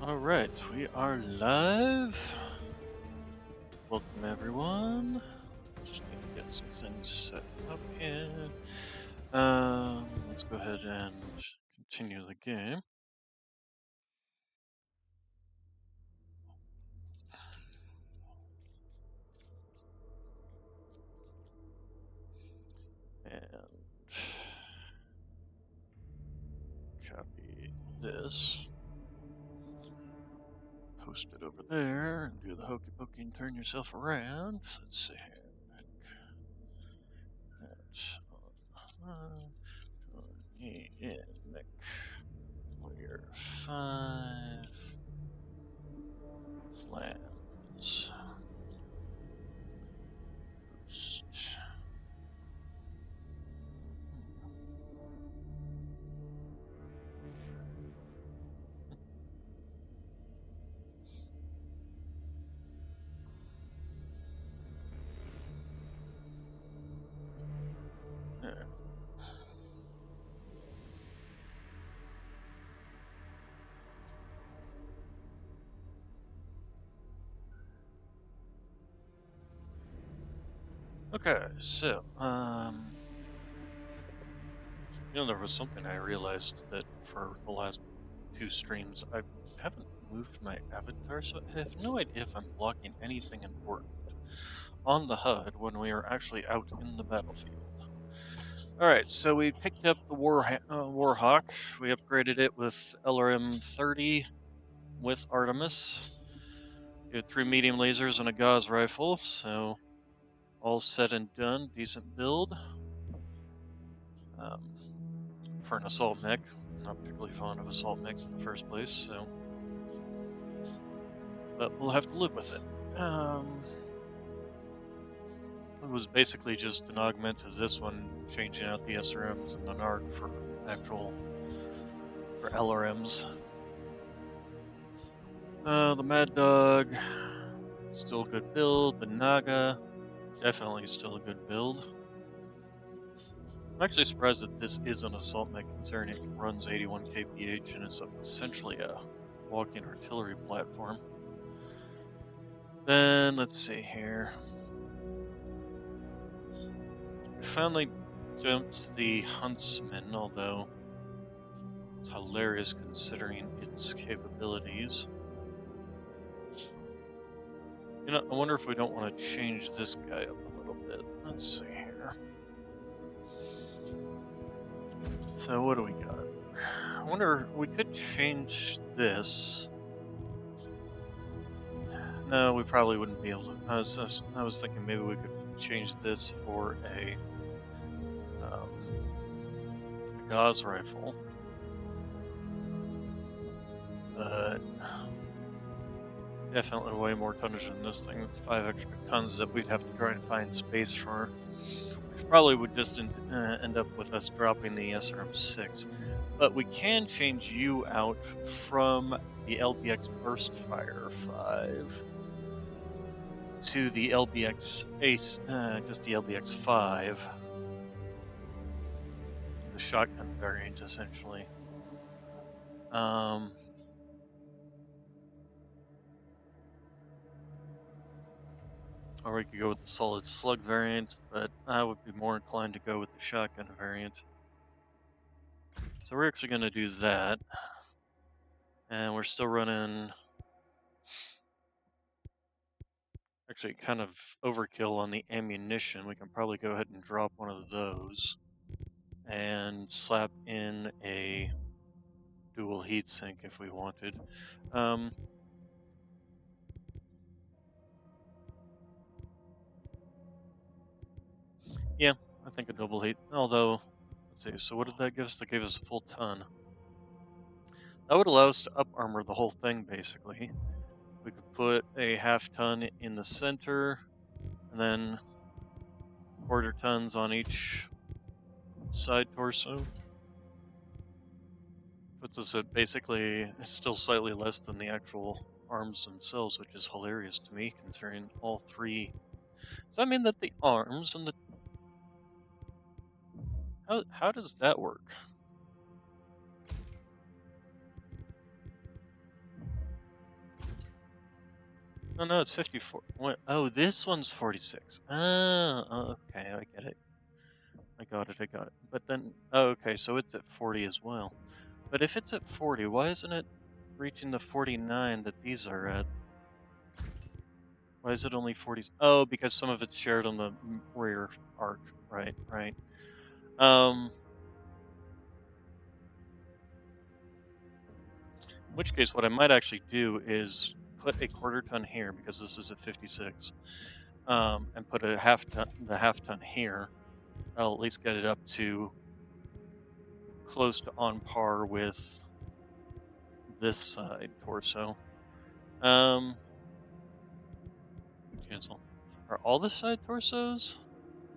All right, we are live. Welcome, everyone. Just need to get some things set up here. Let's go ahead and continue the game. And copy this. Post it over there and do the hokey pokey and turn yourself around. So let's see here. That's on. In Mechwarrior 5 plans. Boost. There. Okay, so, there was something I realized that for the last two streams, I haven't moved my avatar, so I have no idea if I'm blocking anything important on the HUD when we are actually out in the battlefield. Alright, so we picked up the Warhawk. We upgraded it with LRM 30 with Artemis. We had 3 medium lasers and a Gauss rifle, so all said and done, decent build. For an assault mech. I'm not particularly fond of assault mechs in the first place, so. But we'll have to live with it. It was basically just an augment of this one, changing out the SRMs and the NARC for LRMs. The Mad Dog, still a good build. The Naga, definitely still a good build. I'm actually surprised that this is an assault mech, considering it runs 81 kph and is essentially a walking artillery platform. Then, let's see here. We finally jumped the Huntsman, although it's hilarious considering its capabilities. I wonder if we don't want to change this guy up a little bit. Let's see here. So what do we got? I wonder, we could change this. No, we probably wouldn't be able to. I was thinking maybe we could change this for a Gauss rifle. But definitely way more tonnage than this thing. It's 5 extra tons that we'd have to try and find space for. Which probably would just end up with us dropping the SRM-6. But we can change you out from the LBX Burst Fire 5 to the LBX Ace, just the LBX 5. The shotgun variant, essentially. Or we could go with the solid slug variant, but I would be more inclined to go with the shotgun variant. So we're actually going to do that. And we're still running, actually kind of overkill on the ammunition. We can probably go ahead and drop one of those and slap in a dual heatsink if we wanted. Yeah, I think a double heat. Although, let's see, so what did that give us? That gave us a full ton. That would allow us to up armor the whole thing, basically. We could put a half ton in the center, and then quarter tons on each side torso. Puts us at basically, it's still slightly less than the actual arms themselves, which is hilarious to me, considering all three. So I mean that the arms and the... How does that work? Oh no, it's 54. What? Oh, this one's 46. Oh, okay, I get it. I got it, I got it. But then, oh, okay, so it's at 40 as well. But if it's at 40, why isn't it reaching the 49 that these are at? Why is it only 40? Oh, because some of it's shared on the rear arc. Right, right. In which case, what I might actually do is put a quarter ton here because this is at 56, and put a half ton here. I'll at least get it up to close to on par with this side torso. Um, cancel. Are all the side torsos?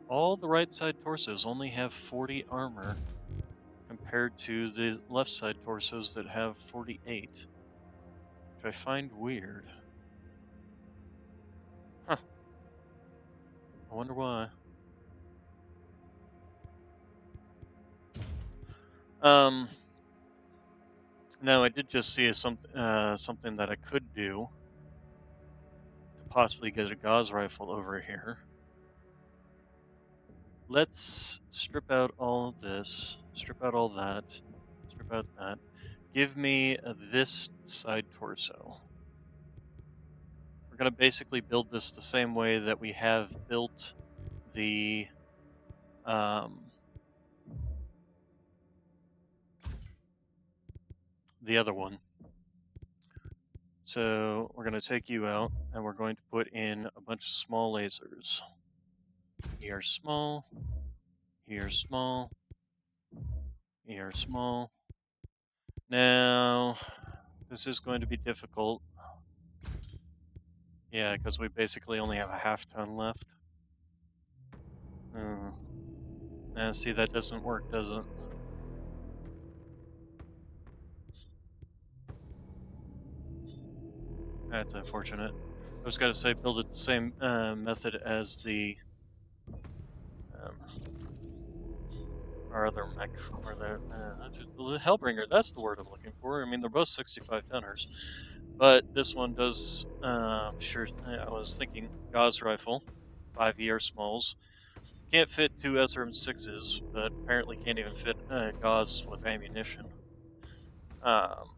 All the right side torsos only have 40 armor compared to the left side torsos that have 48, which I find weird. Huh. I wonder why. Um, no, I did just see something that I could do to possibly get a Gauss rifle over here. Let's strip out all of this, strip out all that, strip out that. Give me this side torso. We're going to basically build this the same way that we have built the um, other one. So we're going to take you out, and we're going to put in a bunch of small lasers. Here small, here small, here small. Now, this is going to be difficult. Yeah, because we basically only have a half ton left. See, that doesn't work, does it? That's unfortunate. I was going to say build it the same method as the um, our other mech, or the Hellbringer. That's the word I'm looking for. I mean, they're both 65 tonners, but this one does. Sure, I was thinking Gauss rifle, 5 smalls. Can't fit two SRM6s, but apparently can't even fit Gauss with ammunition. Um,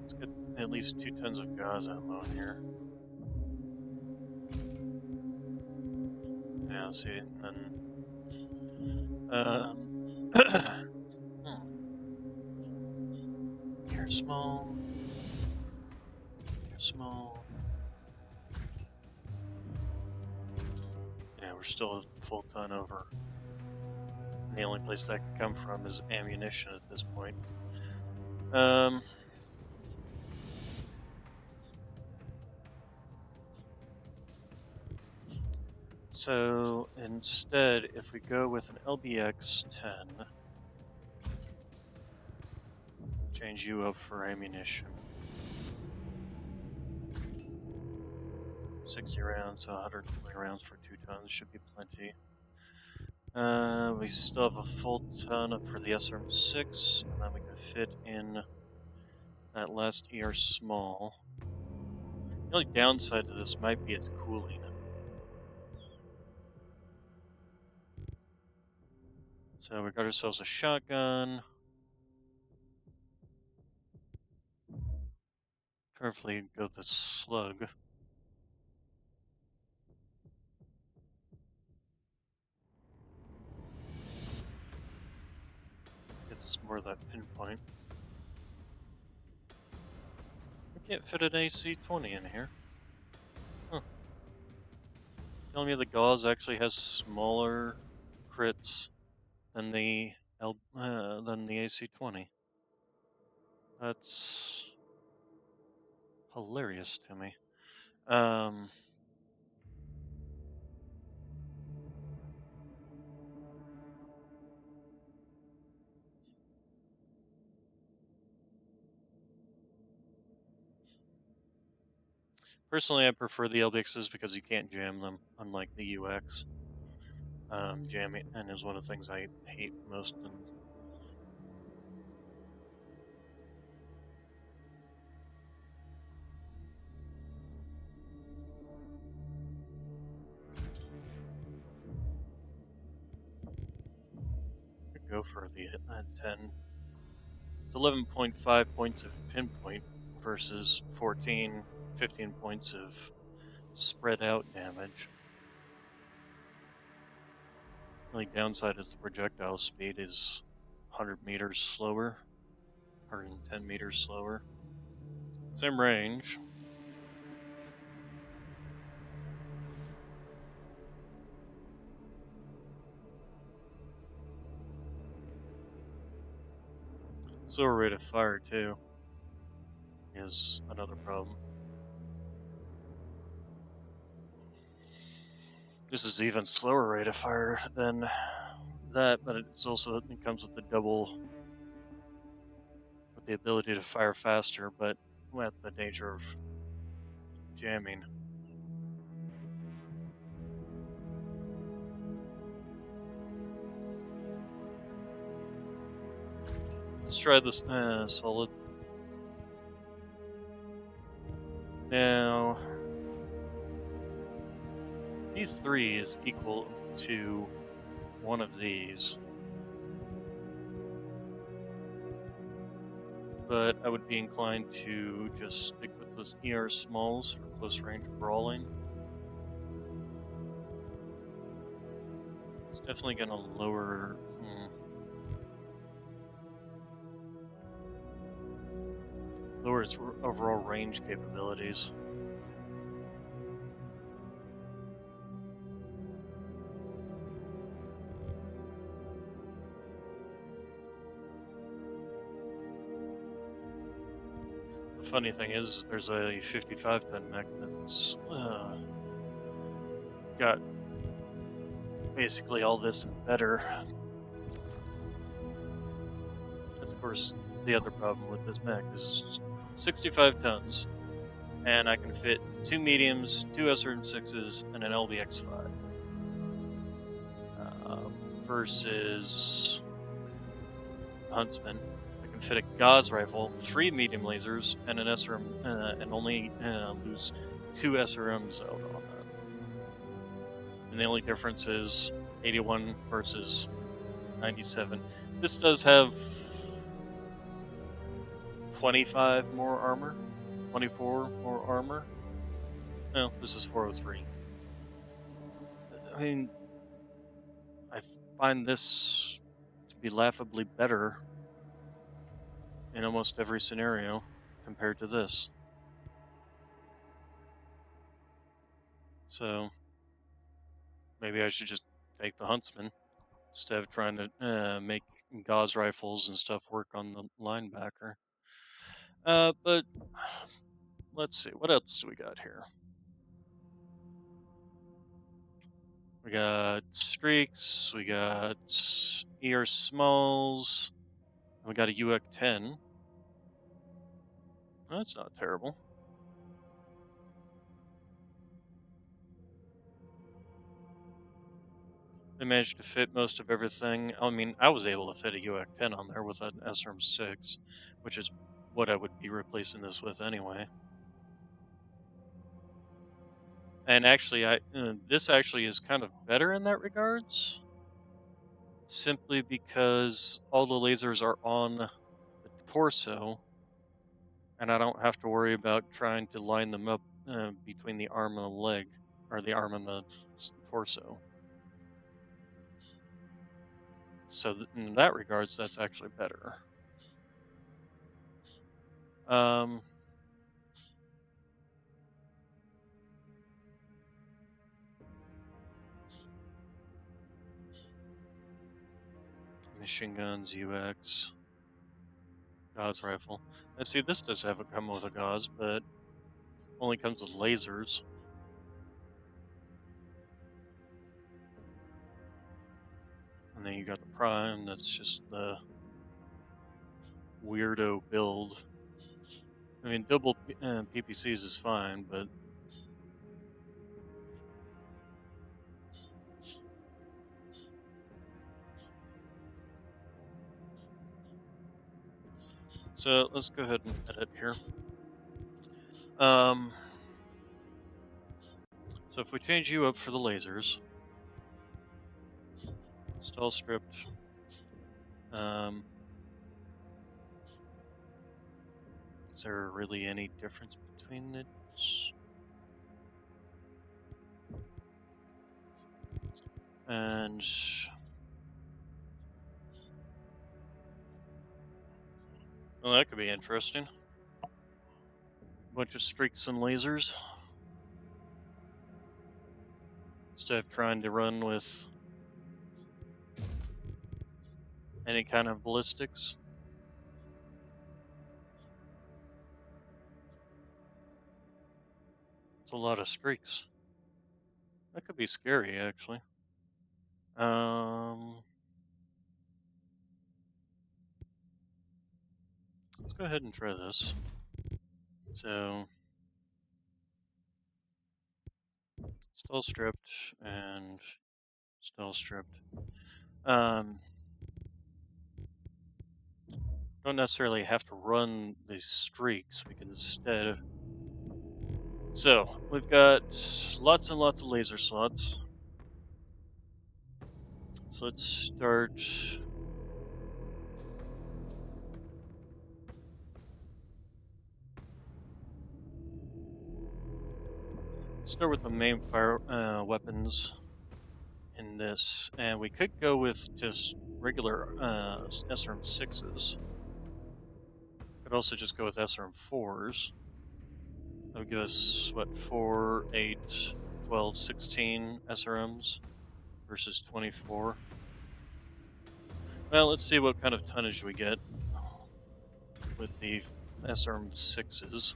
let's get at least 2 tons of Gauss ammo in here. Yeah, see, and then here small, here small. Yeah, we're still a full ton over. And the only place that could come from is ammunition at this point. So instead, if we go with an LBX-10, change you up for ammunition. 60 rounds, so 120 rounds for 2 tons should be plenty. We still have a full ton for the SRM6, and then we can fit in that last ER small. The only downside to this might be its cooling. So we got ourselves a shotgun. Preferably go the slug. Gets us more of that pinpoint. We can't fit an AC-20 in here. Huh. Telling me the Gauss actually has smaller crits than the AC-20. That's hilarious to me. Um, Personally, I prefer the LBXs because you can't jam them, unlike the UX. Jamming and is one of the things I hate most. And go for the 10. It's 11.5 points of pinpoint versus 14, 15 points of spread out damage. The only downside is the projectile speed is 100 meters slower, 110 meters slower. Same range. Slower rate of fire, too, is another problem. This is even slower rate of fire than that, but it comes with with the ability to fire faster, but with the danger of jamming. Let's try this solid. Now, these three is equal to one of these, but I would be inclined to just stick with those ER smalls for close range brawling. It's definitely going to lower its overall range capabilities. The funny thing is, there's a 55-ton mech that's got basically all this and better. Of course, the other problem with this mech is 65 tons, and I can fit 2 mediums, 2 SRM6s, and an LBX5. Versus Huntsman, I can fit a Gauss rifle, 3 medium lasers, and an SRM, and only lose 2 SRMs out on that. And the only difference is 81 versus 97. This does have 25 more armor, 24 more armor. No, this is 403. I mean, I find this to be laughably better in almost every scenario compared to this. So maybe I should just take the Huntsman instead of trying to make Gauss rifles and stuff work on the linebacker. But let's see, what else do we got here? We got Streaks, we got ER Smalls, and we got a UX 10. That's not terrible. They managed to fit most of everything. I mean, I was able to fit a UX 10 on there with an SRM 6, which is what I would be replacing this with anyway. And actually, this actually is kind of better in that regards, simply because all the lasers are on the torso, and I don't have to worry about trying to line them up between the arm and the leg, or the arm and the torso. So in that regards, that's actually better. Um, Machine guns, UX, Gauss rifle. Let's see, this does have come with a Gauss, but only comes with lasers. And then you got the Prime, that's just the weirdo build. I mean, double PPCs is fine, but so let's go ahead and edit here. So if we change you up for the lasers, stall stripped. Is there really any difference between it? And well, that could be interesting. Bunch of streaks and lasers instead of trying to run with any kind of ballistics. It's a lot of streaks. That could be scary, actually. Let's go ahead and try this. So, still stripped and still stripped. Don't necessarily have to run these streaks. We can instead. So, we've got lots and lots of laser slots. So let's start. Start with the main fire weapons in this, and we could go with just regular SRM6s. Could also just go with SRM4s. That would give us, what, 4, 8, 12, 16 SRMs versus 24. Well, let's see what kind of tonnage we get with the SRM6s.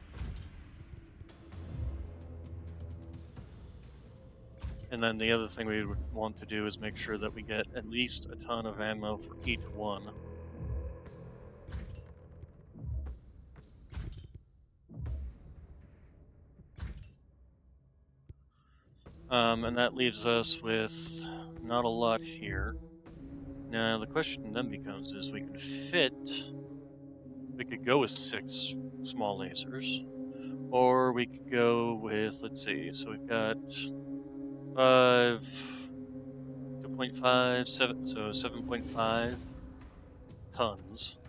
And then the other thing we would want to do is make sure that we get at least a ton of ammo for each one. And that leaves us with not a lot here. Now, the question then becomes is we could go with 6 small lasers, or we could go with, let's see, so we've got 5, 2.5, 7, so 7.5 tons.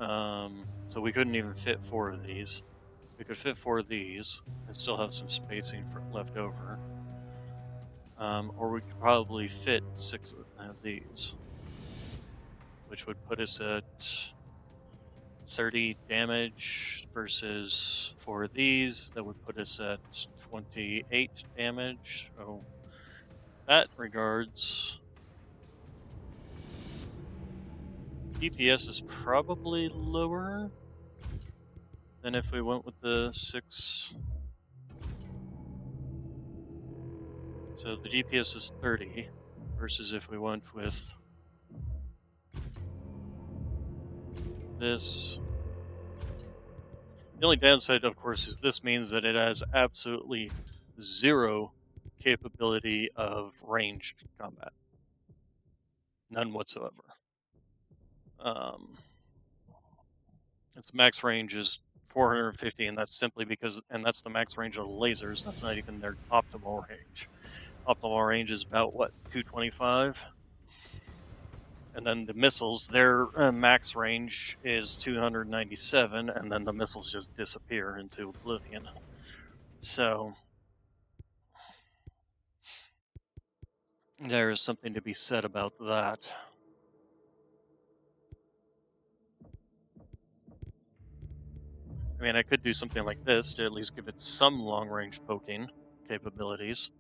So we couldn't even fit 4 of these. We could fit 4 of these and still have some spacing left over. Or we could probably fit 6 of these, which would put us at 30 damage versus 4 of these. That would put us at 28 damage. So, that regards, DPS is probably lower than if we went with the 6. So the DPS is 30 versus if we went with this. The only downside, of course, is this means that it has absolutely 0 capability of ranged combat. None whatsoever. Its max range is 450, and that's simply because, and that's the max range of the lasers. That's not even their optimal range. Optimal range is about, what, 225? And then the missiles, their max range is 297, and then the missiles just disappear into oblivion. So there is something to be said about that. I mean, I could do something like this to at least give it some long-range poking capabilities.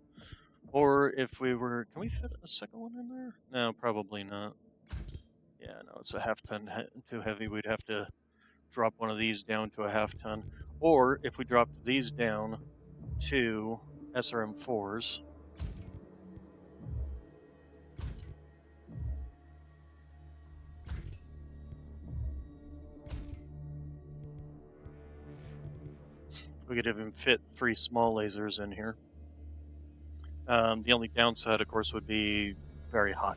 Or if we were... Can we fit a second one in there? No, probably not. Yeah, no, it's a half ton too heavy. We'd have to drop one of these down to a half ton, or if we dropped these down to SRM4s. We could even fit 3 small lasers in here. The only downside, of course, would be very hot.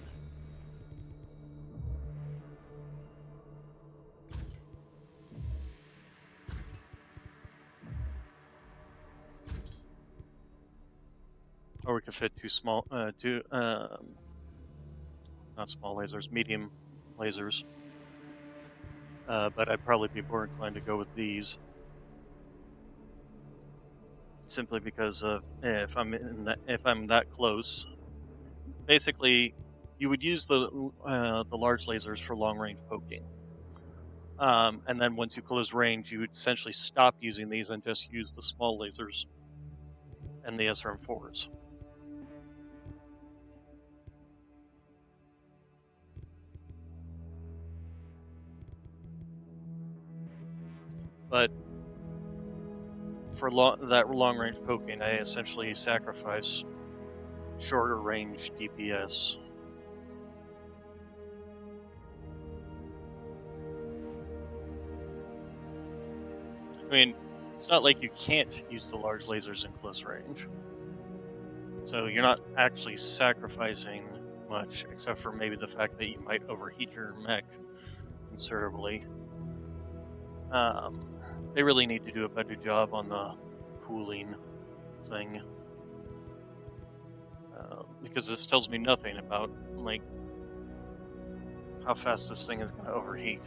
Or we could fit not small lasers, medium lasers. But I'd probably be more inclined to go with these, simply because of if I'm that close. Basically, you would use the large lasers for long range poking, and then once you close range, you would essentially stop using these and just use the small lasers and the SRM4s. But for that long range poking, I essentially sacrifice shorter range DPS. I mean, it's not like you can't use the large lasers in close range. So you're not actually sacrificing much, except for maybe the fact that you might overheat your mech considerably. They really need to do a better job on the cooling thing, because this tells me nothing about like how fast this thing is going to overheat.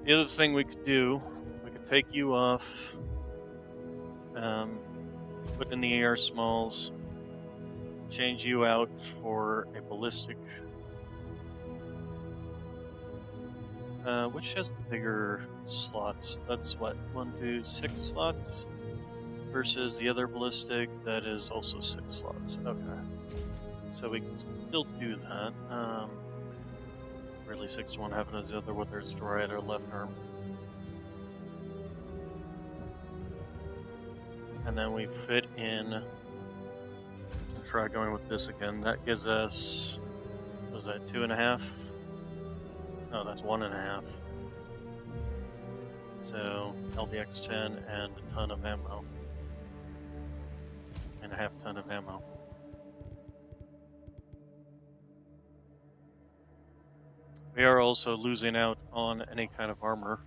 The other thing we could do, we could take you off, put in the AR smalls, change you out for a ballistic. Which has the bigger slots? That's what, 1, 2, 6 slots? Versus the other ballistic that is also 6 slots. Okay. So we can still do that. Really 6 to 1 having as the other with their right or left arm. And then we fit in. Try going with this again. That gives us, was that 2.5? No, that's 1.5. So LDX 10 and a ton of ammo. And a half ton of ammo. We are also losing out on any kind of armor.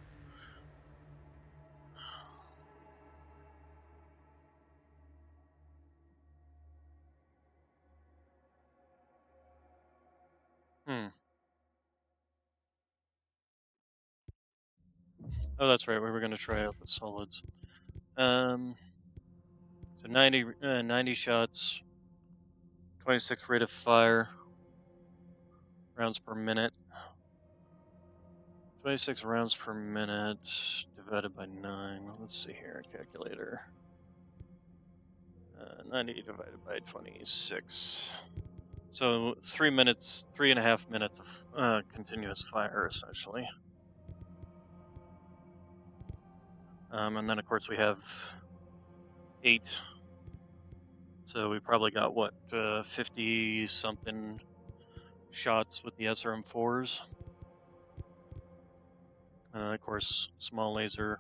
Oh, that's right. We were going to try out the solids. So 90 shots, 26 rate of fire, rounds per minute. 26 rounds per minute divided by 9. Let's see here, calculator. 90 divided by 26. So 3.5 minutes of continuous fire, essentially. And then, of course, we have 8. So we probably got, 50-something shots with the SRM4s. Of course, small laser.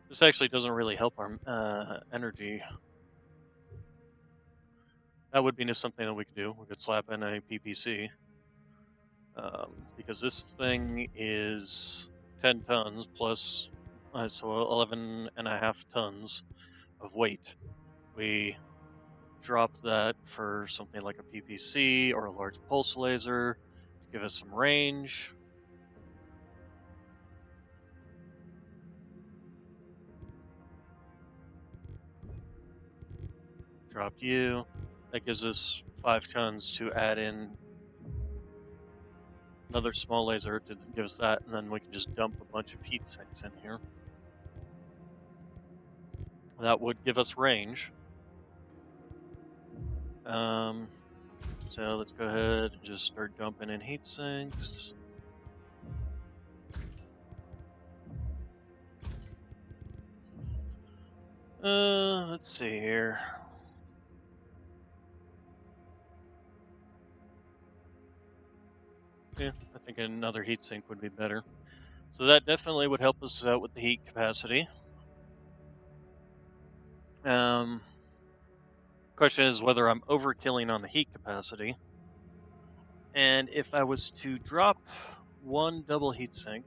This actually doesn't really help our energy. That would be something that we could do. We could slap in a PPC. Because this thing is 10 tons plus, so 11.5 tons of weight. We drop that for something like a PPC or a large pulse laser to give us some range. Dropped you. That gives us 5 tons to add in another small laser to give us that, and then we can just dump a bunch of heat sinks in here. That would give us range. So let's go ahead and just start dumping in heat sinks. Let's see here. Yeah, I think another heatsink would be better. So that definitely would help us out with the heat capacity. Question is whether I'm overkilling on the heat capacity. And if I was to drop one double heatsink,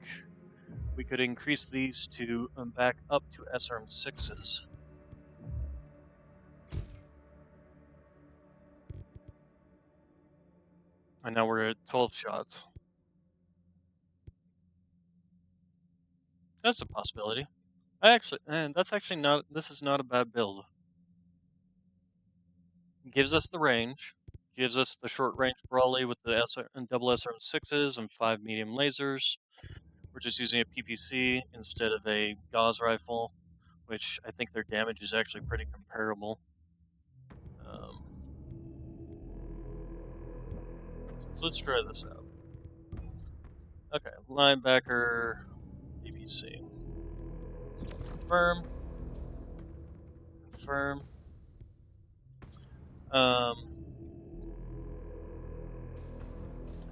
we could increase these to back up to SRM6s. And now we're at 12 shots. That's a possibility. That's actually not. This is not a bad build. Gives us the range. Gives us the short range Brawly with the double SRM6s and 5 medium lasers. We're just using a PPC instead of a Gauss rifle, which I think their damage is actually pretty comparable. So let's try this out. Okay, linebacker, PPC. Confirm. Confirm. I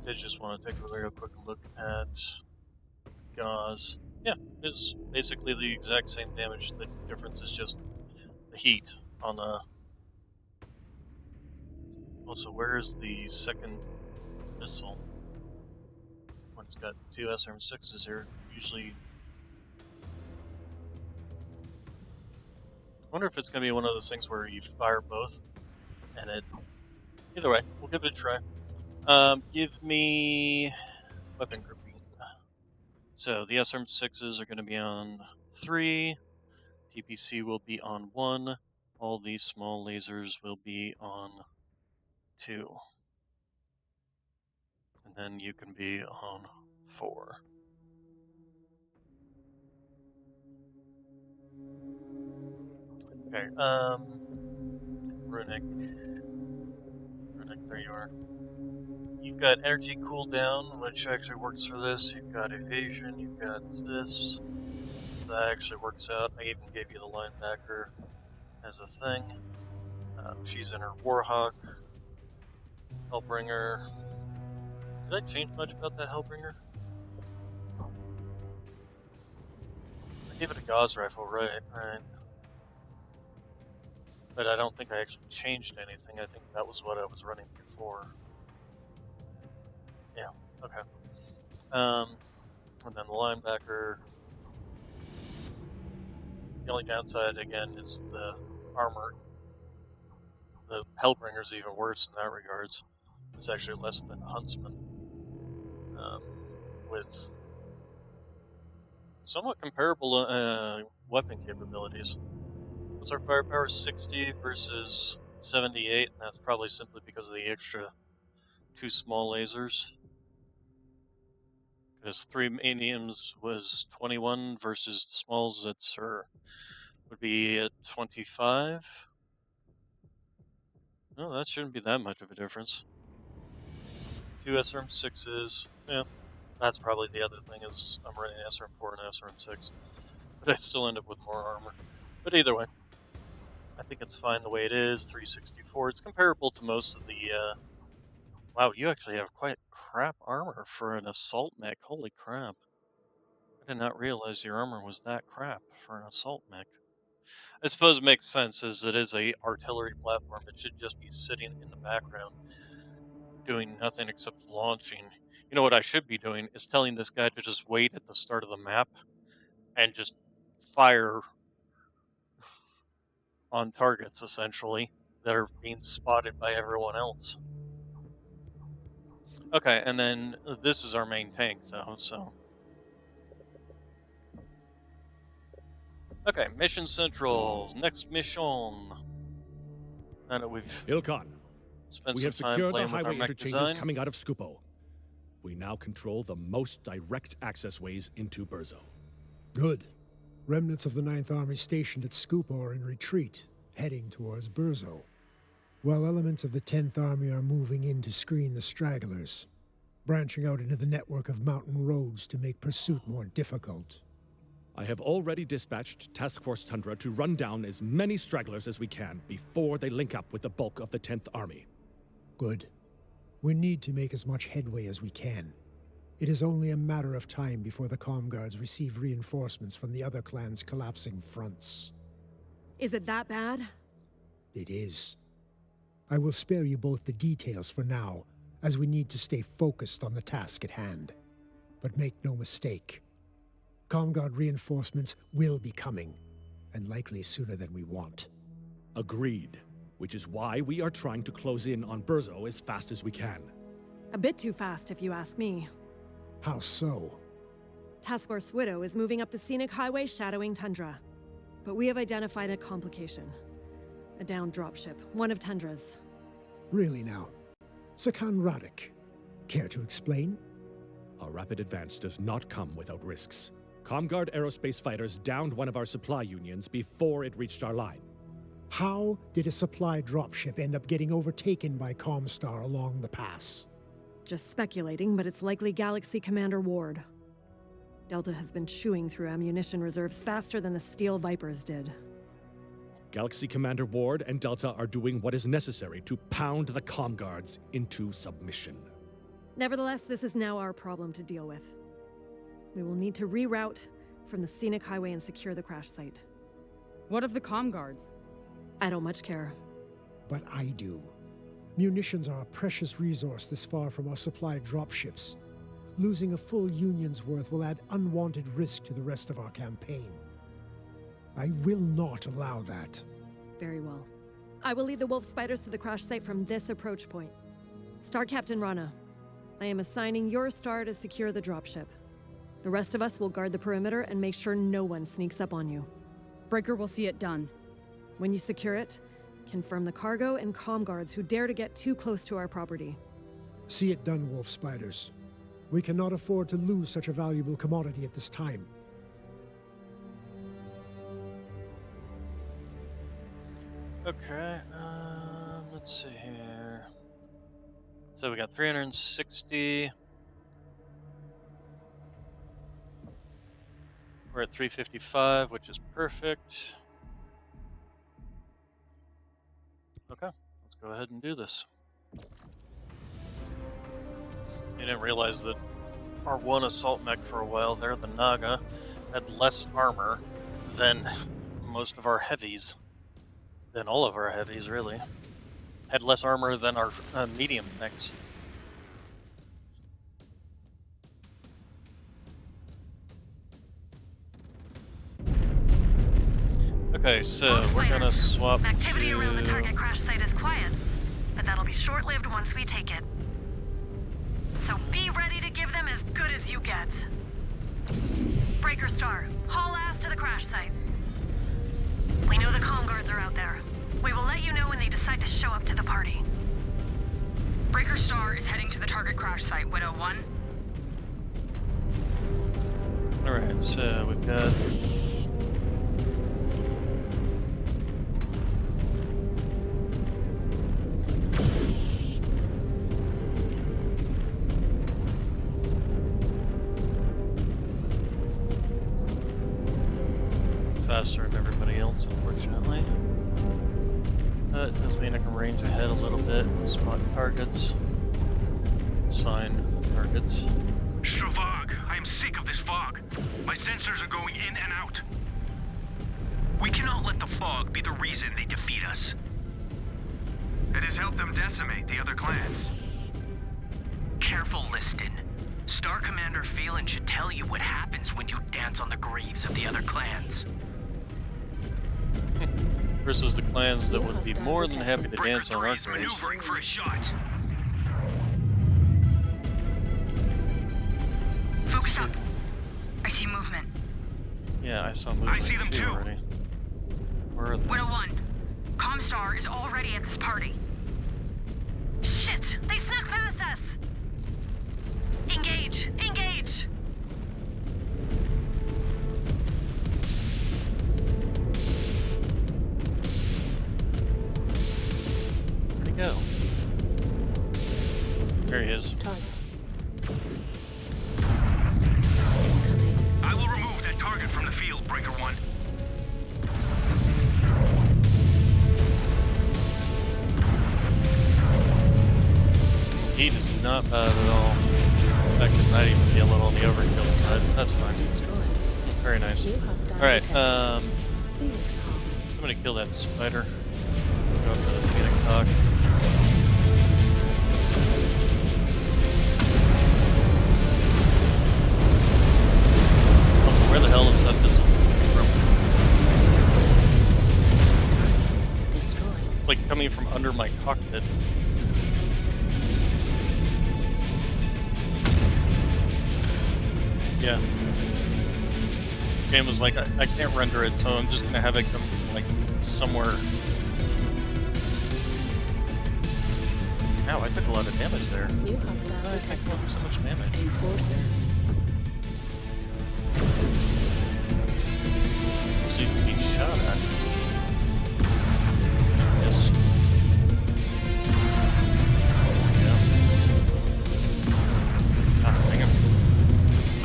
did just want to take a real quick look at Gauss. Yeah, it's basically the exact same damage. The difference is just the heat on the. Also, where is the second missile? When it's got two SRM6s here, usually. I wonder if it's going to be one of those things where you fire both, and it. Either way, we'll give it a try. Give me weapon grouping. So the SRM6s are going to be on 3. TPC will be on 1. All these small lasers will be on 2. And then you can be on 4. Okay, Runic, there you are. You've got energy cooldown, which actually works for this. You've got evasion, you've got this. That actually works out. I even gave you the linebacker as a thing. She's in her Warhawk. Hellbringer. Did I change much about that Hellbringer? I gave it a Gauss rifle, right? But I don't think I actually changed anything. I think that was what I was running before. Yeah, okay. And then the linebacker. The only downside, again, is the armor. The Hellbringer's even worse in that regards. It's actually less than Huntsman. With somewhat comparable weapon capabilities. What's our firepower? 60 versus 78, and that's probably simply because of the extra 2 small lasers. Because 3 mediums was 21 versus smalls would be at 25. No, that shouldn't be that much of a difference. 2 SRM6s. Yeah, that's probably the other thing is I'm running SRM4 and SRM6. But I still end up with more armor. But either way, I think it's fine the way it is. 364. It's comparable to most of the. Wow, you actually have quite crap armor for an assault mech. Holy crap. I did not realize your armor was that crap for an assault mech. I suppose it makes sense as it is a artillery platform. It should just be sitting in the background doing nothing except launching. You know what I should be doing is telling this guy to just wait at the start of the map and just fire on targets, essentially, that are being spotted by everyone else. Okay, and then this is our main tank, though, so. Okay, Mission Central. Next mission. Now that we've Ilkan, spent we some have time secured the playing with our highway mech interchanges design. coming out of Skupo. We now control the most direct access ways into Brzo. Good. Remnants of the Ninth Army stationed at Scupo are in retreat, heading towards Brzo, while elements of the 10th Army are moving in to screen the stragglers, branching out into the network of mountain roads to make pursuit more difficult. I have already dispatched Task Force Tundra to run down as many stragglers as we can before they link up with the bulk of the 10th Army. Good. We need to make as much headway as we can. It is only a matter of time before the comm guards receive reinforcements from the other clans' collapsing fronts. Is it that bad? It is. I will spare you both the details for now, as we need to stay focused on the task at hand. But make no mistake, ComGuard reinforcements will be coming, and likely sooner than we want. Agreed. Which is why we are trying to close in on Brzo as fast as we can. A bit too fast, if you ask me. How so? Task Force Widow is moving up the scenic highway shadowing Tundra. But we have identified a complication. A downed dropship, one of Tundra's. Really now? Sakan Radek. Care to explain? Our rapid advance does not come without risks. ComGuard aerospace fighters downed one of our supply unions before it reached our line. How did a supply dropship end up getting overtaken by Comstar along the pass? Just speculating, but it's likely Galaxy Commander Ward. Delta has been chewing through ammunition reserves faster than the Steel Vipers did. Galaxy Commander Ward and Delta are doing what is necessary to pound the ComGuards into submission. Nevertheless, this is now our problem to deal with. We will need to reroute from the scenic highway and secure the crash site. What of the comm guards? I don't much care. But I do. Munitions are a precious resource this far from our supply dropships. Losing a full union's worth will add unwanted risk to the rest of our campaign. I will not allow that. Very well. I will lead the Wolf Spiders to the crash site from this approach point. Star Captain Rana, I am assigning your star to secure the dropship. The rest of us will guard the perimeter and make sure no one sneaks up on you. Breaker will see it done. When you secure it, confirm the cargo and comm guards who dare to get too close to our property. See it done, Wolf Spiders. We cannot afford to lose such a valuable commodity at this time. Okay, let's see here. So we got 360. We're at 355, which is perfect. Okay, let's go ahead and do this. I didn't realize that our one assault mech for a while there, the Naga, had less armor than most of our heavies. Than all of our heavies, really. Had less armor than our medium mechs. Okay, so we're gonna swap Activity to... around the target crash site is quiet, but that'll be short-lived once we take it. So be ready to give them as good as you get. Breaker Star, haul ass to the crash site. We know the comm guards are out there. We will let you know when they decide to show up to the party. Breaker Star is heading to the target crash site, Widow 1. Alright, so we've got... faster than everybody else, unfortunately. That does mean I can range ahead a little bit, spot targets, assign targets. Stravog, I am sick of this fog. My sensors are going in and out. We cannot let the fog be the reason they defeat us. It has helped them decimate the other clans. Careful, Liston. Star Commander Phelan should tell you what happens when you dance on the graves of the other clans. Versus the clans that would be more than happy to dance on our Breaker 3 is graves. maneuvering for a shot. Focus up. I see movement. Yeah, I saw movement. I see them too. Already. Where are they? Widow 1, Comstar is already at this party. Shit! They snuck past us! go? There he is. Target. I will remove that target from the field, Breaker 1. Heat is not bad at all. In fact, it might even be a little on the overkill side. That's fine. Destroyed. Very nice. New hostile Alright, detected. Phoenix Hawk. somebody kill that spider. Go for the Phoenix Hawk. Also, where the hell is that missile coming from? Destroyed. It's like coming from under my cockpit. Yeah. Game was like, I can't render it, so I'm just gonna have it come from like somewhere. Ow, I took a lot of damage there. New hostile Why did I take detected. so much damage? Enforcer. So you can be shot at. Yes. Yeah. Ah, hang on.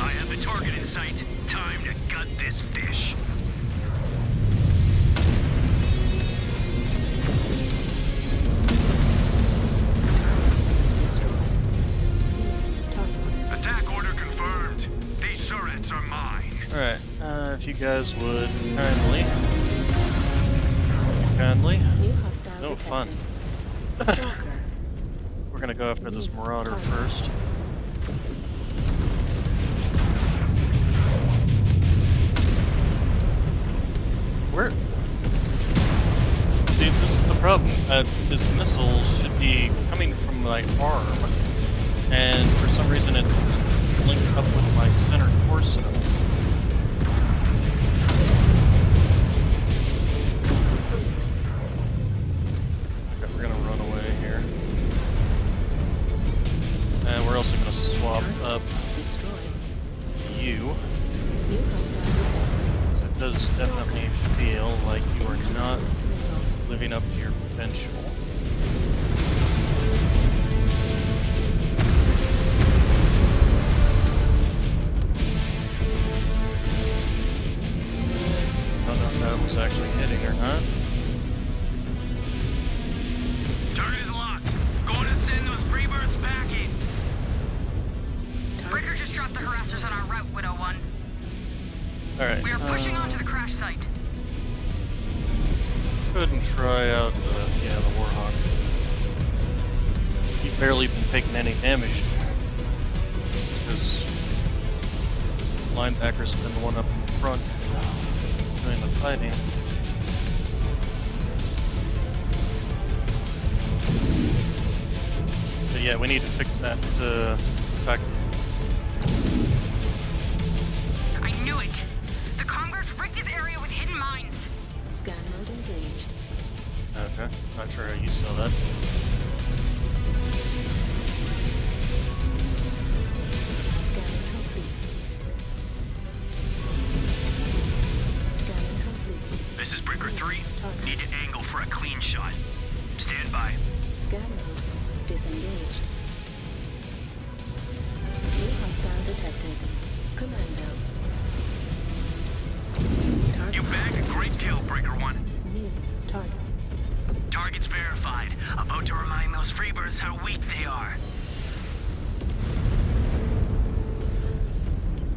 I have the target in sight. Time to gut this fish. Destroyed. Target. Attack order confirmed. These turrets are mine. Alright, if you guys would kindly, New hostile no detected. fun. Stalker. We're gonna go after this Marauder first. Where? See, this is the problem. This missile should be coming from my arm, and for some reason it's linked up with my center torso. Okay, we're gonna run away here. And we're also gonna swap up Destroyed. you. New hostile detected. So it does definitely feel like you are not Missile. living up to your potential. I don't know if that was actually hitting or not. Target is locked. Going to send those pre-birds packing. Breaker just dropped the harassers on our route, Widow 1. Alright. We are pushing onto the crash site. Let's go ahead and try out the Warhawk. He's barely been taking any damage. Because linebackers have been the one up in front doing the fighting. But yeah, we need to fix that fact. I knew it! The Comguards rigged this area with hidden mines. Scan mode engaged. Okay, not sure how you saw that. Scanning complete. Scanning complete. This is Breaker 3. Need to angle for a clean shot. Stand by. Scan mode disengaged. New hostile detected. Commando. Target. You bagged a great kill, Breaker 1. New target. Target's verified. About to remind those freebirds how weak they are.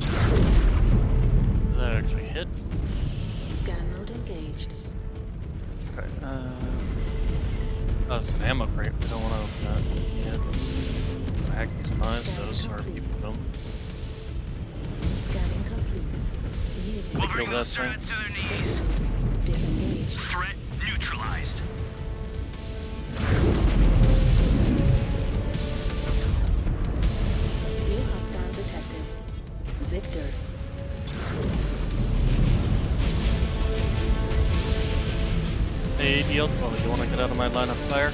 Did that actually hit? Scan mode engaged. Okay, oh, it's an ammo crate. We don't want to open that yet. Hack these mines, though, so our people don't. Scanning complete. They We'll killed bring that those thing. turrets to their knees. Disengaged. Threat neutralized. New hostile detected. Victor. Hey, DL, you want to get out of my line of fire?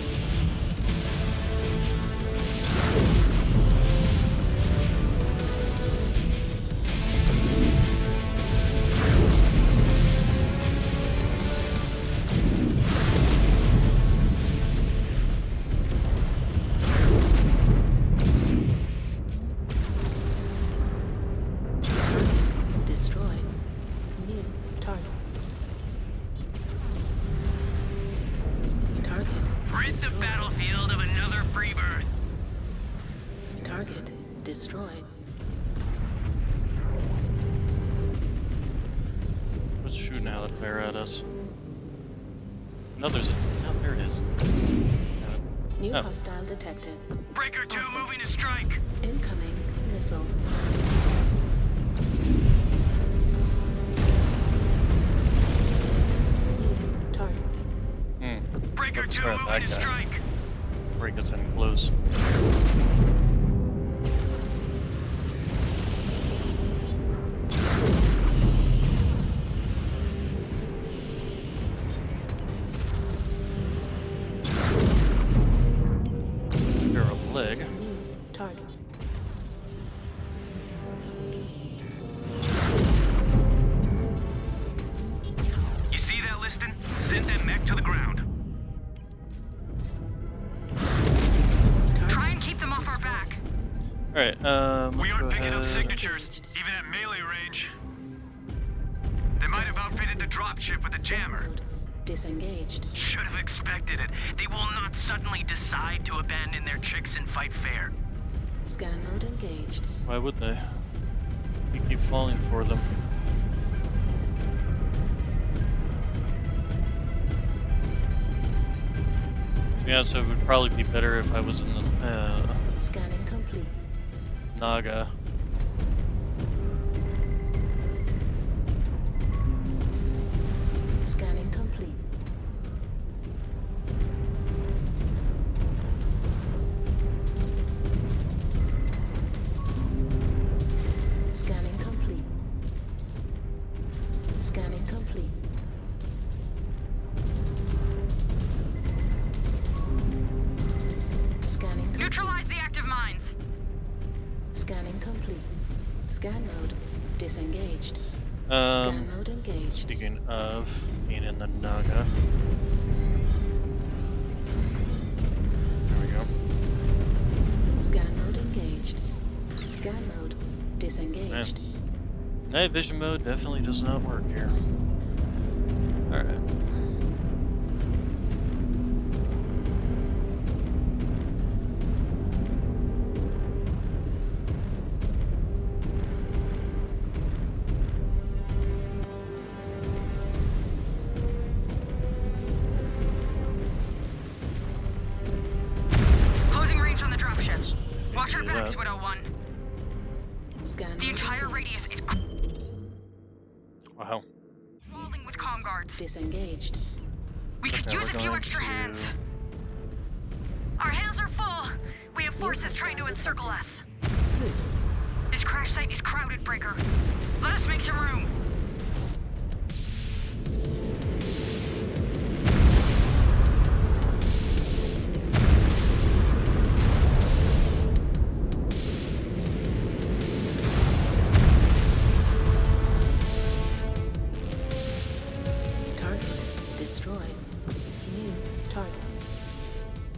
the battlefield of another free birth. Target destroyed. What's shooting out there at us? No, there's a. No, there it is. New Oh. hostile detected. Breaker 2 Awesome. moving to strike. Incoming missile. New target. Breaker Focus 2 right on that moving to guy strike. before he gets any close. You're a leg. New target. You see that, Liston? Send that mech to the ground. Try and keep them off our back. Alright, We let's aren't go picking up ahead. signatures, even at melee range. They might have outfitted the dropship with a jammer. Mode disengaged. Should have expected it. They will not suddenly decide to abandon their tricks and fight fair. Scan mode engaged. Why would they? We keep falling for them. Yeah, so it would probably be better if I was in the Scanning complete. Naga. Scanning complete. Scanning complete. Scanning complete. Scanning complete. Neutralize the active mines. Scanning complete. Scan mode disengaged. Um, Scan mode engaged. Speaking of being in the Naga. There we go. Scan mode engaged. Scan mode disengaged. Night vision mode definitely does not work here. Alright. Closing range on the dropships. Watch our do backs, that. Widow 1. Scan The mode entire engaged. radius is Wow. crawling with comm guards. Disengaged. We could Okay, use we're a few going extra to- hands. Our hands are full. We have forces trying to encircle us. Zeus. This crash site is crowded, Breaker. Let us make some room. Target destroyed. New target.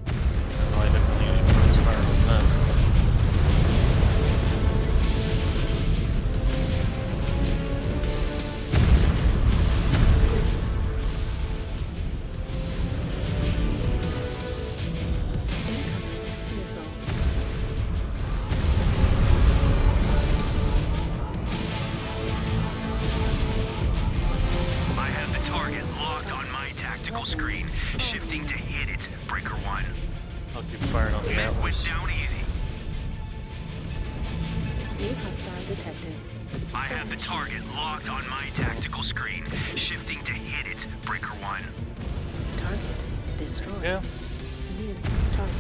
Oh, I definitely need to focus fire on that. Incoming missile. I have the target locked on my tactical screen, shifting to hit it, Breaker 1. I'll keep firing on the Mech went Atlas. down easy. New hostile detected. I have the target locked on my tactical screen, shifting to hit it, Breaker 1. Target destroyed. Yeah. New target.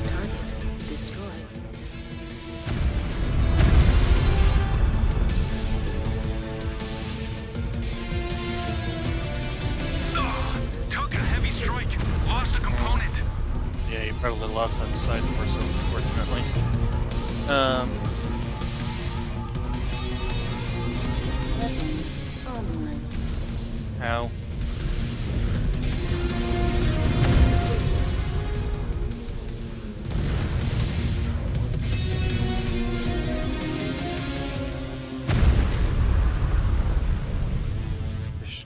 Target destroyed. Took a heavy strike, lost a component. Yeah, you probably lost that side force, unfortunately. Weapons online. How?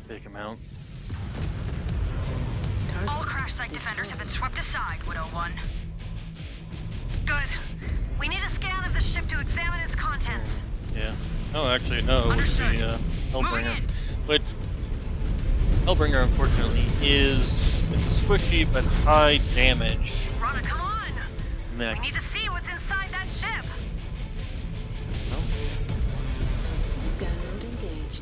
take him out. Target All crash site defenders have destroyed. been swept aside, Widow 1. Good. We need a scan of the ship to examine its contents. Yeah. Oh, actually, no, it was the Understood. Moving Hellbringer. in. Which, Hellbringer, unfortunately, it's a squishy but high damage Rana, come on! mech. We need to see what's inside that ship. Oh, Scan mode engaged.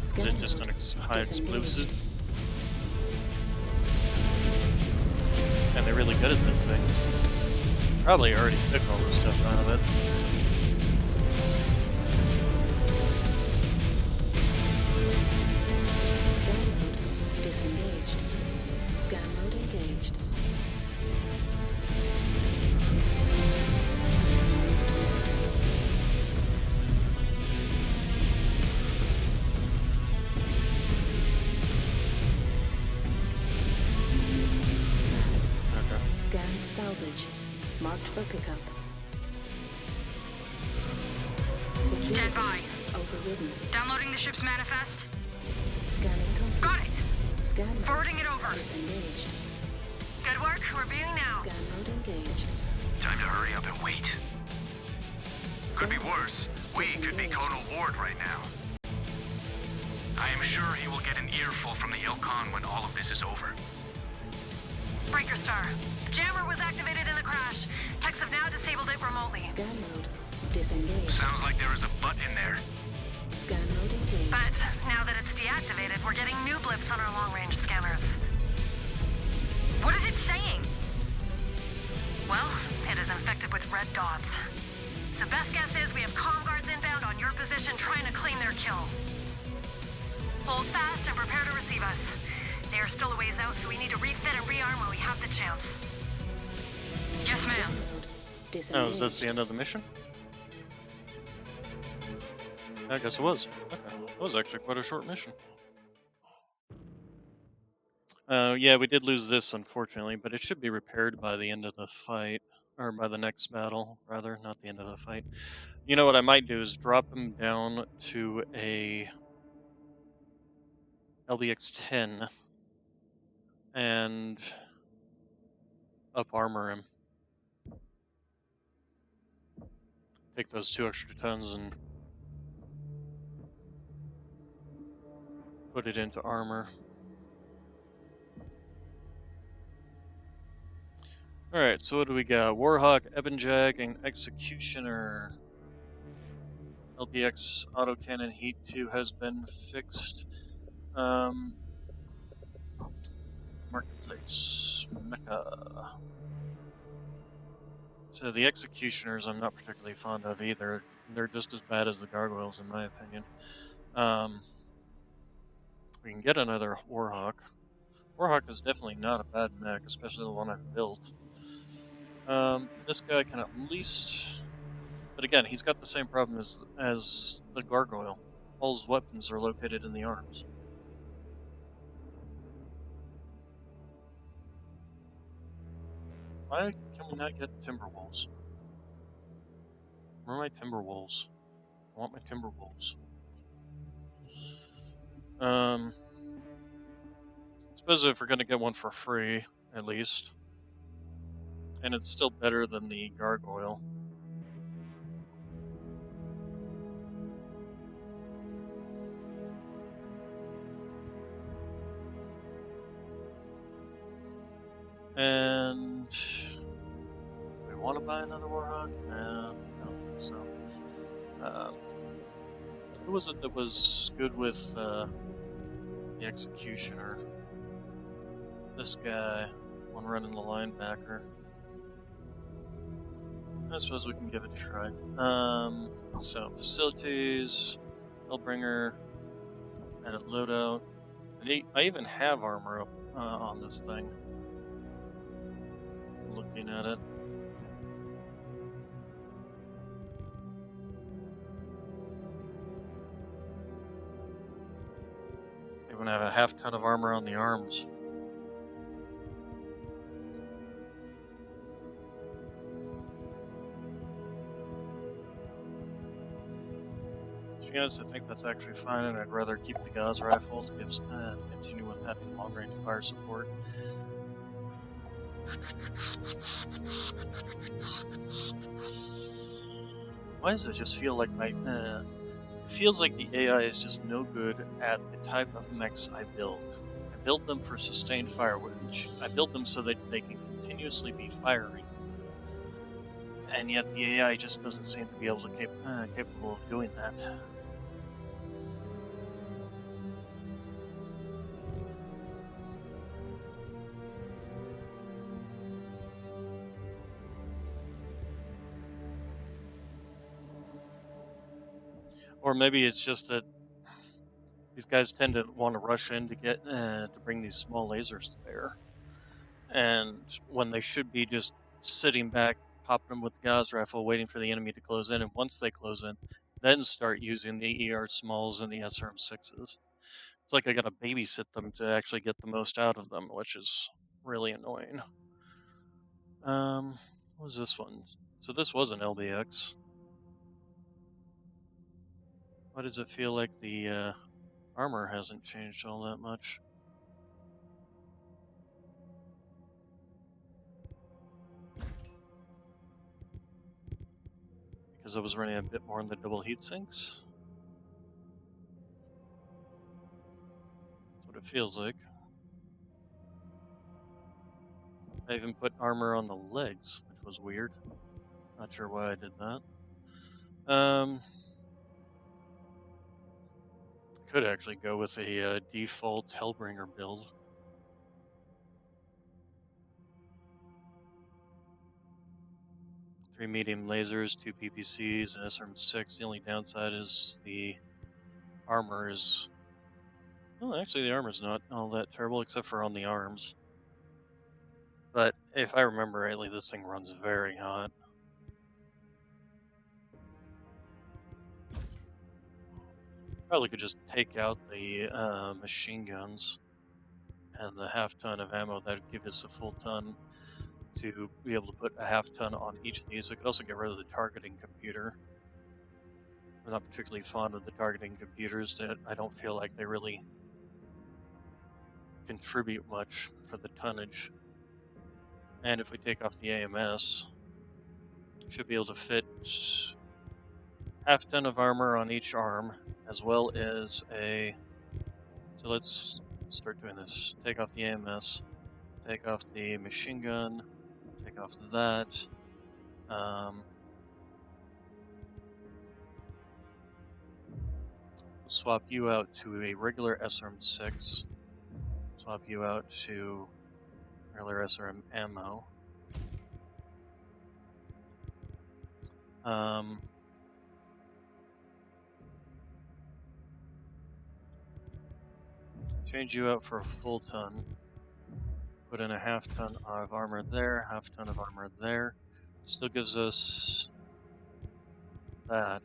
is Scan it just mode an high disengaged. explosive? And they're really good at this thing. Probably already took all the stuff out of it. Scan mode disengaged. Scan mode engaged. Okay. Scan salvage. Marked for pickup. Security Stand by. overridden. Downloading the ship's manifest. Scanning complete. Got it. Scan mode Forwarding it over. disengaged. Good work. We're viewing now. Scan mode engaged. Time to hurry up and wait. Could be worse. We could be Colonel Ward right now. I am sure he will get an earful from the Ilkhan when all of this is over. Breaker Star. Jammer was activated in the crash. Techs have now disabled it remotely. Scan mode disengaged. Sounds like there is a butt in there. Scan mode engaged. But now that it's deactivated, we're getting new blips on our long-range scanners. What is it saying? Well, it is infected with red dots. So best guess is we have comm guards inbound on your position trying to claim their kill. Hold fast and prepare to receive us. They are still a ways out, so we need to refit and rearm when we have the chance. Yes, Scan ma'am. mode Oh, disengaged. is this the end of the mission? I guess it was. Okay. That was actually quite a short mission. Yeah, we did lose this, unfortunately, but it should be repaired by the end of the fight. Or by the next battle, rather, not the end of the fight. You know what I might do is drop him down to a LBX-10 and up armor him. Take those 2 extra tons and put it into armor. Alright, so what do we got? Warhawk, Ebonjag, and Executioner. LBX autocannon heat 2 has been fixed. Marketplace. Mecha. So the Executioners I'm not particularly fond of either. They're just as bad as the Gargoyles in my opinion. We can get another Warhawk. Warhawk is definitely not a bad mech, especially the one I've built. This guy can at least... But again, he's got the same problem as the Gargoyle. All his weapons are located in the arms. Why can we not get Timberwolves? Where are my Timberwolves? I want my Timberwolves. I suppose if we're gonna get one for free, at least. And it's still better than the Gargoyle. And do we want to buy another Warhawk? No, I don't think so. Who was it that was good with the Executioner? This guy, one running the linebacker. I suppose we can give it a try. So facilities, Hellbringer, edit loadout. And I even have armor up on this thing. Looking at it. Even have a half ton of armor on the arms. be honest, I think that's actually fine, and I'd rather keep the Gauss rifles, continue with having long-range fire support. Why does it just feel like it feels like the AI is just no good at the type of mechs I build. I build them for sustained fire, which I build them so that they can continuously be firing. And yet the AI just doesn't seem to be able to capable of doing that. Or maybe it's just that these guys tend to want to rush in to get to bring these small lasers to bear, and when they should be just sitting back, popping them with the Gauss rifle, waiting for the enemy to close in, and once they close in, then start using the ER smalls and the SRM6s. It's like I gotta babysit them to actually get the most out of them, which is really annoying. What was this one? So this was an LBX. Why does it feel like the armor hasn't changed all that much? Because I was running a bit more in the double heat sinks? That's what it feels like. I even put armor on the legs, which was weird. Not sure why I did that. Could actually go with a default Hellbringer build. 3 medium lasers, 2 PPCs, and SRM6. The only downside is the armor is... Well, actually the armor's not all that terrible, except for on the arms. But if I remember rightly, this thing runs very hot. Probably could just take out the machine guns and the half-ton of ammo. That would give us a full ton to be able to put a half-ton on each of these. We could also get rid of the targeting computer. I'm not particularly fond of the targeting computers. That I don't feel like they really contribute much for the tonnage. And if we take off the AMS, should be able to fit half-ton of armor on each arm, as well as a... So let's start doing this. Take off the AMS, take off the machine gun, take off that. Swap you out to a regular SRM6. Swap you out to regular SRM ammo. Change you out for a full ton. Put in a half-ton of armor there, half-ton of armor there. Still gives us that.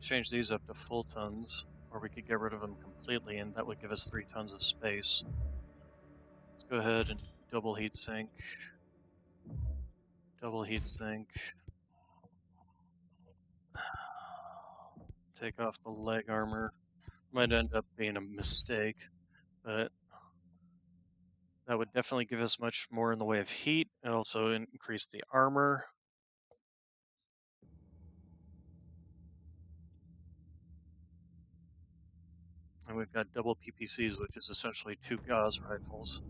Change these up to full tons, or we could get rid of them completely, and that would give us 3 tons of space. Let's go ahead and double heat sink. Double heat sink. Take off the leg armor. Might end up being a mistake, but that would definitely give us much more in the way of heat, and also increase the armor. And we've got double PPCs, which is essentially 2 Gauss rifles.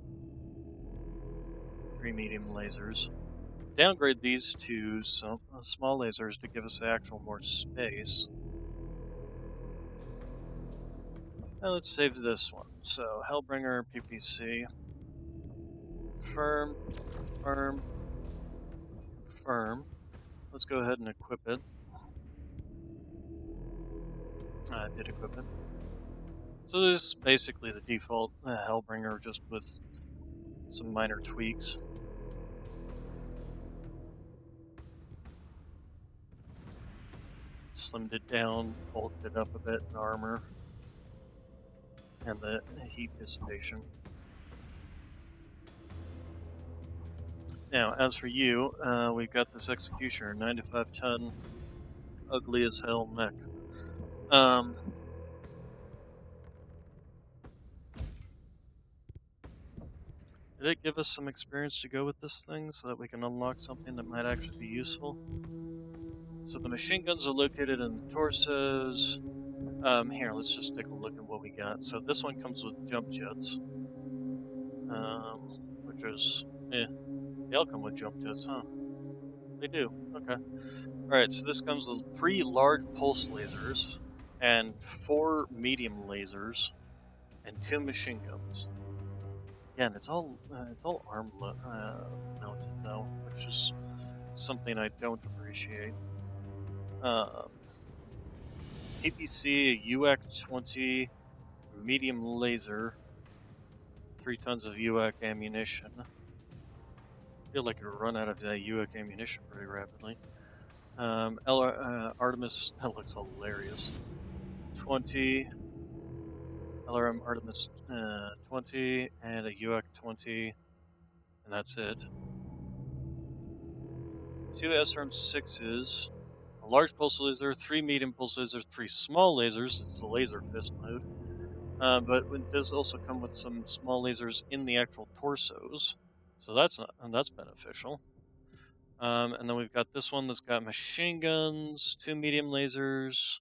3 medium lasers. Downgrade these to some small lasers to give us actual more space. Now let's save this one. So, Hellbringer, PPC. Confirm, confirm, confirm. Let's go ahead and equip it. I did equip it. So this is basically the default Hellbringer, just with some minor tweaks. Slimmed it down, bulked it up a bit in armor, and the heat dissipation. Now, as for you, we've got this Executioner, 9 to 5 ton ugly as hell mech. Um, did it give us some experience to go with this thing so that we can unlock something that might actually be useful? So the machine guns are located in the torsos. Here, let's just take a look at what we got. So this one comes with jump jets, which is, they all come with jump jets, huh? They do. Okay. All right. So this comes with 3 large pulse lasers and 4 medium lasers and 2 machine guns. Again, it's all mounted though, which is something I don't appreciate. PPC, UAC-20, medium laser, 3 tons of UAC ammunition. I feel like it'll run out of UAC ammunition pretty rapidly. Artemis, that looks hilarious. 20, LRM Artemis 20, and a UAC 20, and that's it. 2 SRM 6s, a large pulse laser, 3 medium pulse lasers, 3 small lasers. It's the laser fist mode. But it does also come with some small lasers in the actual torsos, so that's beneficial. And then we've got this one that's got machine guns, 2 medium lasers,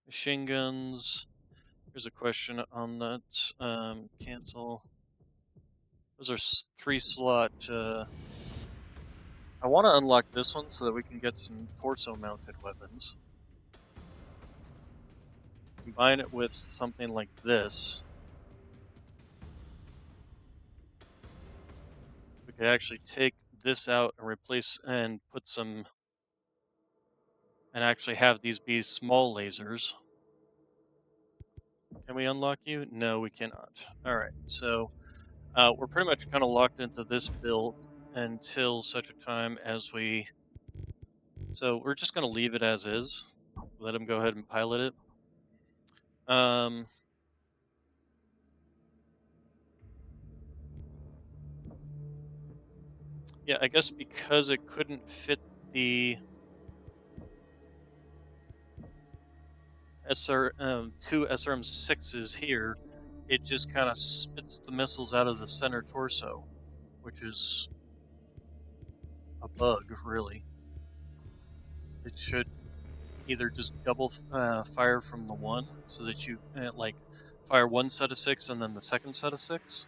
machine guns. Here's a question on that. Cancel. Those are 3 slot. I want to unlock this one so that we can get some torso-mounted weapons. Combine it with something like this. We could actually take this out and replace and put some, and actually have these be small lasers. Can we unlock you? No, we cannot. All right, so we're pretty much kind of locked into this build until such a time as we. So we're just going to leave it as is. Let him go ahead and pilot it. Yeah, I guess because it couldn't fit the two SRM-6s here, it just kind of spits the missiles out of the center torso, which is a bug, really. It should either just double fire from the one, so that you like fire one set of 6 and then the second set of 6,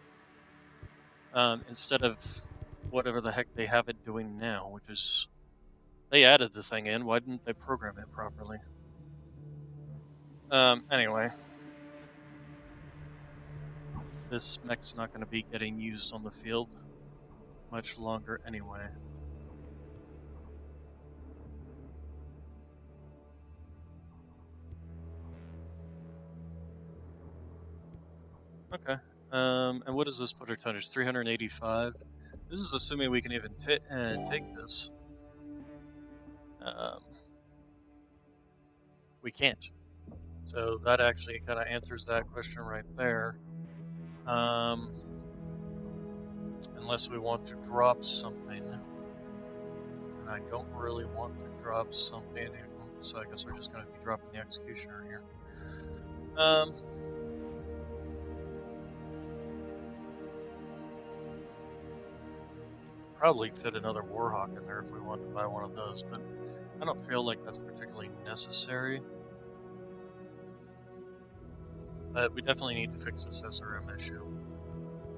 instead of whatever the heck they have it doing now, which is they added the thing in. Why didn't they program it properly? Anyway, this mech's not going to be getting used on the field much longer anyway. Okay. And what does this put our tonnage? 385. This is assuming we can even take this. We can't. So that actually kind of answers that question right there. Unless we want to drop something. And I don't really want to drop something, so I guess we're just going to be dropping the Executioner here. Probably fit another Warhawk in there if we wanted to buy one of those, but I don't feel like that's particularly necessary. But we definitely need to fix this SRM issue.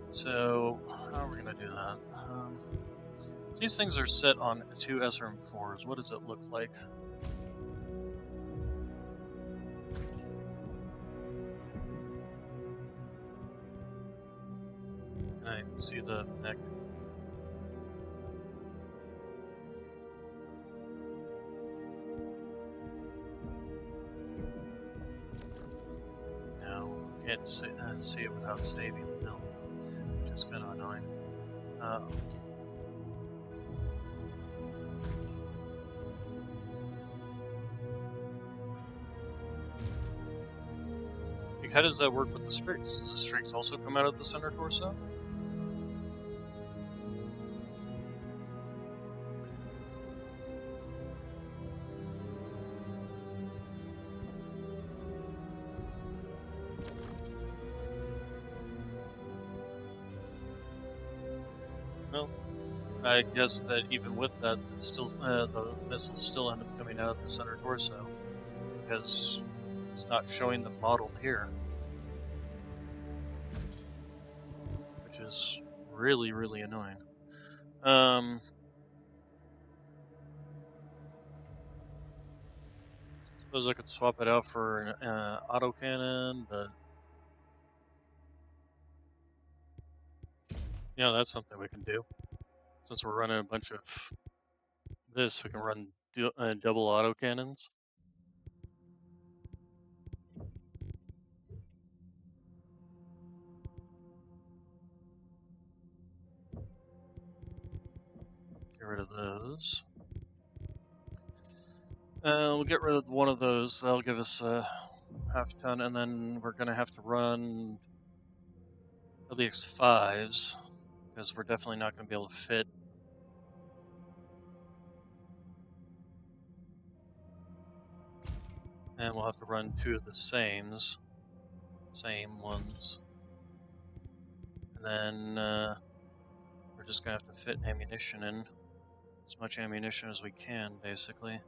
So, how are we going to do that? If these things are set on 2 SRM-4s, what does it look like? Can I see the neck? No, can't see it without saving the build, which is kind of annoying. How does that work with the streaks? Does the streaks also come out of the center torso? I guess that even with that, it's still the missiles still end up coming out of the center torso because it's not showing them modeled here, which is really, really annoying. Suppose I could swap it out for an autocannon, but yeah, that's something we can do. Since we're running a bunch of this, we can run double autocannons. Get rid of those. We'll get rid of one of those. That'll give us a half ton, and then we're gonna have to run LBX5s because we're definitely not gonna be able to fit. And we'll have to run two of the same ones, and then we're just gonna have to fit ammunition in, as much ammunition as we can, basically.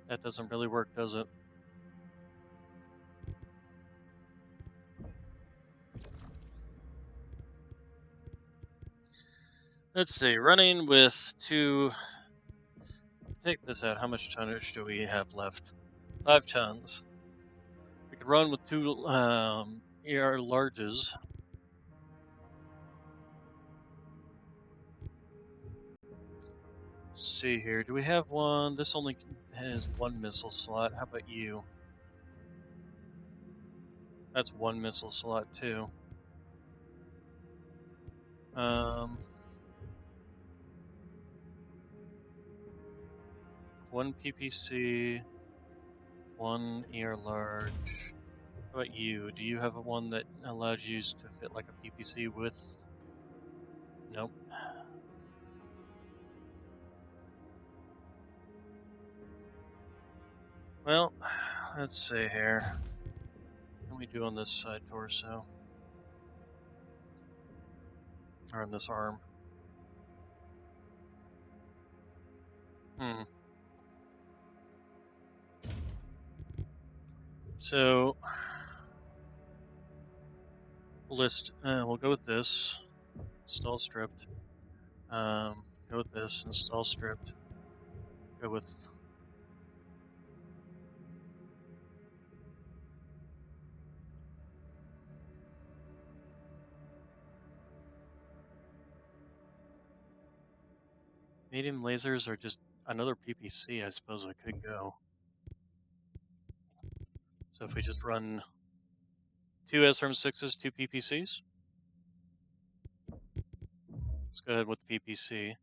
That doesn't really work, does it? Let's see, running with two... Take this out, how much tonnage do we have left? 5 tons. We could run with two ER larges. Let's see here, do we have one? This only has one missile slot. How about you? That's one missile slot too. One PPC, one ER large. How about you? Do you have one that allows you to fit like a PPC with? Nope. Well, let's see here. What can we do on this side torso? Or on this arm? So, we'll go with this. Install stripped. Go with this. Install stripped. Go with... Medium lasers are just another PPC, I suppose I could go. So if we just run 2 SRM-6s, 2 PPCs. Let's go ahead with PPC.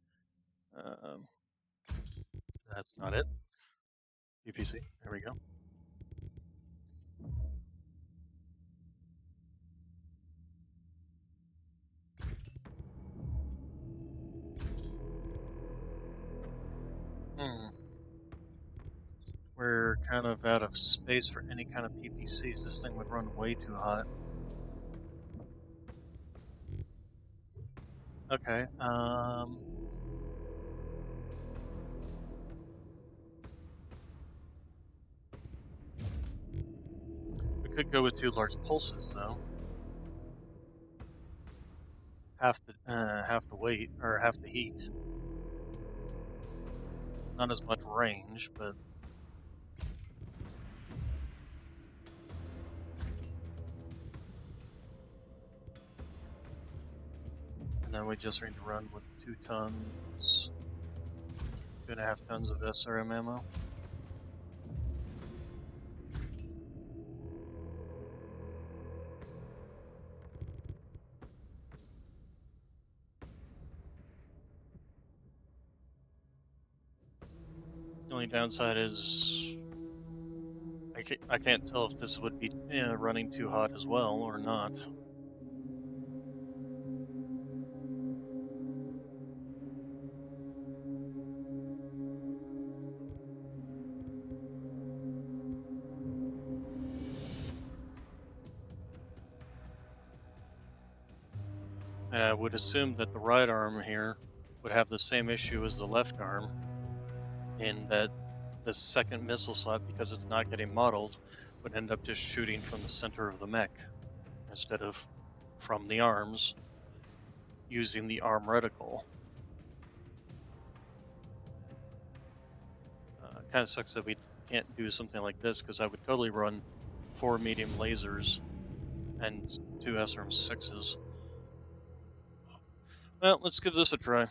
That's not it. PPC, there we go. We're kind of out of space for any kind of PPCs. This thing would run way too hot. Okay, we could go with 2 large pulses, though. Half the weight, or half the heat. Not as much range, but... And then we just need to run with 2 tons, 2.5 tons of SRM ammo. The only downside is I can't tell if this would be running too hot as well or not. And I would assume that the right arm here would have the same issue as the left arm, in that the second missile slot, because it's not getting modeled, would end up just shooting from the center of the mech instead of from the arms using the arm reticle. Kind of sucks that we can't do something like this, because I would totally run 4 medium lasers and 2 SRM-6s. Well, let's give this a try.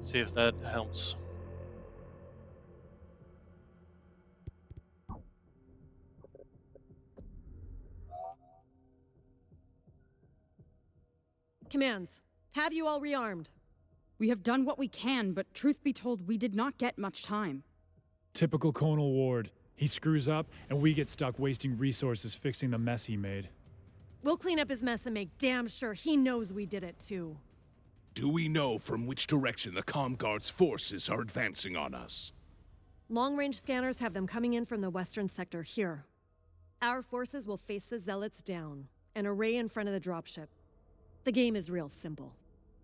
See if that helps. Commands, have you all rearmed? We have done what we can, but truth be told, we did not get much time. Typical Conal Ward. He screws up, and we get stuck wasting resources fixing the mess he made. We'll clean up his mess and make damn sure he knows we did it too. Do we know from which direction the Comguard's forces are advancing on us? Long-range scanners have them coming in from the western sector here. Our forces will face the Zealots down, an array in front of the dropship. The game is real simple.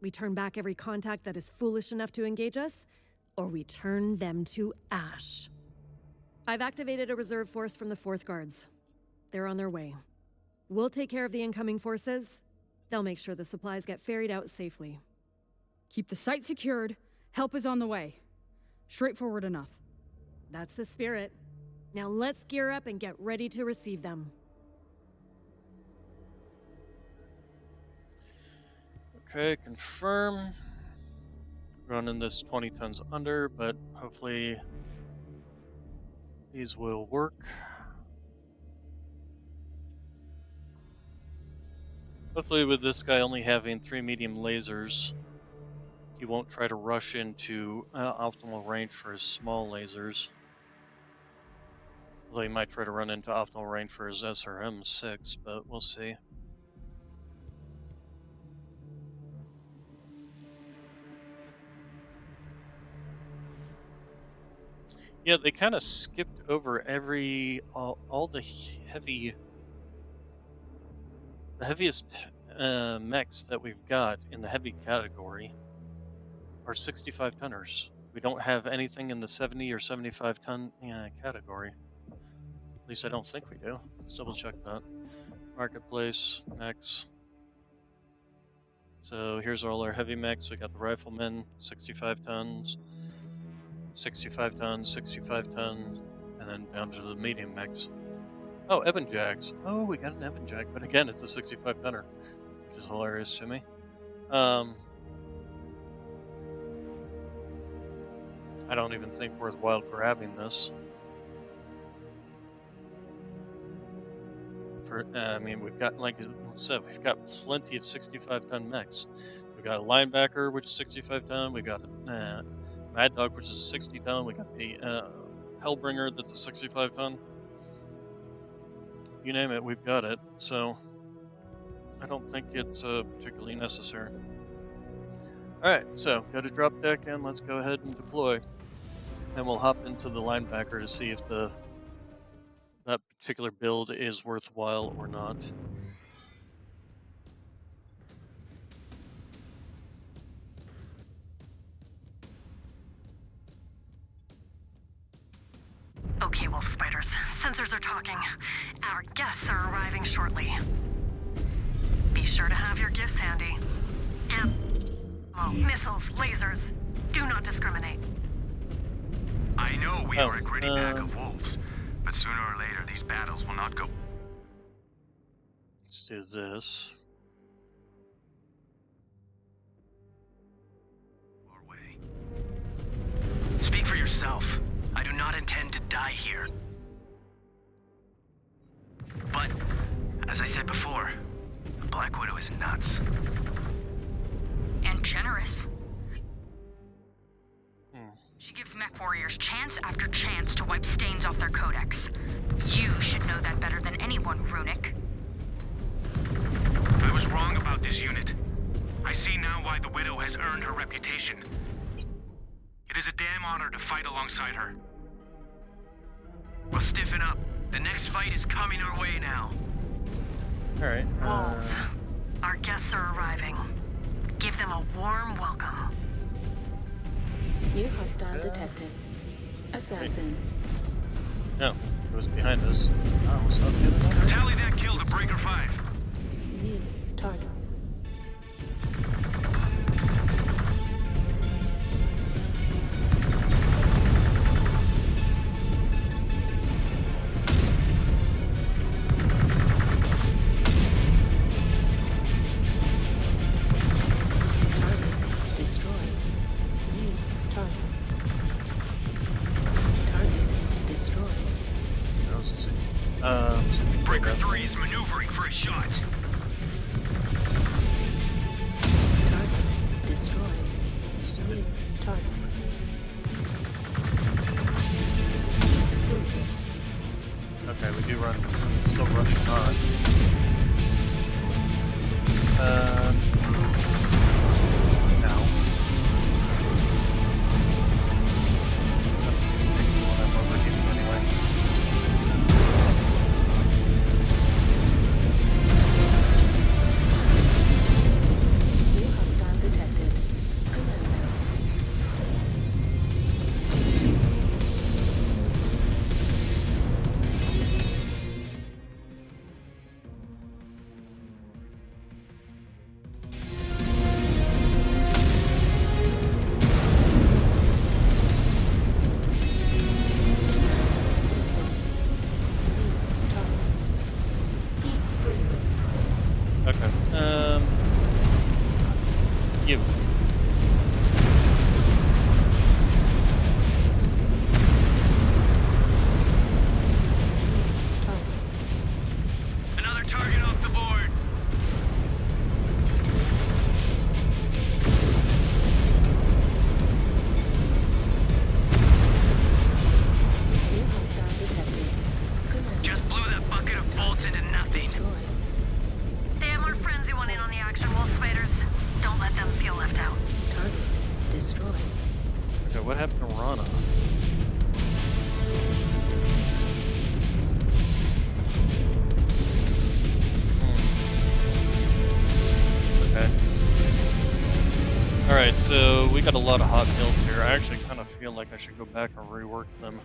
We turn back every contact that is foolish enough to engage us, or we turn them to ash. I've activated a reserve force from the 4th Guards. They're on their way. We'll take care of the incoming forces. They'll make sure the supplies get ferried out safely. Keep the site secured. Help is on the way. Straightforward enough. That's the spirit. Now let's gear up and get ready to receive them. Okay, confirm. Running this 20 tons under, but hopefully these will work. Hopefully with this guy only having 3 medium lasers, he won't try to rush into optimal range for his small lasers. Although he might try to run into optimal range for his SRM-6, but we'll see. Yeah, they kind of skipped over all the heaviest mechs that we've got in the heavy category are 65 tonners. We don't have anything in the 70 or 75 ton category. At least I don't think we do. Let's double check that. Marketplace, mechs. So here's all our heavy mechs. We got the riflemen, 65 tons. 65 tons, 65 tons, and then down to the medium mechs. Oh, Ebon Jags. Oh, we got an Ebon Jag, but again, it's a 65 tonner, which is hilarious to me. I don't even think worthwhile grabbing this. I mean, we've got, like I said, we've got plenty of 65 ton mechs. We got a linebacker, which is 65 ton. We got a Mad Dog, which is a 60 ton. We got the Hellbringer, that's a 65 ton. You name it, we've got it. So I don't think it's particularly necessary. Alright, so go to drop deck and let's go ahead and deploy. Then we'll hop into the linebacker to see if that particular build is worthwhile or not. Okay, Wolf Spiders. Sensors are talking. Our guests are arriving shortly. Be sure to have your gifts handy. Ammo, missiles, lasers. Do not discriminate. I know we are a gritty pack of wolves, but sooner or later these battles will not go. Let's do this. Our way. Speak for yourself. I do not intend to die here. But, as I said before, the Black Widow is nuts. And generous. She gives Mechwarriors chance after chance to wipe stains off their codex. You should know that better than anyone, Runic. I was wrong about this unit. I see now why the Widow has earned her reputation. It is a damn honor to fight alongside her. Well, stiffen up. The next fight is coming our way now. Alright. Wolves. Our guests are arriving. Give them a warm welcome. New hostile detected. Assassin. No, it was behind us. Oh, it's not the other one. Tally that kill to Breaker 5. New target. Breaker 3 is maneuvering for a shot. Target destroyed. Stupid. Target. Okay, we do run. Still running on. Now. This is the one I'm overheating anyway. New hostile detected. Commando. Okay. You. Another target off the board. New hostile detected. Commando. Just blew that bucket of bolts into nothing. Destroyed. They have more friends who want in on the action, wolf spiders. Don't let them feel left out. Target destroyed. Okay, what happened to Rana? Okay. Alright, so we got a lot of hot kills here. I actually kind of feel like I should go back and rework them.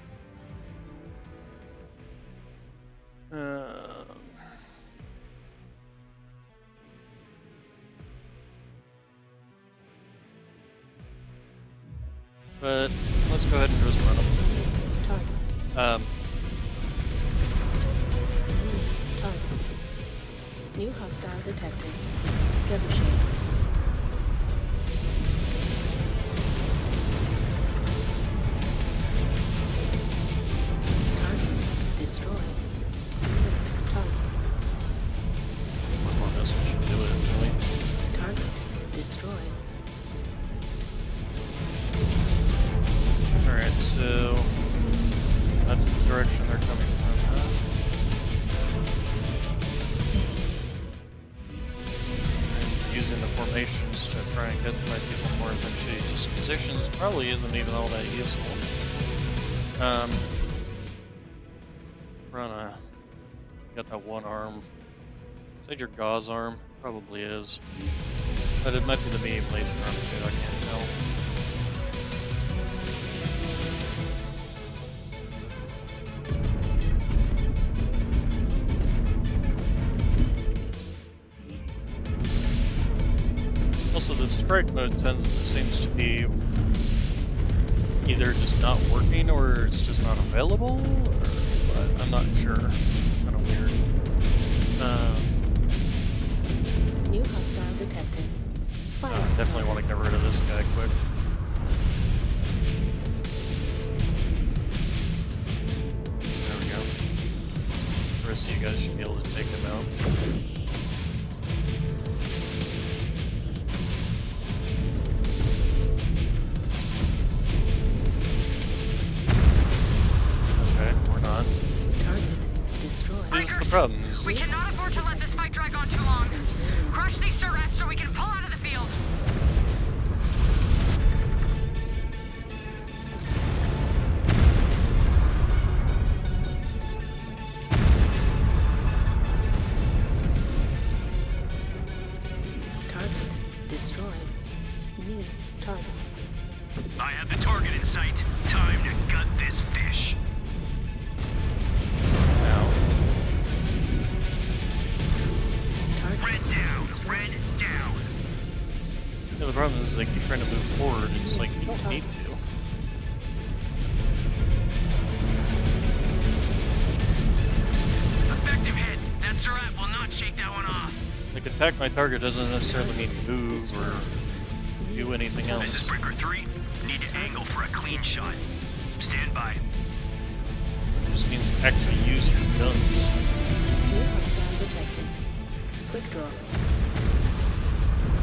But let's go ahead and just run them. Target. Target. New hostile detected. Trebuchet. Target destroyed. Target. One more message should do it, really. Target destroyed. Alright, so that's the direction they're coming from, huh? And using the formations to try and get my people more advantageous positions probably isn't even all that useful. Rana, you got that one arm. Is that your gauze arm? Probably is. But it might be the medium laser arm too, I can't tell. Also, the strike mode seems to be either just not working or it's just not available, or I'm not sure. Kind of weird. New hostile detected. Fire Definitely want to get rid of this guy quick. There we go. The rest of you guys should be able to take him out. Okay, we're not. Target destroyed. This is the problem. We cannot afford to let this fight drag on too long. Centurion. Crush these surats so we can pull out of the field. they keep trying to move forward. It's like you don't need to. Effective hit. That Surratt will not shake that one off. Like, attack my target doesn't necessarily mean move or do anything else. This is Breaker 3. Need to angle for a clean shot. Stand by. It just means actually use your guns. New hostile detected. Quick draw.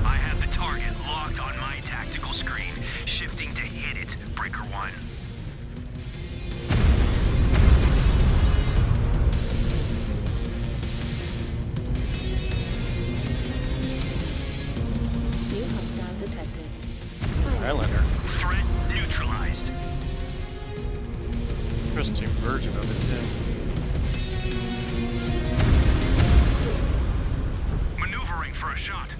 I have the target locked on my tactical screen. Shifting to hit it, Breaker 1. New hostile detected. Highlander. Threat neutralized. Interesting version of it, too. Maneuvering for a shot.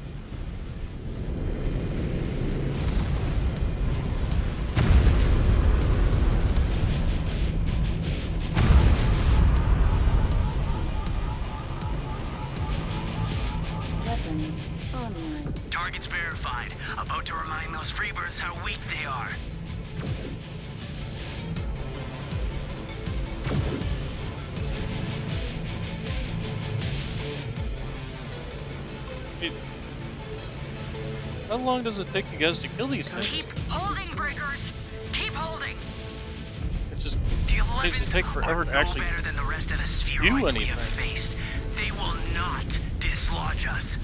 Weapons online. Targets verified. About to remind those freebirds how weak they are. It, how long does it take you guys to kill these things? Keep holding, Breakers. Keep holding. It just The seems to take 11th forever are to no actually better than the rest of the do spheroids we anything. have faced. They will not dislodge us.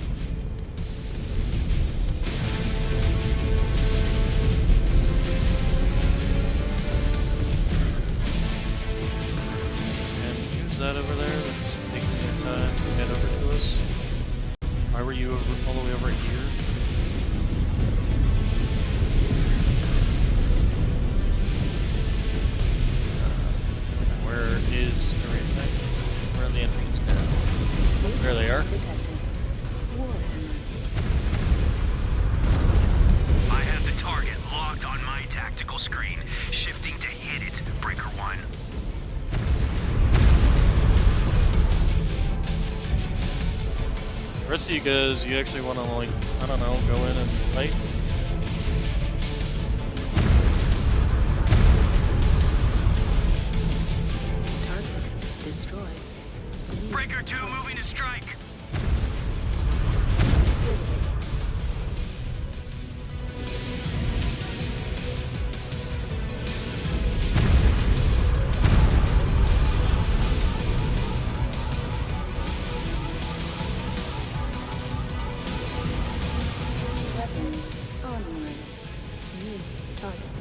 And who's that over there that's taking their time to get over to us? Why were you all the way over here? Where is everything? Where are the enemies now? There they are. Detected. Warhammer. I have the target locked on my tactical screen. Shifting to hit it, Breaker 1. The rest of you guys, you actually want to, like, I don't know, go in and fight? Target destroyed. Breaker 2 moving to strike. Weapons online. New target.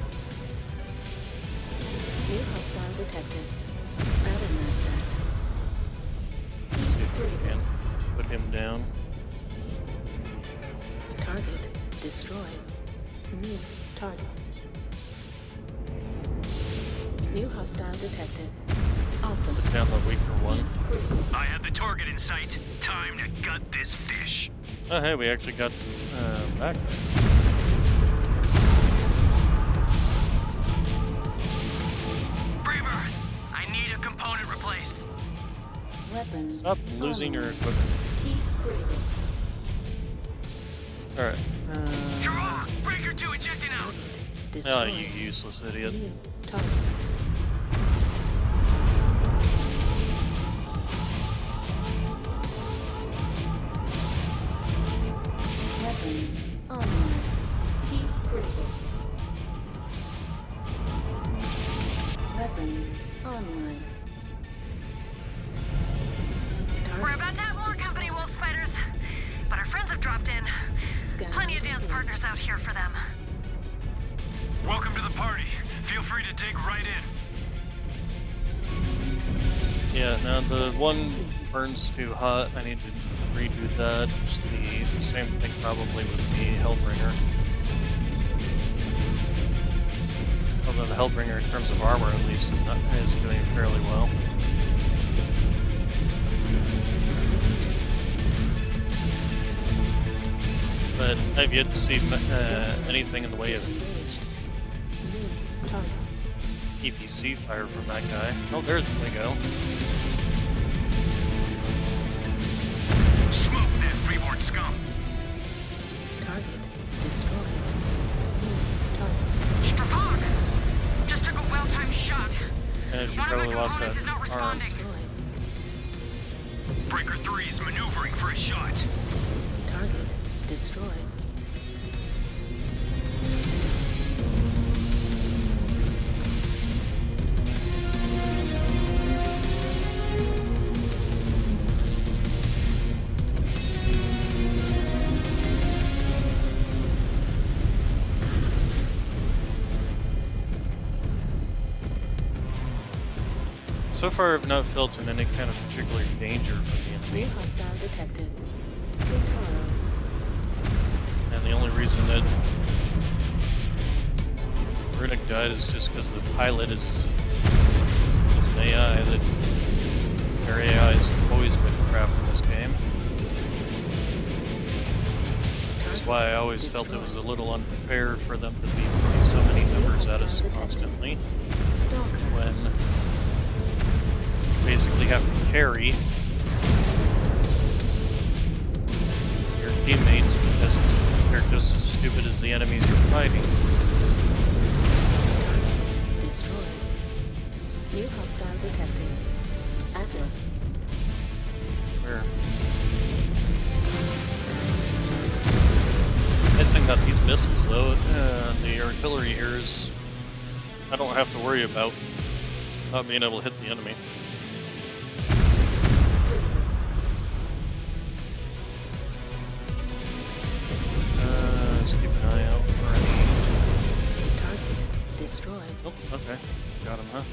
New hostile detected. Battle master. See if we can put him down. Target destroyed. New target. New hostile detected. Awesome. Put down the weaker one. I have the target in sight. Time to gut this fish. Oh, hey, we actually got some back. Braver, I need a component replaced. Weapons. Stop losing your online. equipment. Heat critical. Alright. Draw! Breaker 2 ejecting out. Destroyed. Oh, you useless idiot. New target. Weapons online. Heat critical. Weapons online. We're about to have more company, Wolf Spiders. But our friends have dropped in. Plenty of dance partners out here for them. Welcome to the party. Feel free to dig right in. Yeah, now the one burns too hot. I need to redo that. Just the same thing probably with the Hellbringer. Although the Hellbringer, in terms of armor at least, is doing fairly well. But I've yet to see anything in the way of Disengaged. New target. EPC fire from that guy. Oh, there we go. Smoke that freeboard scum. Target destroyed. Strafog! Just took a well-timed shot. Yeah, she One of my probably lost components that is not arm. responding. Breaker 3 is maneuvering for a shot. Target destroyed. So far, I've not felt in any kind of particular danger from the New enemy. hostile detected. Utaro. And the only reason that Runic died is just because the pilot is an AI that their AI has always been crap in this game. That's why I always felt it was a little unfair for them to be throwing so many numbers at us constantly. When you basically have to carry your teammates because they're just as stupid as the enemies you're fighting. Destroyed. New hostile detected. Atlas. Where? Nice thing about these missiles, though, the artillery here is I don't have to worry about not being able to hit the enemy. Let's keep an eye out for any. Target destroyed. Oh, okay. Got him, huh?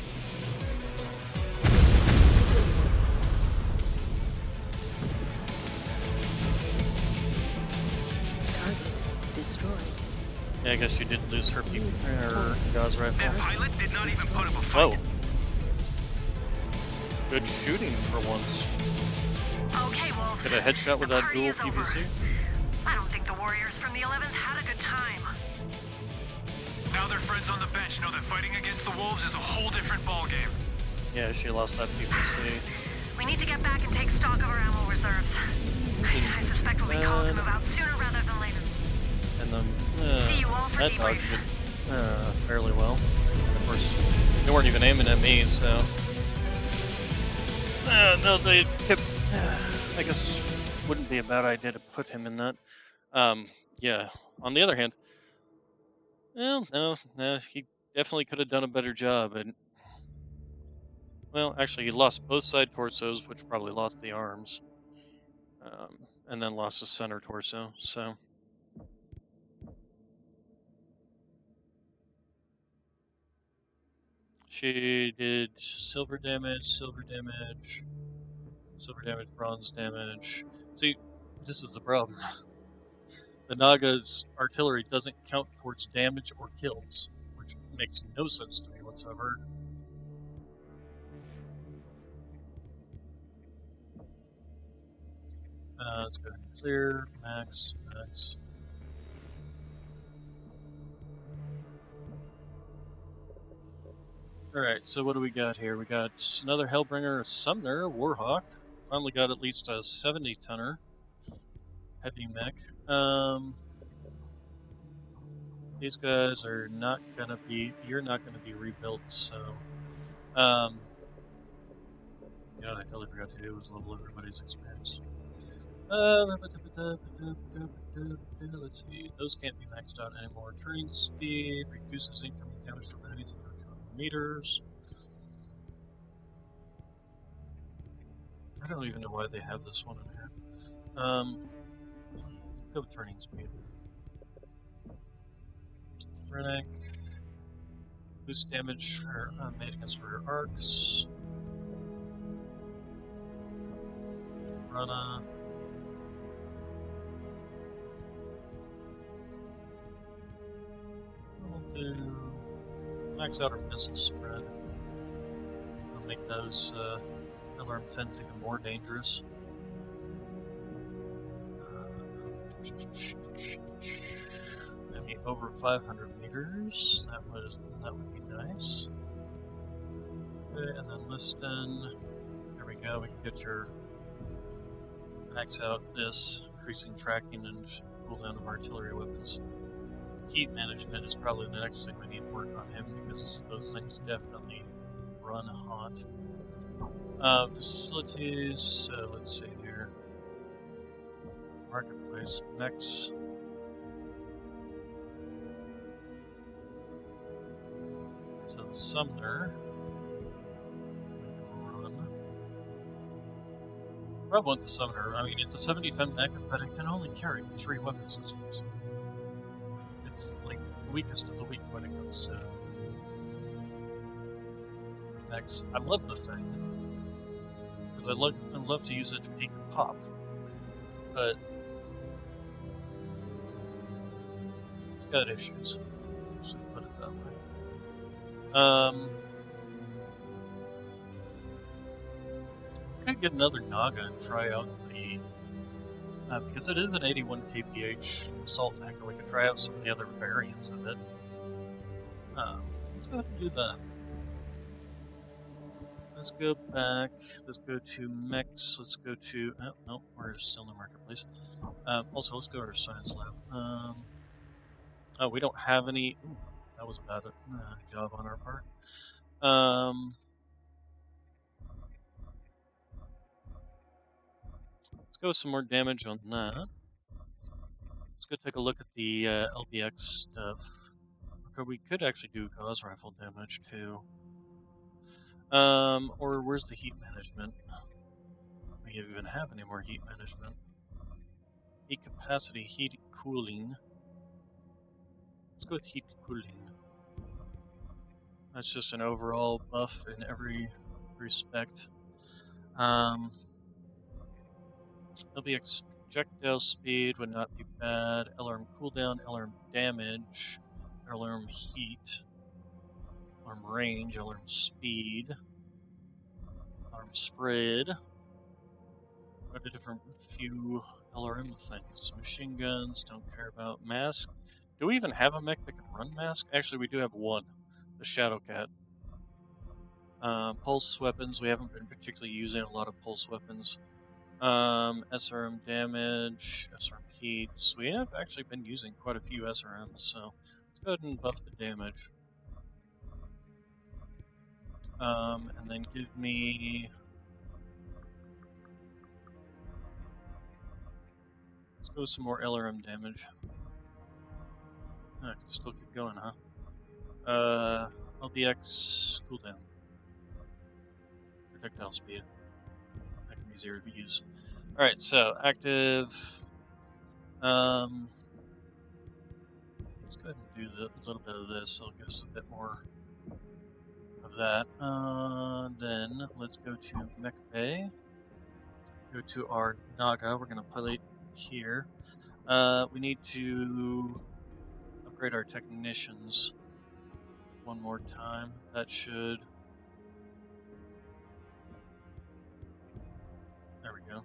Target destroyed. Yeah, I guess you did lose her gauze rifle. That pilot did not even put up a fight. Whoa. Good shooting for once. Okay, Wolf. Get a headshot with The that party dual is over. PVC. I don't think the Warriors from the 11th had a good time. Now their friends on the bench know that fighting against the Wolves is a whole different ballgame. Yeah, she lost that PVC. We need to get back and take stock of our ammo reserves. I suspect we'll be called to move out sooner rather than later. And then See you all for that dog debrief. did fairly well. And of course, they weren't even aiming at me, so no, they kept. I guess wouldn't be a bad idea to put him in that. Yeah. On the other hand, well, no, he definitely could have done a better job. And well, actually, he lost both side torsos, which probably lost the arms, and then lost the center torso. So. She did silver damage, bronze damage. See, this is the problem. The Naga's artillery doesn't count towards damage or kills, which makes no sense to me whatsoever. Let's go ahead and clear, max. Alright, so what do we got here? We got another Hellbringer, a Sumner, a Warhawk. Finally got at least a 70-tonner heavy mech. These guys are not gonna be, you're not gonna be rebuilt, so, you know what I totally forgot to do was level everybody's experience. Let's see, those can't be maxed out anymore. Turning speed, reduces incoming damage from enemies under 200 meters. I don't even know why they have this one in here. Go with turning speed. Runic. Boost damage for made against rear arcs. Rana. We'll do max out our missile spread. I'll make those alarm 10s even more dangerous. Maybe over 500 meters. That would be nice. Okay, and then Liston. There we go. We can get your max out this, increasing tracking and cooldown of artillery weapons. heat management is probably the next thing we need to work on him, because those things definitely run hot. Facilities, let's see here. Marketplace, mechs. So the summoner, we can run. Problem with the summoner, I mean, it's a 70-ton mech, but it can only carry 3 weapon systems. It's like the weakest of the weak when it comes to mechs. I love the thing, because I love to use it to peek and pop, but it's got issues. Should put it that way. Could get another Naga and try out the because it is an 81 kph assault mech, we could try out some of the other variants of it. Let's go ahead and do that. Let's go back. Let's go to mechs. Let's go to. Oh, no, we're still in the marketplace. Also, let's go to our science lab. Oh, we don't have any. Ooh, that was a bad job on our part. Let's go with some more damage on that. Let's go take a look at the LBX stuff. Okay, we could actually do cause rifle damage too. Or where's the heat management? Do we even have any more heat management? Heat capacity, heat cooling. Let's go with heat cooling. That's just an overall buff in every respect. LBX projectile speed would not be bad. LRM cooldown, LRM damage, LRM heat, LRM range, LRM speed, LRM spread. Got a different few LRM things. Machine guns, don't care about. Mask. Do we even have a mech that can run mask? Actually, we do have one, the Shadowcat. Pulse weapons, we haven't been particularly using a lot of pulse weapons. SRM damage, SRM heat. So we have actually been using quite a few SRMs, so let's go ahead and buff the damage. And then give me. Let's go with some more LRM damage. I can still keep going, huh? LBX cooldown. Projectile speed. That can be 0 to use. Alright, so active. Let's go ahead and do a little bit of this. It'll give us a bit more of that. Then let's go to Mech Bay. Go to our Naga. We're going to plate here. We need to upgrade our technicians one more time. That should. There we go.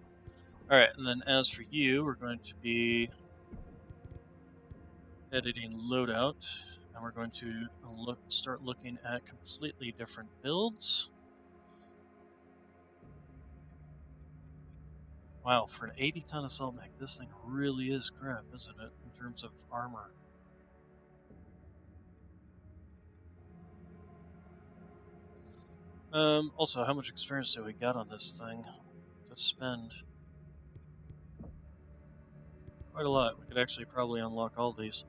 Alright, and then as for you, we're going to be editing loadout, and we're going to start looking at completely different builds. Wow, for an 80-ton assault mech, this thing really is crap, isn't it, in terms of armor? Also, how much experience do we got on this thing to spend? Quite a lot. We could actually probably unlock all these.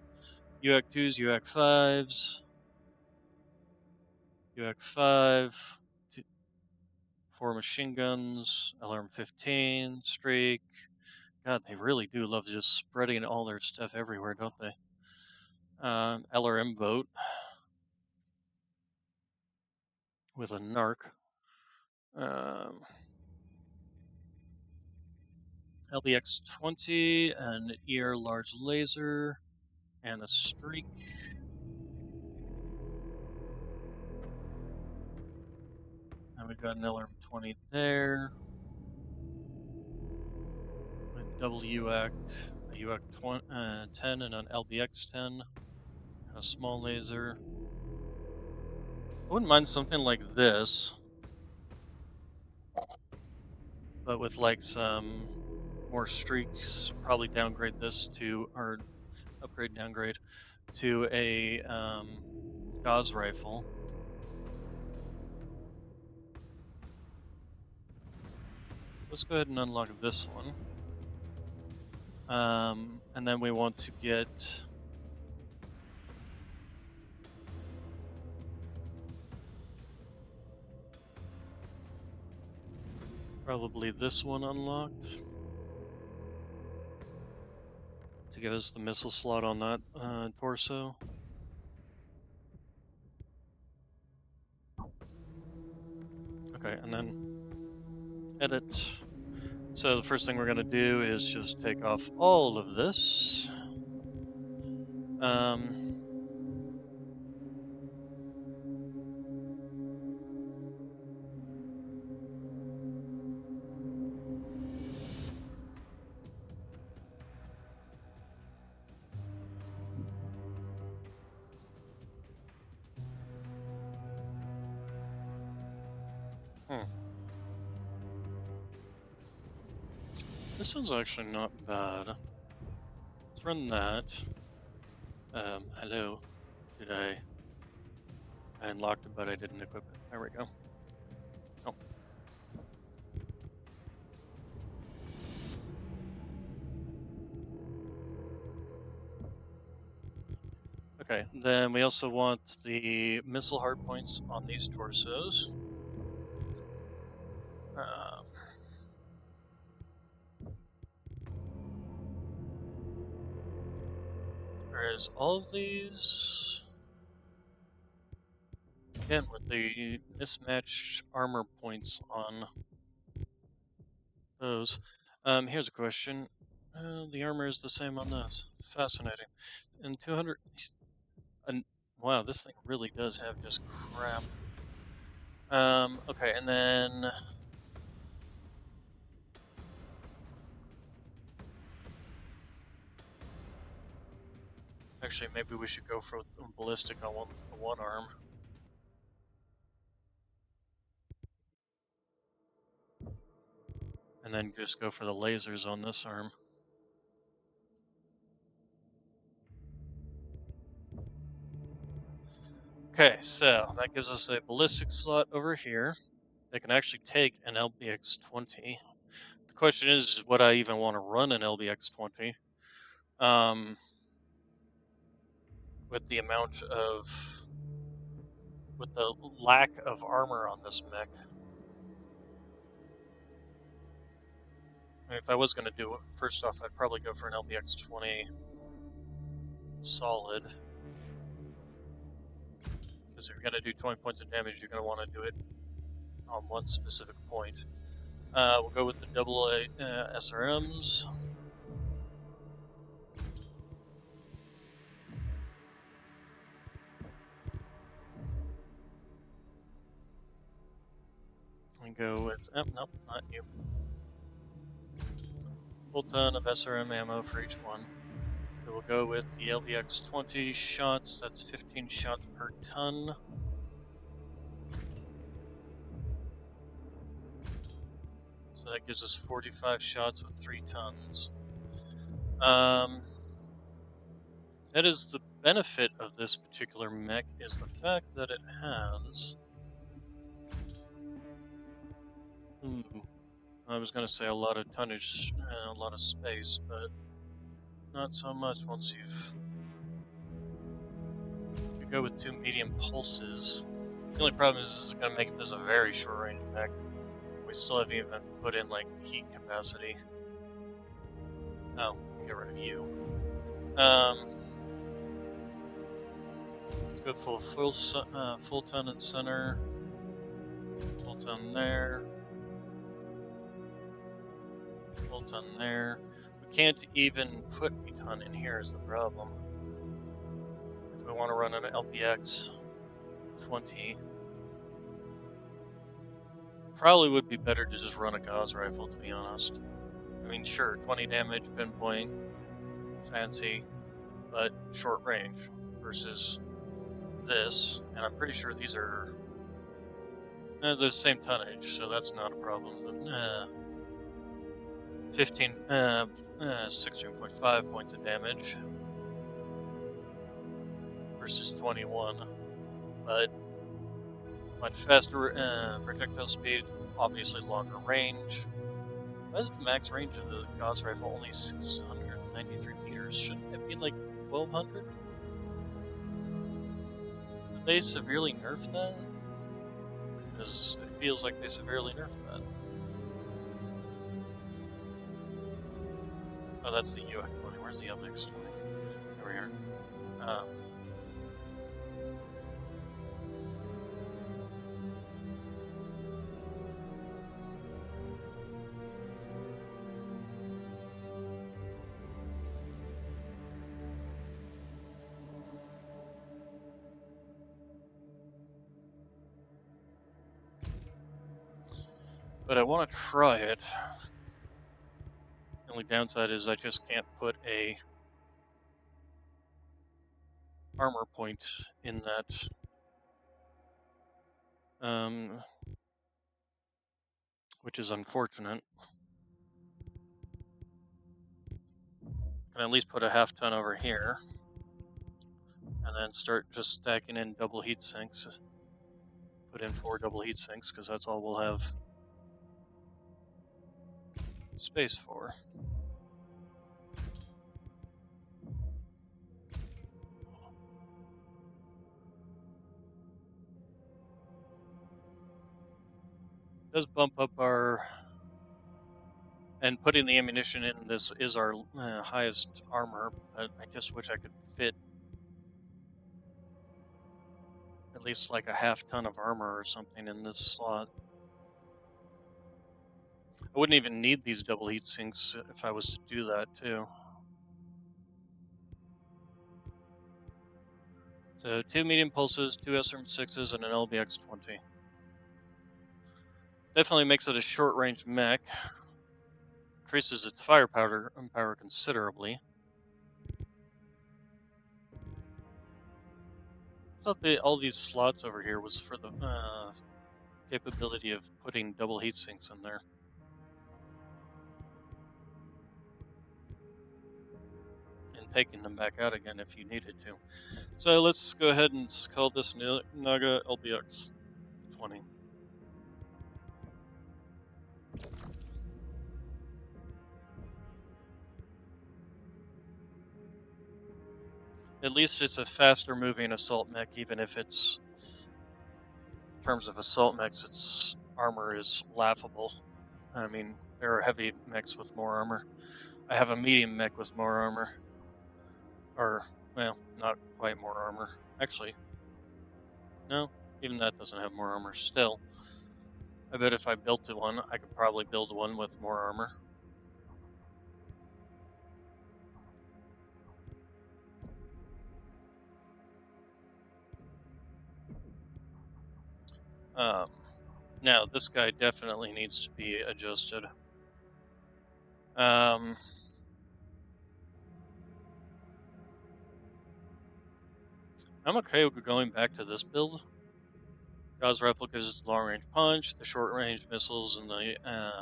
UAC 2s, UAC 5s, UAC 5, 4 machine guns, LRM 15, Streak. God, they really do love just spreading all their stuff everywhere, don't they? LRM boat with a narc. LBX 20, an ER large laser, and a Streak. And we've got an LRM 20 there. A double UAC, a UAC 10 and an LBX 10, and a small laser. I wouldn't mind something like this, but with like some more streaks. Probably downgrade this to, or upgrade, downgrade. to a Gauss rifle. So let's go ahead and unlock this one. And then we want to get probably this one unlocked to give us the missile slot on that torso. Okay, and then edit. So the first thing we're going to do is just take off all of this. This one's actually not bad. Let's run that. Hello. I unlocked it, but I didn't equip it. There we go. Oh. Okay, then we also want the missile hardpoints on these torsos. Whereas all of these, again, with the mismatched armor points on those. Here's a question. The armor is the same on this. Fascinating. And 200... wow, this thing really does have just crap. Okay, and then... Actually, maybe we should go for ballistic on one arm. And then just go for the lasers on this arm. Okay, so that gives us a ballistic slot over here. They can actually take an LBX-20. The question is, would I even want to run an LBX-20? With the lack of armor on this mech. I mean, if I was going to do it, first off, I'd probably go for an LBX-20 solid. Because if you're going to do 20 points of damage, you're going to want to do it on one specific point. We'll go with the AA SRMs. And go with, nope, not you. Full ton of SRM ammo for each one. So we'll go with the LBX-20 shots, that's 15 shots per ton. So that gives us 45 shots with 3 tons. That is the benefit of this particular mech, is the fact that it has... I was going to say a lot of tonnage and a lot of space, but not so much once you go with 2 medium pulses. The only problem is this is going to make this a very short range mech. We still haven't even put in like heat capacity. Oh, get rid of you. Let's go full ton in center. Full ton there. Full ton there. We can't even put a ton in here is the problem. If we want to run an LPX 20, probably would be better to just run a Gauss rifle, to be honest. I mean, sure, 20 damage, pinpoint, fancy, but short range versus this, and I'm pretty sure these are they're the same tonnage, so that's not a problem. But 16.5 points of damage. versus 21, but much faster projectile speed, obviously longer range. Why is the max range of the Gauss rifle only 693 meters? Shouldn't it be like 1200? Did they severely nerf that? Because it feels like they severely nerfed that. Oh, that's the UX-20. Where's the UX-20? Over here. But I want to try it. The only downside is I just can't put a armor point in that. Which is unfortunate. Can at least put a half ton over here, and then start just stacking in double heat sinks. Put in 4 double heat sinks, because that's all we'll have space for. Does bump up our, and putting the ammunition in this is our highest armor, but I just wish I could fit at least like a half ton of armor or something in this slot. I wouldn't even need these double heat sinks if I was to do that too. So 2 medium pulses, 2 SRM6s, and an LBX-20. Definitely makes it a short-range mech. Increases its firepower considerably. I thought all these slots over here was for the capability of putting double heat sinks in there. And taking them back out again if you needed to. So let's go ahead and call this Naga LBX-20. At least it's a faster moving assault mech, even if it's, in terms of assault mechs, its armor is laughable. I mean, there are heavy mechs with more armor. I have a medium mech with more armor. Or, well, not quite more armor. Actually, no, even that doesn't have more armor. Still, I bet if I built one, I could probably build one with more armor. Now, this guy definitely needs to be adjusted. I'm okay with going back to this build. Gauss rifle gives us long range punch, the short range missiles, and the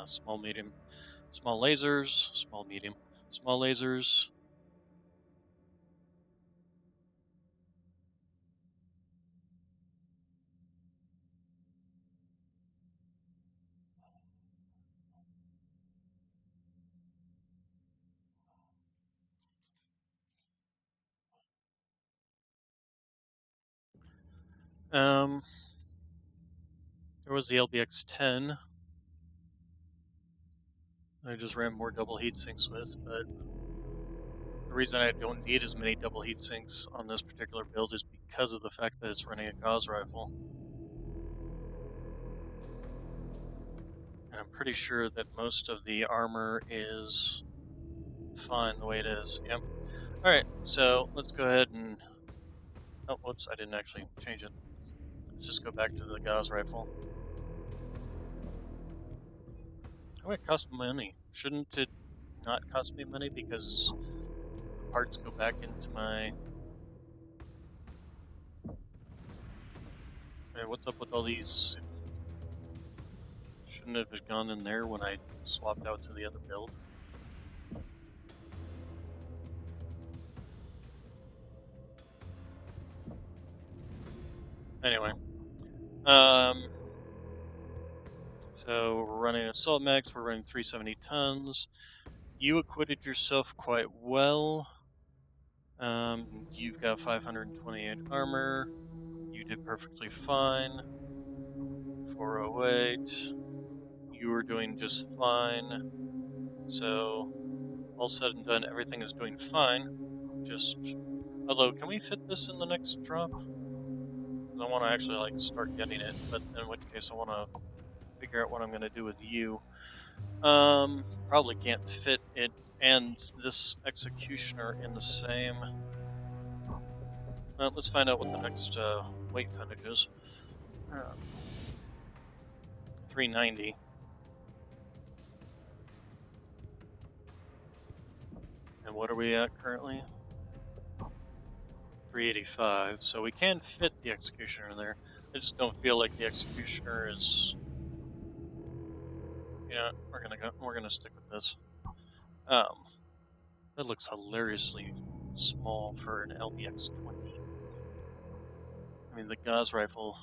small lasers, small lasers. There was the LBX-10. I just ran more double heat sinks with, but the reason I don't need as many double heat sinks on this particular build is because of the fact that it's running a Gauss rifle. And I'm pretty sure that most of the armor is fine the way it is. Yep. Alright, so let's go ahead and... Oh, whoops, I didn't actually change it. Let's just go back to the Gauss rifle. Oh, it cost money. Shouldn't it not cost me money because the parts go back into my... Hey, what's up with all these? Shouldn't it have gone in there when I swapped out to the other build? So we're running assault max, we're running 370 tons. You acquitted yourself quite well. You've got 528 armor. You did perfectly fine. 408. You were doing just fine. So, all said and done, everything is doing fine. Although, can we fit this in the next drop? Because I want to actually, like, start getting it, but in which case I want to figure out what I'm going to do with you. Probably can't fit it and this executioner in the same. Let's find out what the next weight tonnage is. 390. And what are we at currently? 385. So we can fit the executioner in there. I just don't feel like the executioner is. Yeah, we're gonna stick with this. That looks hilariously small for an LBX-20. I mean, the Gauss rifle.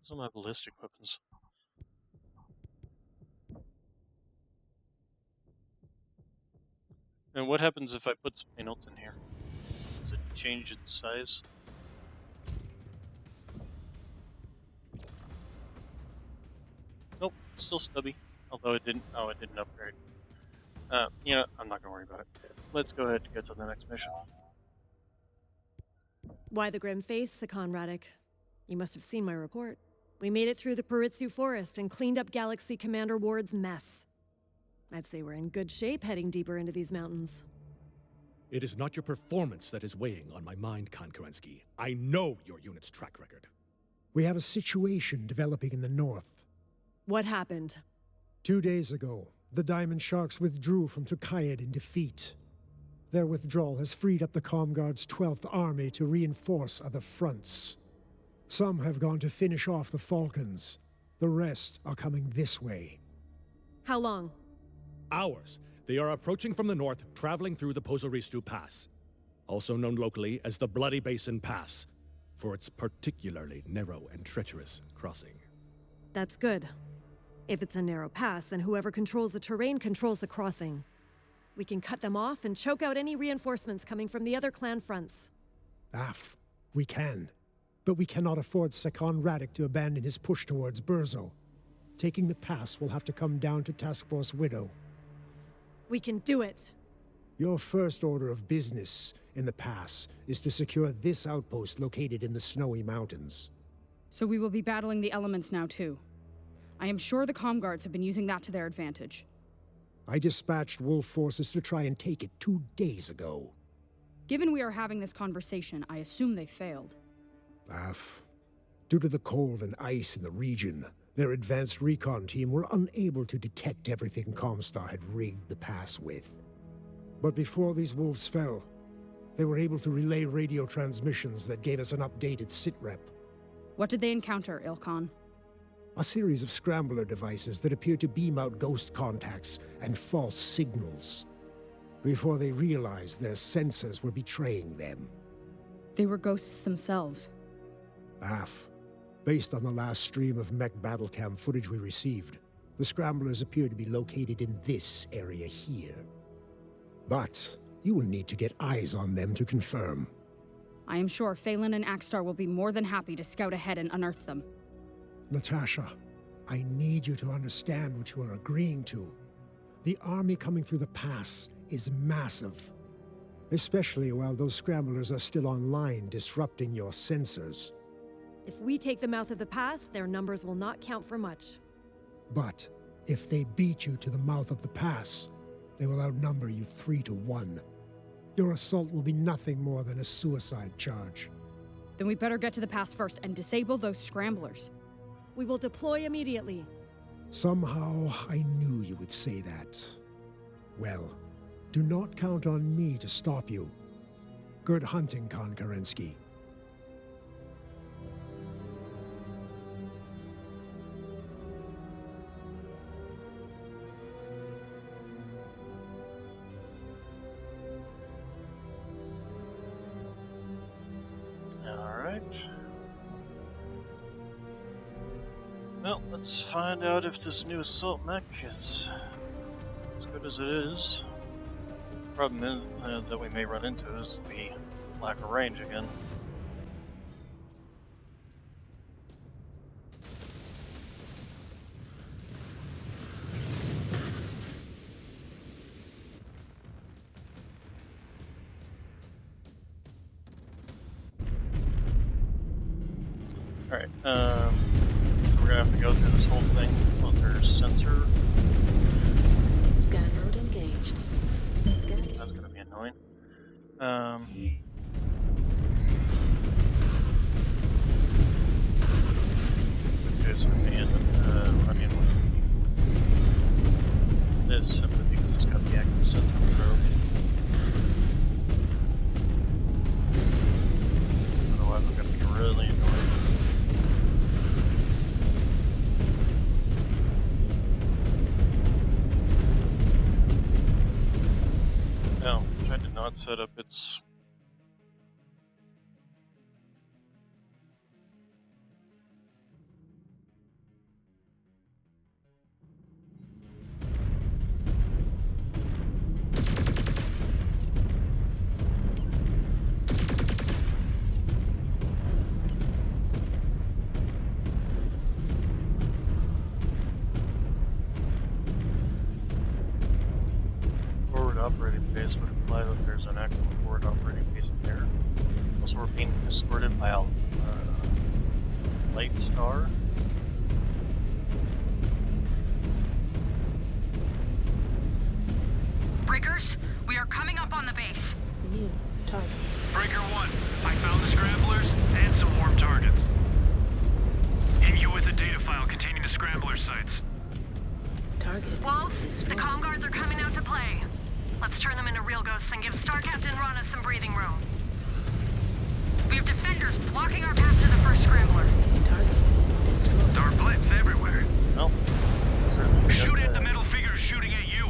Some of my ballistic weapons. And what happens if I put something else in here? Does it change its size? Nope, still stubby. Although it didn't. Oh, it didn't upgrade. You know, I'm not gonna worry about it. Let's go ahead and get to the next mission. Why the grim face, Sakon Radek? You must have seen my report. We made it through the Paritsu forest and cleaned up Galaxy Commander Ward's mess. I'd say we're in good shape heading deeper into these mountains. It is not your performance that is weighing on my mind, Khan Kerensky. I know your unit's track record. We have a situation developing in the north. What happened? 2 days ago, the Diamond Sharks withdrew from Tukayed in defeat. Their withdrawal has freed up the Comguard's 12th Army to reinforce other fronts. Some have gone to finish off the Falcons. The rest are coming this way. How long? Hours. They are approaching from the north, traveling through the Pozoristu Pass, also known locally as the Bloody Basin Pass, for its particularly narrow and treacherous crossing. That's good. If it's a narrow pass, then whoever controls the terrain controls the crossing. We can cut them off and choke out any reinforcements coming from the other clan fronts. We can. But we cannot afford Sakon Radek to abandon his push towards Brzo. Taking the pass will have to come down to Task Force Widow. We can do it! Your first order of business in the pass is to secure this outpost located in the Snowy Mountains. So we will be battling the elements now, too. I am sure the Comguards have been using that to their advantage. I dispatched wolf forces to try and take it 2 days ago. Given we are having this conversation, I assume they failed. Due to the cold and ice in the region, their advanced recon team were unable to detect everything Comstar had rigged the pass with. But before these wolves fell, they were able to relay radio transmissions that gave us an updated sitrep. What did they encounter, Ilkhan? A series of scrambler devices that appear to beam out ghost contacts and false signals. Before they realized their sensors were betraying them. They were ghosts themselves. Based on the last stream of mech battlecam footage we received, the scramblers appear to be located in this area here. But you will need to get eyes on them to confirm. I am sure Phelan and Axstar will be more than happy to scout ahead and unearth them. Natasha, I need you to understand what you are agreeing to. The army coming through the pass is massive. Especially while those scramblers are still online, disrupting your sensors. If we take the mouth of the pass, their numbers will not count for much. But if they beat you to the mouth of the pass, they will outnumber you 3-1. Your assault will be nothing more than a suicide charge. Then we better get to the pass first and disable those scramblers. We will deploy immediately. Somehow, I knew you would say that. Well, do not count on me to stop you. Good hunting, Khan Kerensky. Well, let's find out if this new assault mech is as good as it is. Problem is that we may run into is the lack of range again. Alright, so we're gonna have to go through this whole thing. Oh, there's sensor. Scan mode engaged. Scan. That's gonna be annoying. Okay, so this simply because it's got the active sensor probe. Otherwise, we're gonna be really annoyed. No, I did not set up its. Operating base would imply that there's an actual forward operating base there. Also, we're being escorted by a light star. Breakers, we are coming up on the base. New target. Breaker 1, I found the scramblers and some warm targets. Hit you with a data file containing the scrambler sites. Target. Wolves, the comm guards are coming out to play. Let's turn them into real ghosts and give Star Captain Rana some breathing room. We have defenders blocking our path to the first scrambler. Target destroyed. There are blips everywhere. Well, certainly Shoot at the metal figures shooting at you.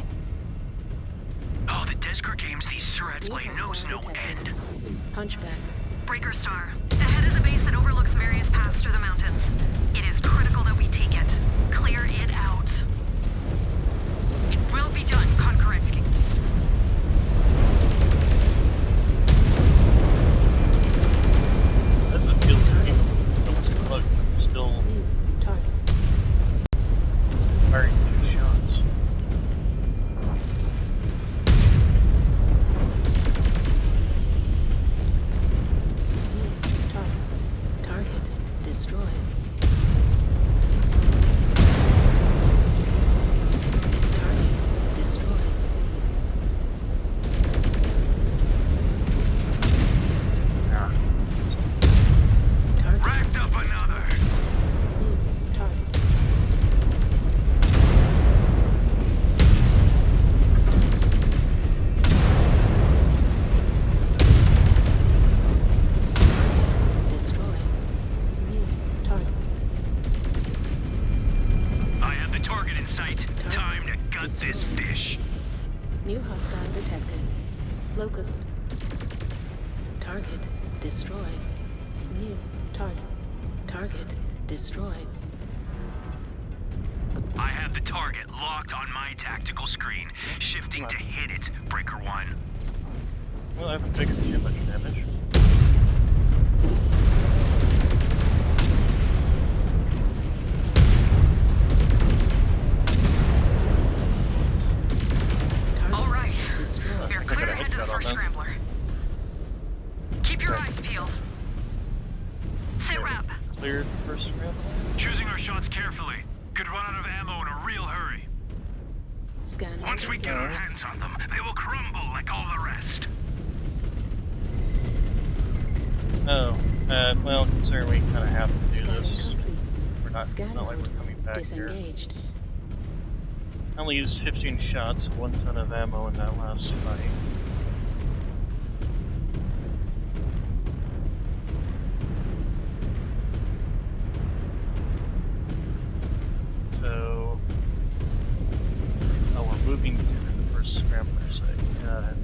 Oh, the Desker games these surats play knows no end. Hunchback. Breaker Star, ahead of the base that overlooks various paths through the mountains. It is critical that we take it. Clear it out. It will be done, Konkoretsky. As it feels to me, almost plugged, still New target. firing 2 shots. New target. Target destroyed. Target destroyed. Yeah. Target Racked up another. new target. Destroyed. New target. I have the target in sight. Time to gut this fish. New hostile detected. Locus. Target destroyed. New target. Target destroyed. I have the target locked on my tactical screen. Shifting to hit it, Breaker 1. Well, I haven't taken too much damage. Target All right. destroyed. We are I clear got a ahead to the headshot on first that. scrambler. Keep your eyes peeled. Sit rep. Cleared first scramble. Choosing our shots carefully. Could run out of ammo in a real hurry. Scan. Once we get our hands on them, they will crumble like all the rest. Oh, well, considering we kind of have to do Scanning this, complete. we're not. Scan It's not like mode we're coming back here. disengaged. I only used 15 shots, 1 ton of ammo in that last fight. So, oh, we're moving to the first scrambler site. Got it.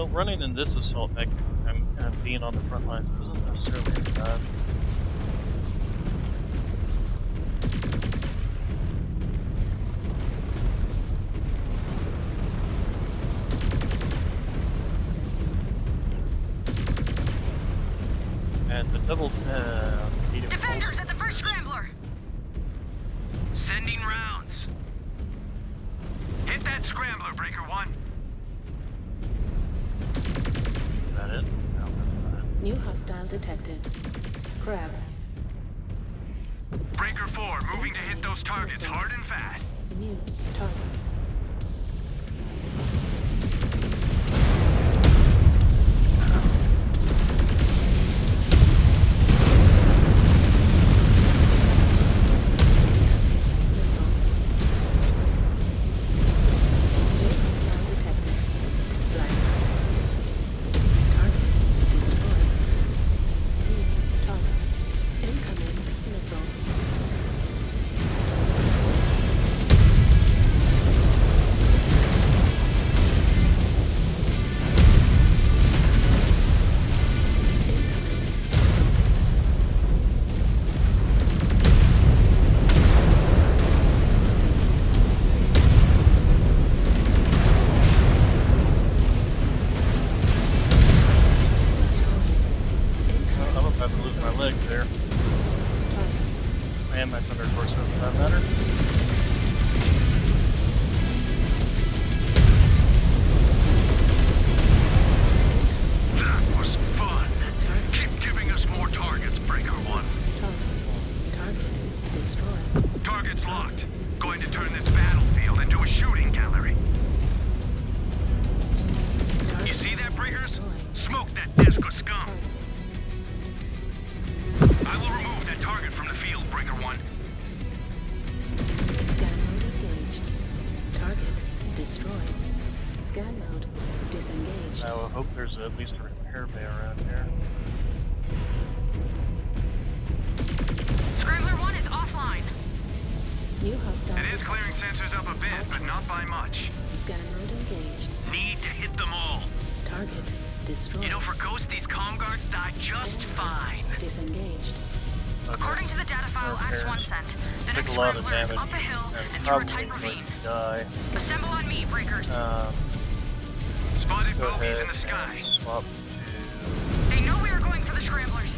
know, running in this assault mech and being on the front lines wasn't necessarily bad. And the double defenders at the first scrambler. Sending rounds. Hit that scrambler, Breaker 1. Is that it? No, that's not it. New hostile detected. Crab. Breaker 4, moving to hit those targets hard and fast. New target. And my center torso for that matter. That was fun. Keep giving us more targets, Breaker 1. Target destroyed. Target's locked. Going to turn this battlefield into a shooting gallery. You see that, Breakers? Smoke that Desco scum. I will remove that target from the field, Breaker 1. Scan mode engaged. Target destroyed. Scan mode disengaged. I will hope there's at least a repair bay around here. Scrambler 1 is offline. New hostile. It is clearing sensors up a bit, but not by much. Scan mode engaged. Need to hit them all. Target destroyed. You know, for Ghost, these comm guards died just fine. Disengaged. According to the data file Axe 1 sent, the next Took a lot of scrambler is damage up a hill and through a probably tight going ravine. to die. Assemble on me, Breakers. Spotted Go bogeys ahead in the sky. and swap They know we are going for the scramblers.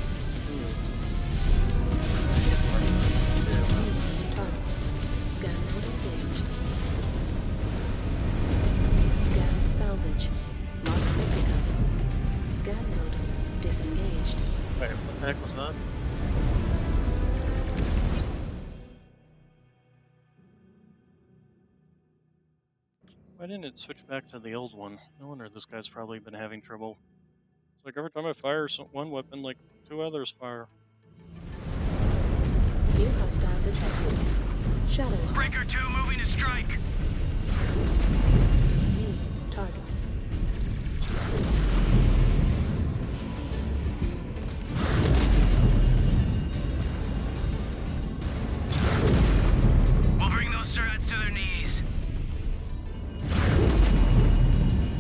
Target. Scan mode engaged. Scan salvage. Mark for pickup. Scan mode disengaged. Wait, what the heck was that? Why didn't it switch back to the old one? No wonder this guy's probably been having trouble. It's like every time I fire one weapon, like 2 others fire. New hostile detected. Shadow. Breaker 2 moving to strike. New target. We'll bring those turrets to their knees.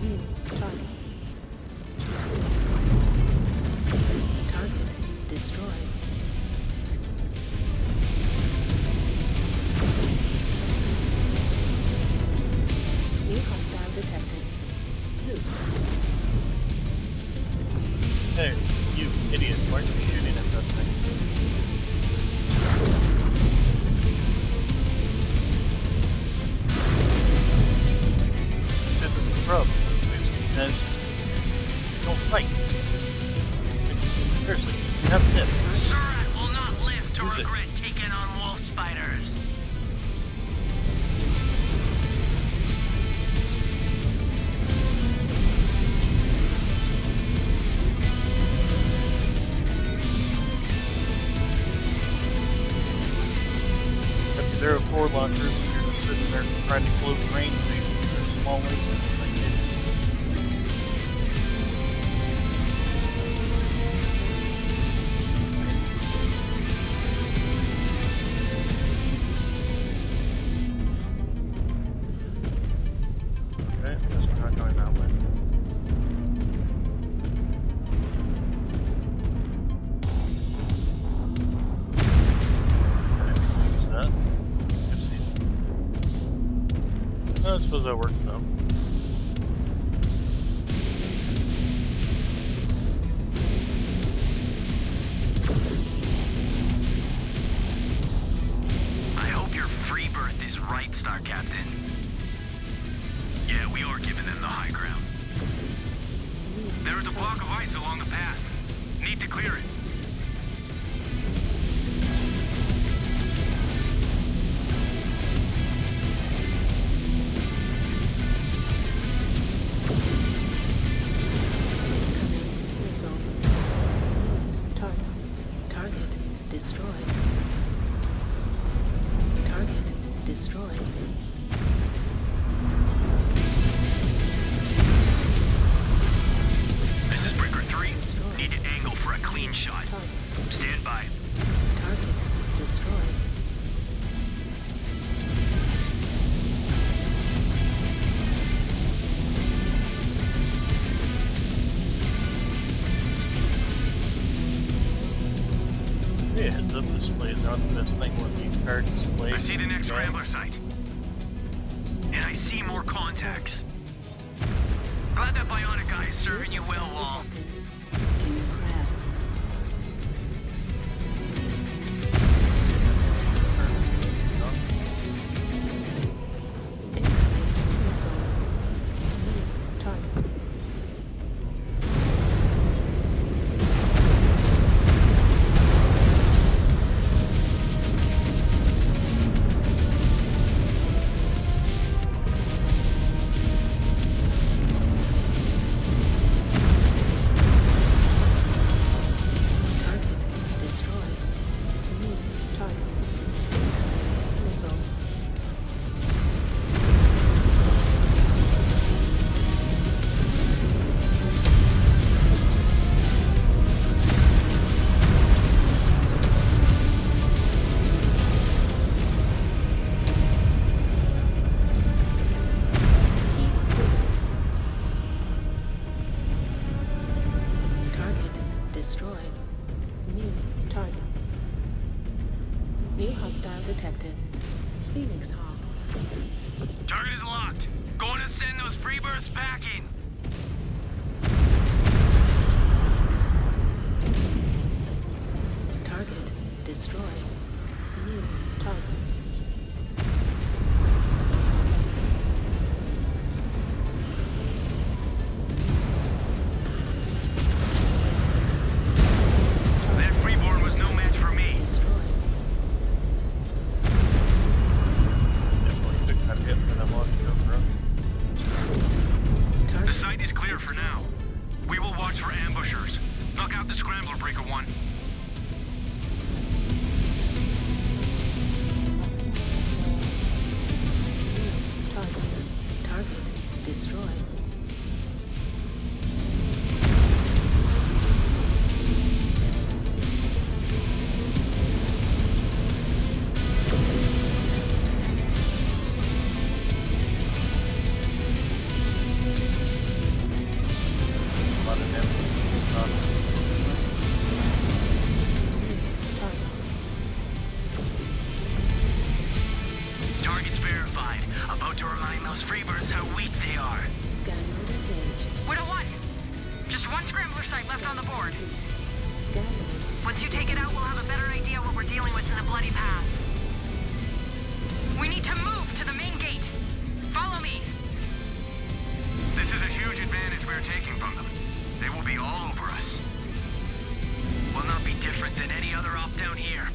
New target. Target destroyed. New hostile detected. Zeus. Hey, you idiot, why aren't you shooting at that thing? See, this is the problem. These guys just don't fight. Seriously, you have this. Surat will not live to Use it. regret taking on wolf spiders. If there are 4 launchers, and you're just sitting there trying to close range, so you can use their small laser. Like it. Okay, I guess we're not going that way. that works out. I hope your free berth is right, Star Captain. Yeah, we are giving them the high ground. There is a block of ice along the path. Need to clear it. Missile. Target destroyed. Target destroyed. This is Breaker 3. Need to angle for a clean shot. Stand by. Target destroyed. Yeah, heads up displays aren't the best thing when the card display. I see the next scrambler site. And I see more contacts. Glad that bionic guy is serving you well, Wall. King Crab. Incoming missile. Target. Target destroyed. New target. Incoming missile. Target destroyed. New target. New hostile detected. Phoenix Hawk. Target is locked. Going to send those free berths packing. Target destroyed. New target. That freeborn was no match for me. Destroyed. Definitely took that hit when I launched over. Target The site is clear for destroyed. now. We will watch for ambushers. Knock out the scrambler, Breaker 1. New target. Target destroyed. A lot of damage. Target. Target's verified. About to remind those freebirds how weak they are. Scan mode engaged. Widow 1. Just one scrambler site left on the board. Scan mode. Once you take it out, we'll have a better idea what we're dealing with in the bloody pass. We need to move to the main gate. Follow me. This is a huge advantage we're taking from them. They will be all over us. Will not be different than any other op down here.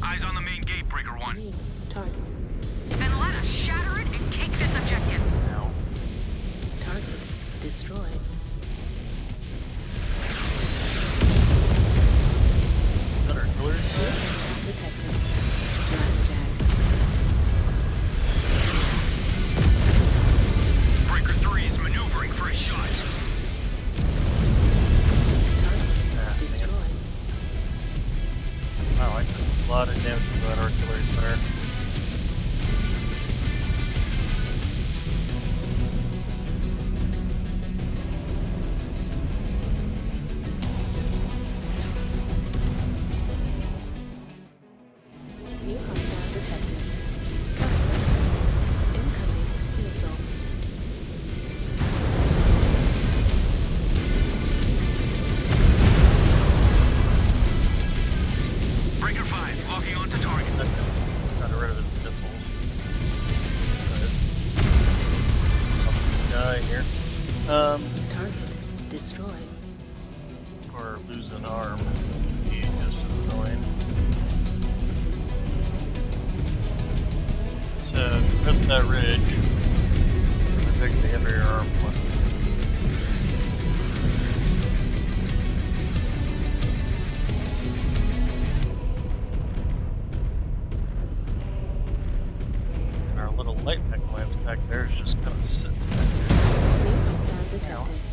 Eyes on the main gate, Breaker 1. New target. Then let us shatter it and take this objective. Now, Target destroyed. got artillery. Hostile detected. Blackjack. Breaker 3 is maneuvering for a shot. Target destroyed. Wow, I took a lot of damage from that artillery fire. Target destroyed. Or lose an arm. He is annoying. So, crest that ridge. Protect the heavier arm one. Our little light mech lance back there is just kind of sitting back there. New hostile detected.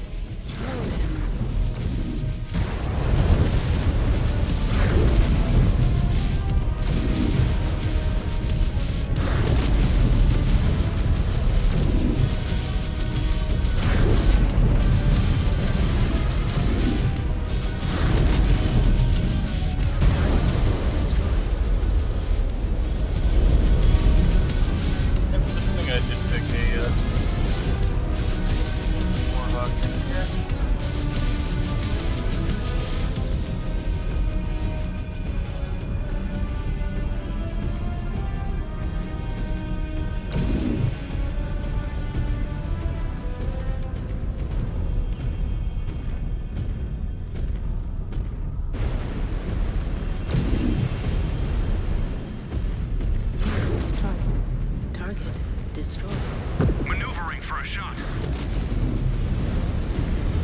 Maneuvering for a shot.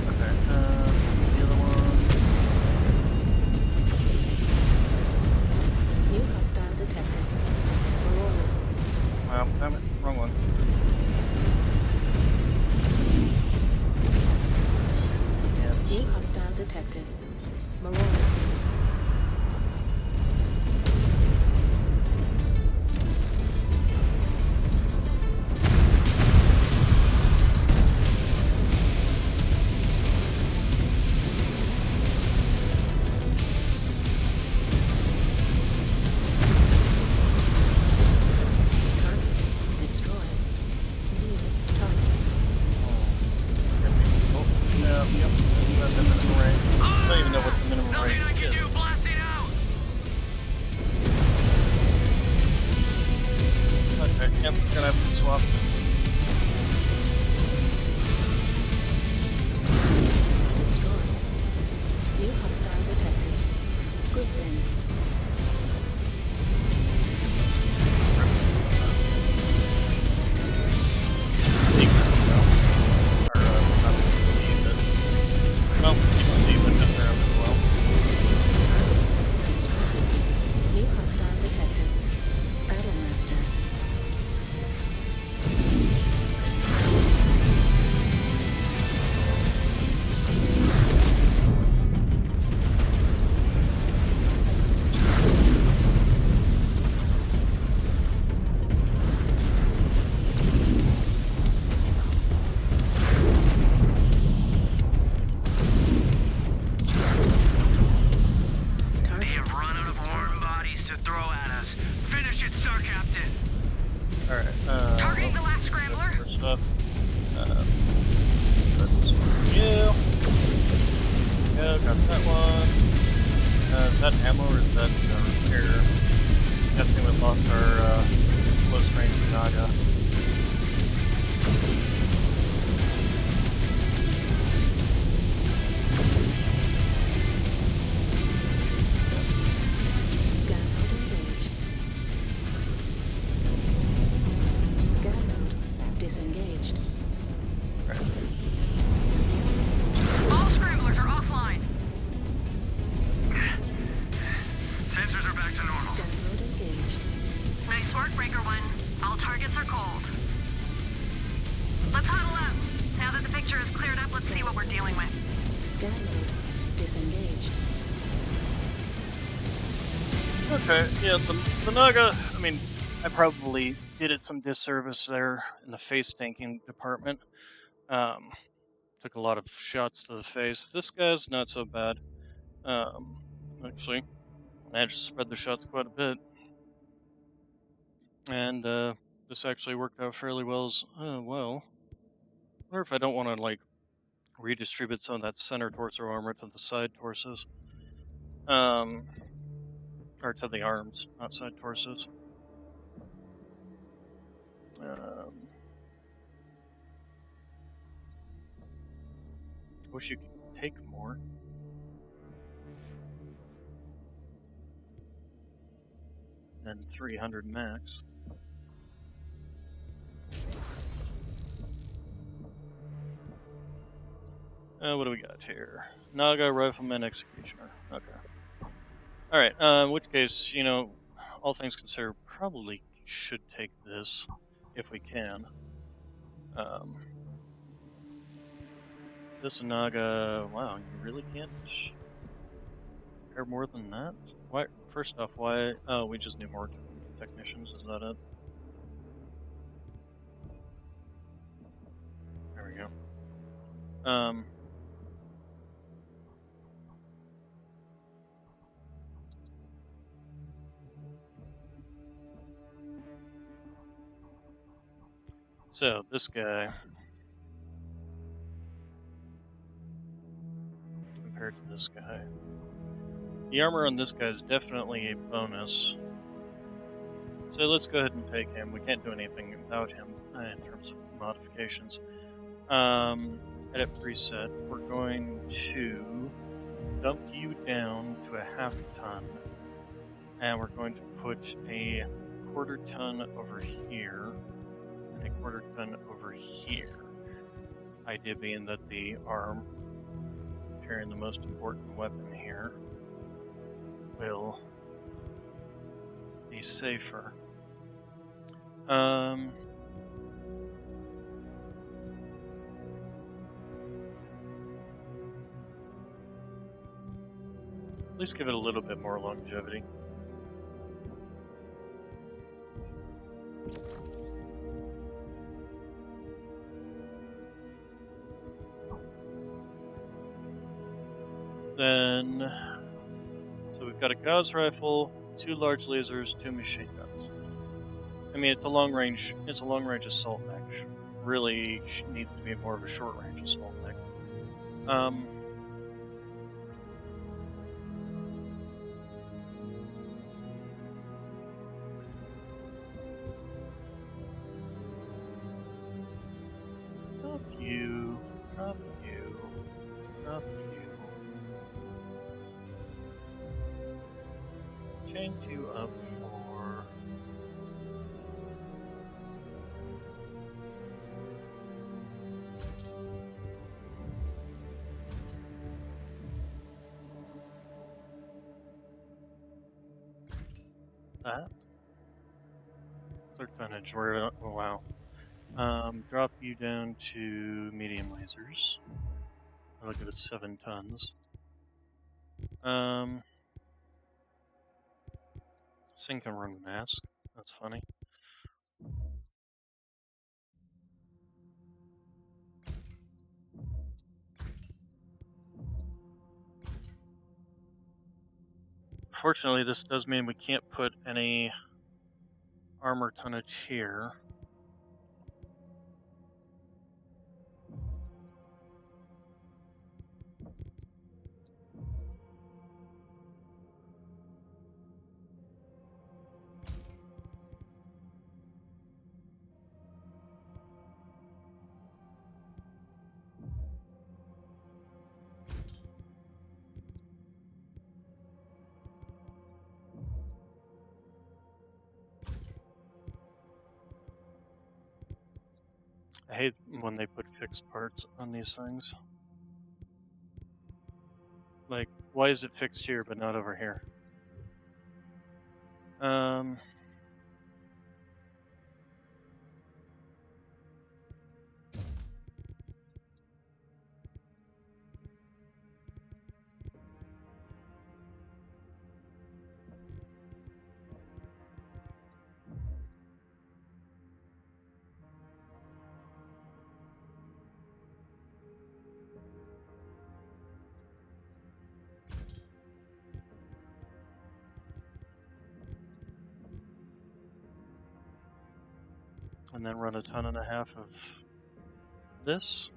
Okay, the other one. New hostile detected. Well, damn it, wrong one. New hostile detected. Marauder. Disengaged. Right. All scramblers are offline. Sensors are back to normal. Scan mode engaged. Nice work, Breaker One. All targets are cold. Let's huddle up. Now that the picture is cleared up, let's see what we're dealing with. Scan mode disengaged. Okay, yeah, the Naga, I mean, I probably did it some disservice there in the face tanking department. Took a lot of shots to the face. This guy's not so bad. Actually, managed to spread the shots quite a bit. And, this actually worked out fairly well well. I wonder if I don't want to, like, redistribute some of that center torso armor to the side torsos. Or to the arms, not side torsos. wish you could take more. Than 300 max. What do we got here? Naga, Rifleman, Executioner. Okay. Alright, in which case, you know, all things considered, probably should take this if we can. This Naga, wow, you really can't repair more than that? Why? First off, why? Oh, we just need more technicians, is that it? There we go. So, this guy, compared to this guy. The armor on this guy is definitely a bonus. So let's go ahead and take him. We can't do anything without him in terms of modifications. Edit preset. We're going to dump you down to a half ton. And we're going to put a quarter ton over here. And a quarter ton over here. Idea being that the arm, carrying the most important weapon here, will be safer. At least give it a little bit more longevity. Then, so we've got a Gauss rifle, 2 large lasers, 2 machine guns. I mean, it's a long range assault mech. Really needs to be more of a short range assault mech. Drop you, drop you, drop you. Change you up for that. Third tonnage, oh wow. Drop you down to medium lasers. I'll look at it 7 tons. Sink and run mask. That's funny. Fortunately, this does mean we can't put any armor tonnage here. I hate when they put fixed parts on these things. Like, why is it fixed here but not over here? And then run a ton and a half of this.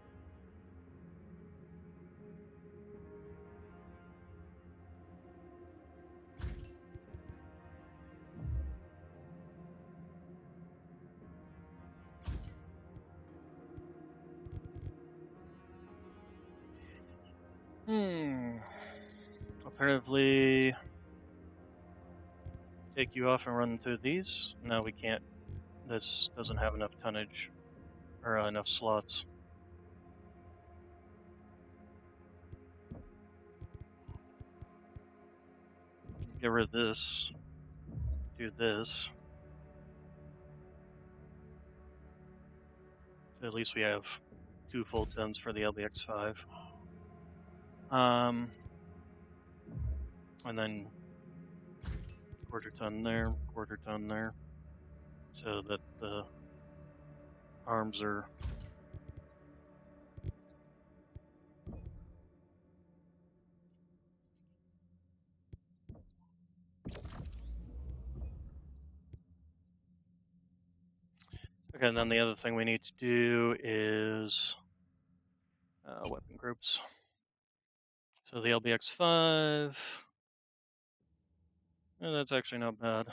Alternatively, take you off and run through these. No, we can't. This doesn't have enough tonnage or enough slots. Get rid of this. Do this. So at least we have 2 full tons for the LBX-5. And then quarter ton there, so that the arms are okay. And then the other thing we need to do is weapon groups. So the LBX-5, that's actually not bad.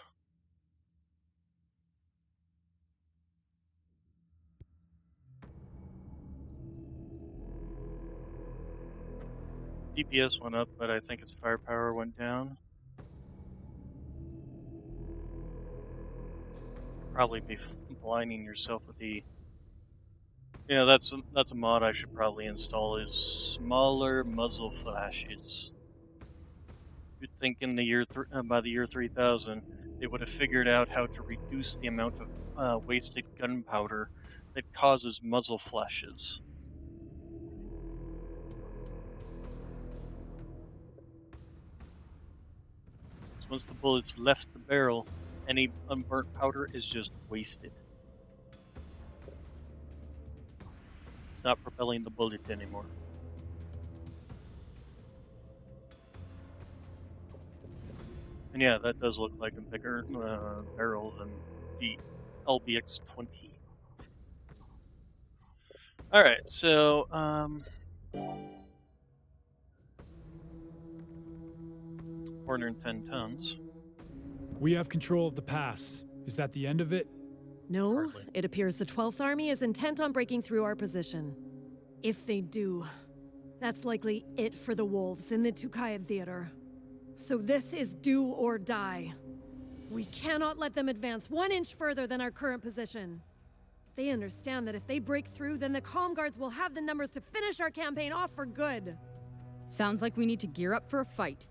DPS went up, but I think its firepower went down. Probably be blinding yourself with the. Yeah, that's a mod I should probably install. Is smaller muzzle flashes. You'd think in the year by the year 3000, they would have figured out how to reduce the amount of wasted gunpowder that causes muzzle flashes. So once the bullets left the barrel, any unburnt powder is just wasted. It's not propelling the bullet anymore. And yeah, that does look like a bigger barrel than the LBX-20. Alright, so 410 tons. We have control of the pass. Is that the end of it? No, Hardly. it appears the 12th Army is intent on breaking through our position. If they do, that's likely it for the wolves in the Tukhaev Theater. So this is do or die. We cannot let them advance 1 inch further than our current position. They understand that if they break through, then the Comm Guards will have the numbers to finish our campaign off for good. Sounds like we need to gear up for a fight.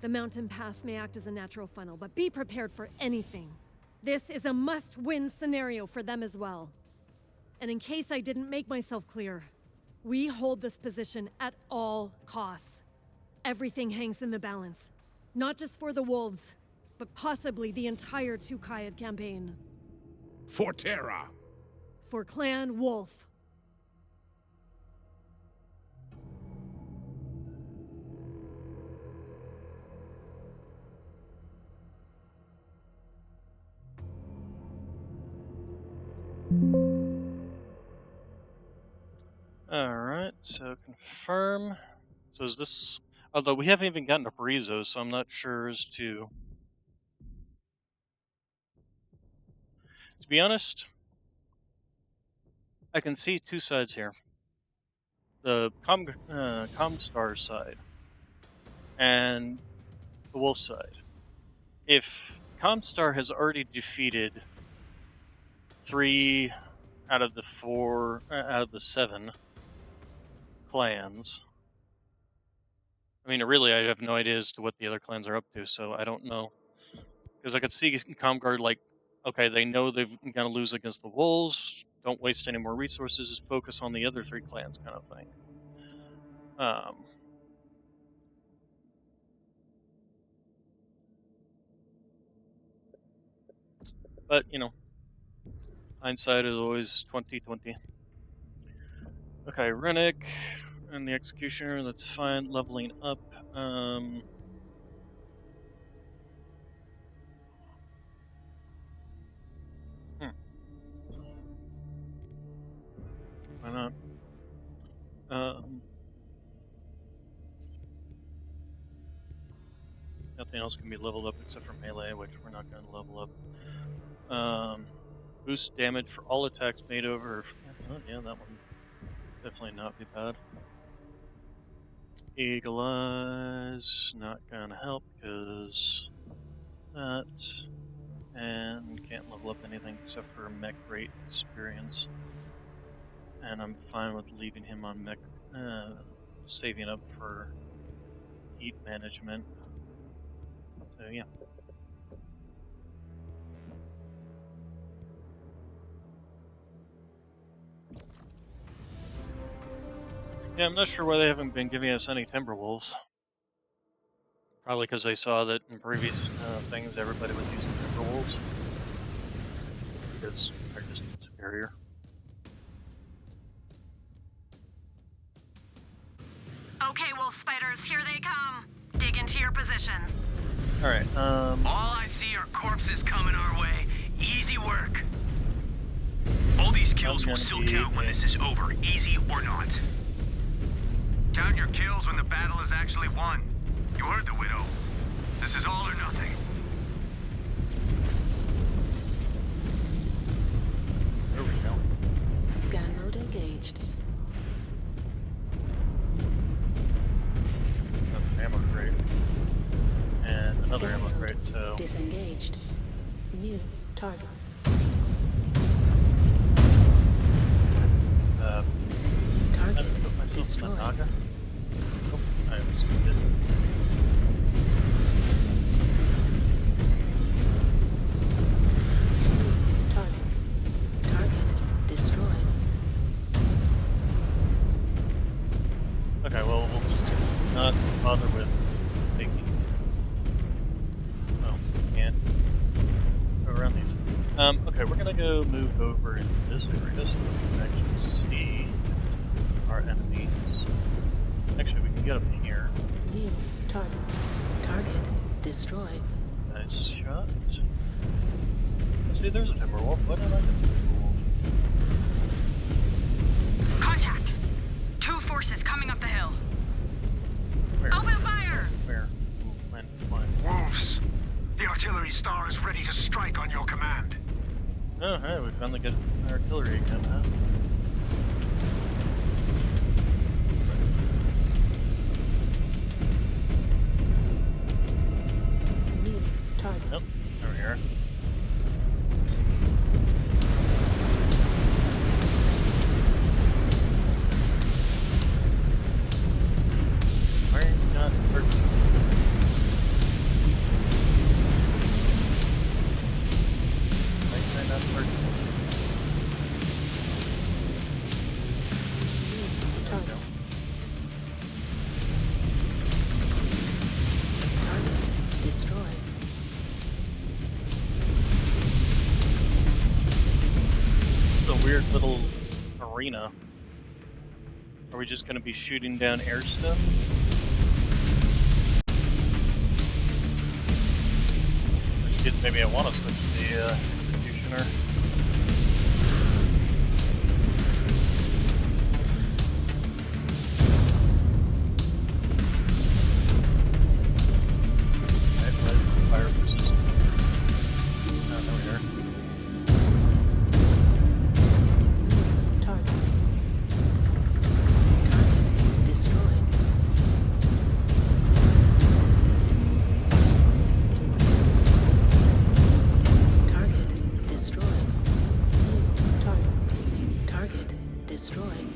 The mountain pass may act as a natural funnel, but be prepared for anything. This is a must-win scenario for them as well. And in case I didn't make myself clear, we hold this position at all costs. Everything hangs in the balance. Not just for the wolves, but possibly the entire Tukhaev campaign. For Terra! For Clan Wolf. Alright, so confirm. So is this... Although we haven't even gotten to Brzo, so I'm not sure as to... To be honest, I can see 2 sides here. The Comstar side and the Wolf side. If Comstar has already defeated 3 out of the 4, out of the 7 clans, I mean, really, I have no idea as to what the other clans are up to, so I don't know. Because I could see Comguard like, okay, they know they're going to lose against the Wolves, don't waste any more resources, just focus on the other 3 clans kind of thing. But, you know, hindsight is always 20/20. Okay, Rennick and the Executioner, that's fine. Leveling up. Why not? Nothing else can be leveled up except for melee, which we're not going to level up. Boost damage for all attacks made over... Oh, yeah, that one definitely not be bad. Eagle Eyes, not gonna help because that, and can't level up anything except for mech rate experience. And I'm fine with leaving him on mech, saving up for heat management. So yeah. Yeah, I'm not sure why they haven't been giving us any Timberwolves. Probably because they saw that in previous things everybody was using Timberwolves. Because they're just superior. Okay, wolf spiders, here they come. Dig into your positions. Alright, All I see are corpses coming our way. Easy work. All these kills will still count when this is over, easy or not. Count your kills when the battle is actually won. You heard the Widow. This is all or nothing. There we go. Scan mode engaged. That's an ammo crate. And another Scan ammo mode crate, so... disengaged. New target. I Target put myself in destroyed. the Naga. Oh, I assumed it. Target destroyed. Okay, well, we'll just not bother with taking... Oh, can't go around these. Okay, we're gonna go move over into this area so that we can actually see our enemies. Actually, we can get up in here. New target. Target destroyed. Nice shot. See, there's a Timberwolf. Why didn't I get the Timberwolf? Contact! Two forces coming up the hill. Where? Open fire! Where? When? Wolves! The artillery star is ready to strike on your command. Oh, hey, we finally get artillery again, huh? New target. Yep, there we are. Why are you not hurt? Why can I not hurt? There we go. Target destroyed. It's a weird little arena. Are we just going to be shooting down air stuff? Maybe I want to switch to the Executioner. Fire resistant. Oh, there we are. Target. Target destroyed. Target destroyed. New target. Target destroyed.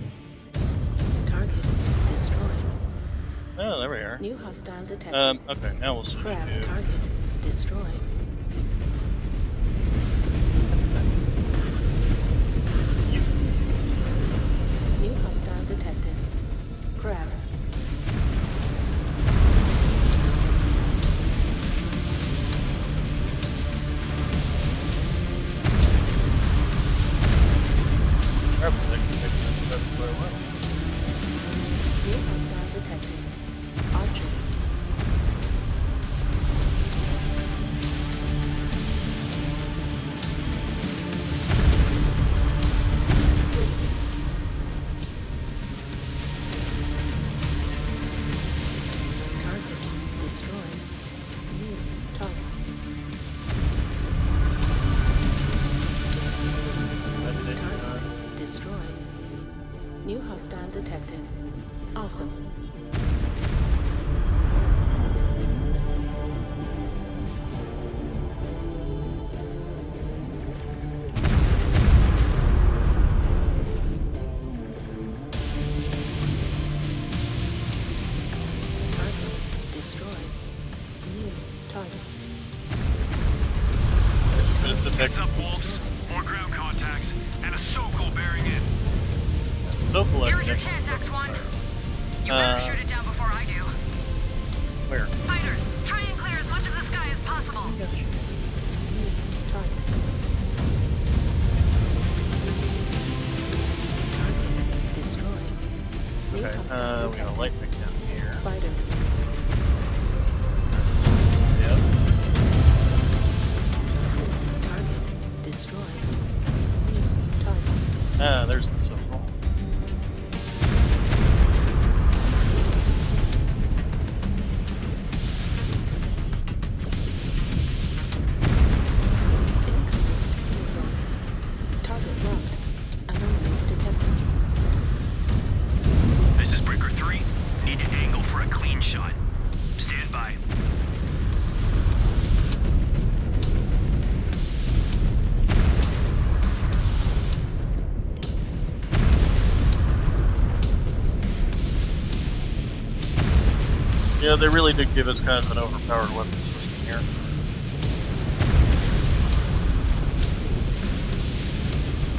Target destroyed. Oh, there we are. New hostile detected. Okay, now we'll switch Crab to... target destroyed. New hostile detected. Crab. New hostile detected. Archer. Target destroyed. New target. Target destroyed. New hostile detected. Awesome. Heads up, wolves. More ground contacts, and a Sokol bearing in. Sokol. Here's your chance, X1. You better shoot it down before I do. Where? Fighters, try and clear as much of the sky as possible. Target. Destroyed. New Okay, hostile we got a light pick down here. Spider. Yep. Target. Destroyed. Target. Ah, there's the Sokol. Incoming missile. Target locked. Anomaly detected. This is Breaker 3. Need an angle for a clean shot. Stand by. Yeah, they really did give us kind of an overpowered weapon system here.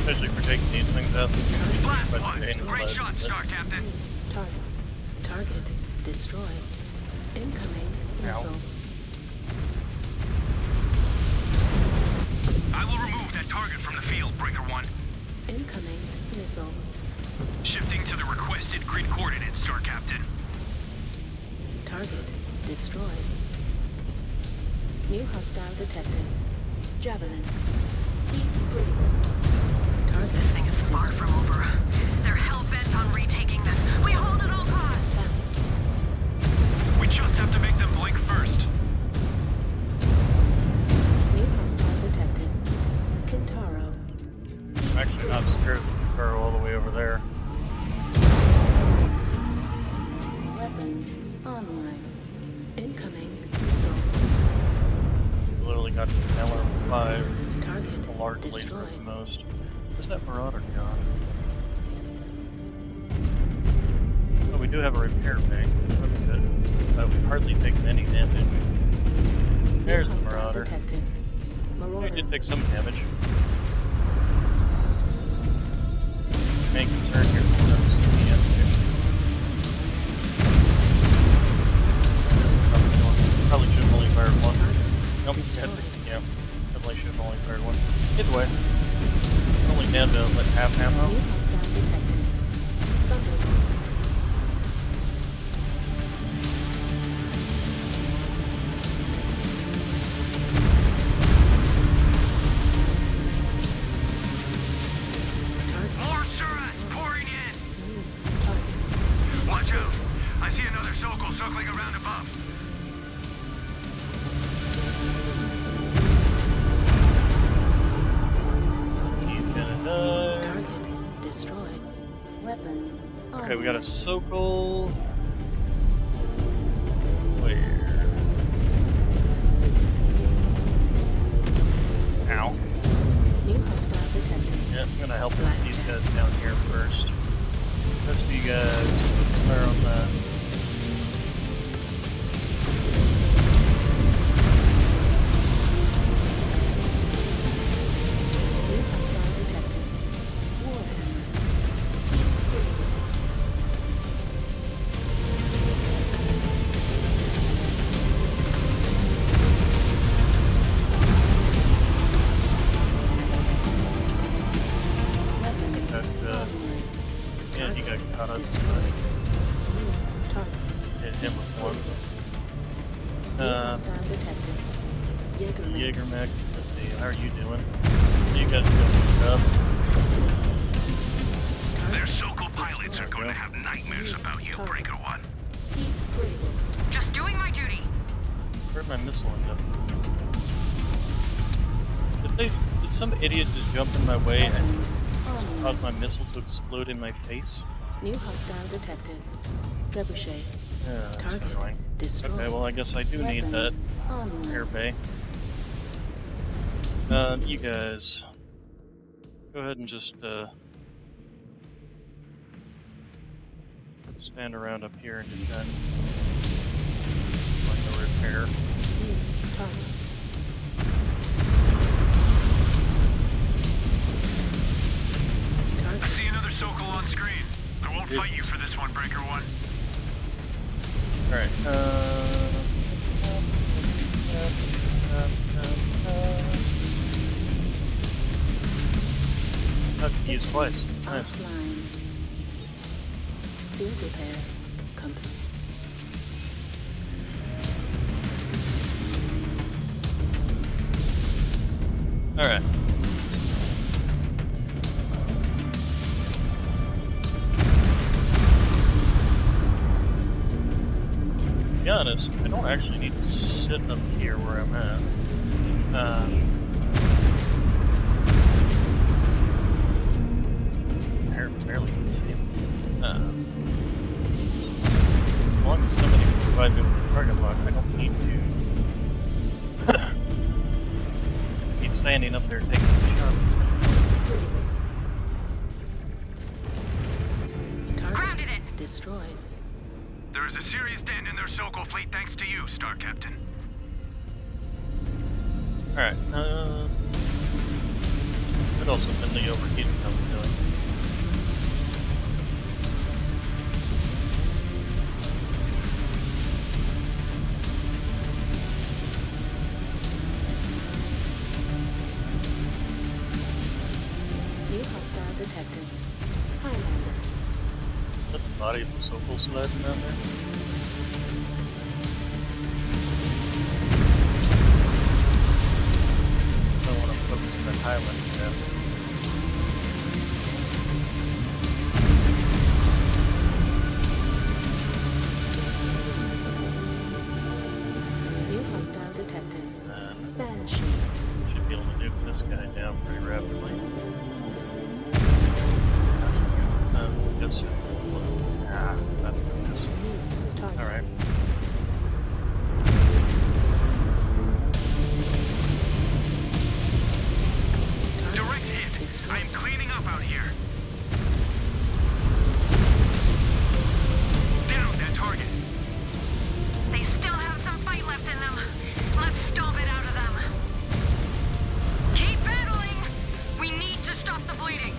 Especially for taking these things out. This is Blast quite one. painful, Great but- shot, Star Captain. Target. Target destroyed. Incoming missile. I will remove that target from the field, Breaker 1. Incoming missile. Shifting to the requested grid coordinates, Star Captain. Target destroyed. New hostile detected. Javelin. Heat critical. Target This thing is far from over. They're hell-bent on retaking this. We hold at all costs. We just have to make them blink first. New hostile detected. Kintaro. I'm actually not scared of the Kintaro all the way over there. Weapons online. Incoming missile. He's literally got an LR5. Target Largely for destroyed. the most. Where's that Marauder gone? Oh, we do have a repair bay. That's good. We've hardly taken any damage. There's the Hostile Marauder. detected. We Marauder. did take some damage. Main concern here is the ammunition. Probably should have only fired one. Nope, yeah. Definitely should have only fired one. Either way. Only down to like half ammo. New hostile detected. Thunderbolt. More Surats pouring in. Target. Watch out. I see another Sokol circling around above. He's gonna die. Target destroyed. Weapons Okay, we got a online. Sokol. Where? Ow. New hostile detected. Yeah, I'm gonna help these guys down here first. Rest of you guys fire on that. New hostile detected. Warhammer. Heat critical. Weapons That, online. yeah, he got caught up. Destroyed. New target. Hit him with one. New hostile detected. Jaegermech. Jaegermech, let's see, how are you doing? You guys doing good up? Their Sokol pilots are going to have nightmares about you, Breaker 1. Heat critical. Just doing my duty. Where'd my missile end up? Did some idiot just jump in my way and Weapons just online. cause my missile to explode in my face? New hostile detected. Trebuchet. Yeah, that's Target annoying. destroyed. Okay, well I guess I do need that Weapons online. air bay. You guys, go ahead and just stand around up here and defend. Like a repair. New target. on screen. I won't fight you for this one, Breaker One. Alright, use twice. Nice. Offline. Field repairs complete. Alright. To be honest, I don't actually need to sit up here where I'm at. Barely can see him. As long as somebody can provide me with a target lock, I don't need to be standing up there taking shots. Target destroyed. There is a serious dent in their Soko fleet thanks to you, Star Captain. Alright, what else have been the overheating I was doing? New hostile detected. Highlander. Is that the body of the Sokol sled down there? I want to focus on that Highlander tab. New hostile detected. Banshee. Should be able to nuke this guy down pretty rapidly. Yes. That's what it is. Alright. Direct hit. I am cleaning up out here. Down that target. They still have some fight left in them. Let's stomp it out of them. Keep battling! We need to stop the bleeding.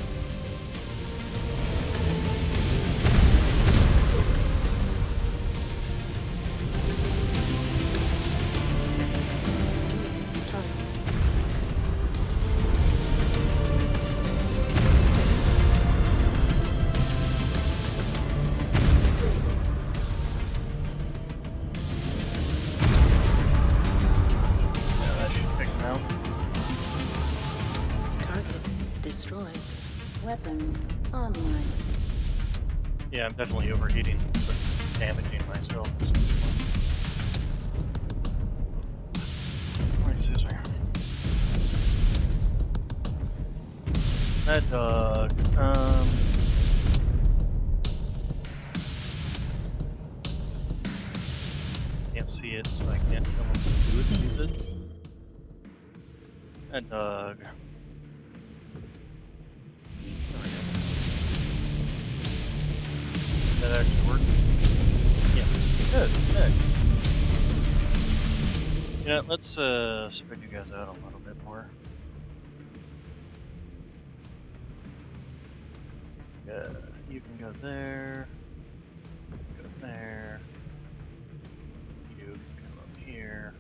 Destroyed. Weapons online. Yeah, I'm definitely overheating, but damaging myself. Where's Scissor? That dog. Can't see it, so I can't tell him to do it. Use it. That dog. That actually work? Yes. Good. Good. Yeah, let's spread you guys out a little bit more. Yeah, you can go there. Go there. You can come up here.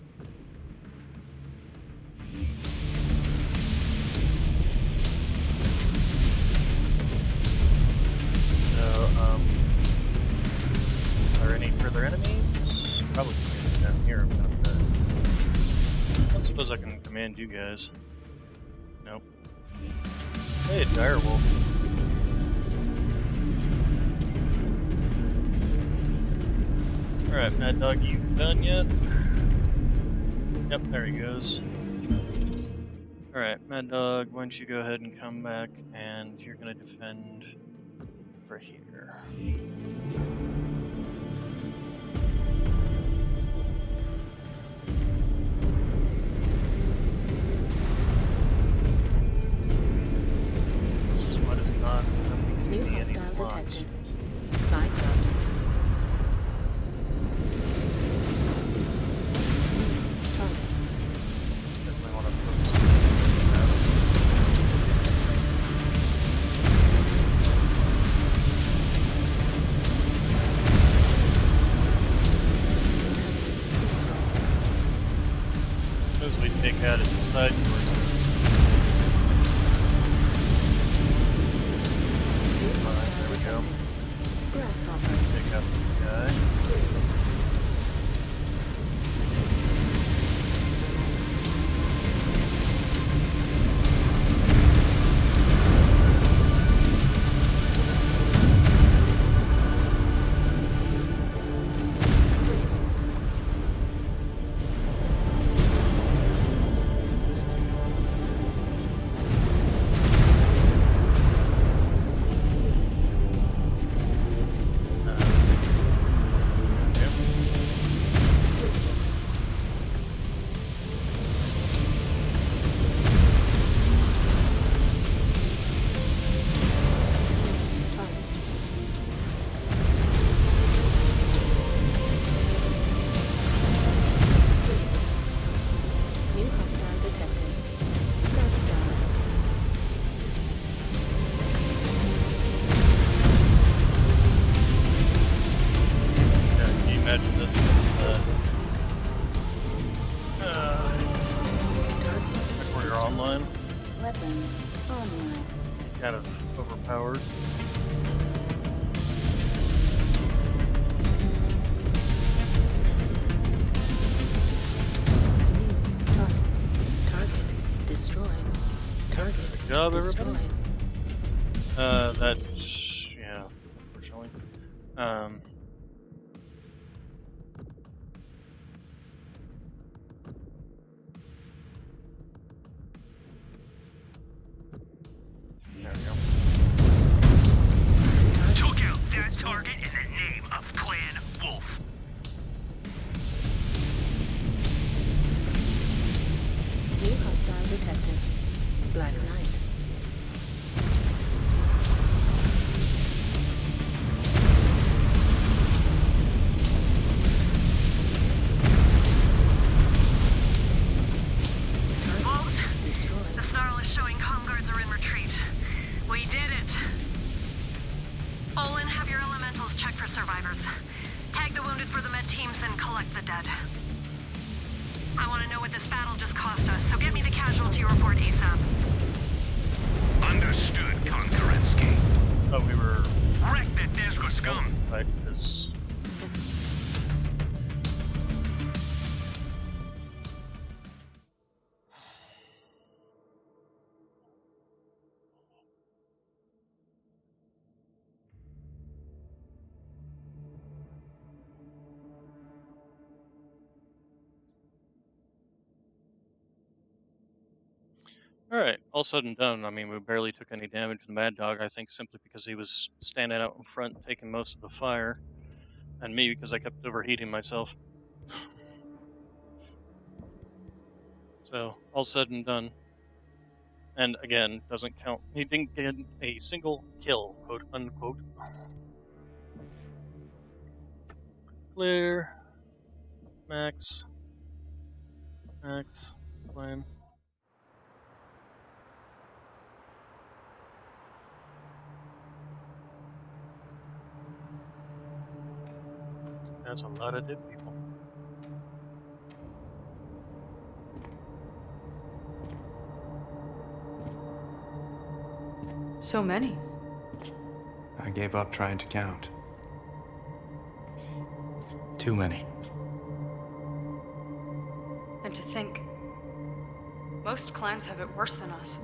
So, are there any further enemies? Probably down here. But, I don't suppose I can command you guys. Nope. Hey, direwolf. Alright, Mad Dog, you done yet? Yep, there he goes. Alright, Mad Dog, why don't you go ahead and come back, and you're gonna defend right here. Sweat is not New hostile detected. Cyclops. Target. Definitely want to focus on that. take out its side doors. Alright, there we go. Take out this guy. Imagine this Mechwarrior online. Weapons online. Kind of overpowered. Target destroyed. Target Good job, destroyed. everybody. That's yeah, unfortunately. There we go. Took out that target in the name of Clan Wolf. New hostile detected. Black Knight. The snarl is showing comm guards are in retreat. We did it. Olin, have your elementals check for survivors. Tag the wounded for the med teams and collect the dead. I want to know what this battle just cost us, so get me the casualty report ASAP. Understood, Konkurensky. Oh, we were Wreck that Nezgul scum. right because Alright, all said and done, I mean, we barely took any damage to the Mad Dog, I think simply because he was standing out in front taking most of the fire, and me because I kept overheating myself. So, all said and done. And again, doesn't count. He didn't get a single kill, quote unquote. Clear. Max. Flame. That's a lot of dead people. So many. I gave up trying to count. Too many. And to think, most clans have it worse than us.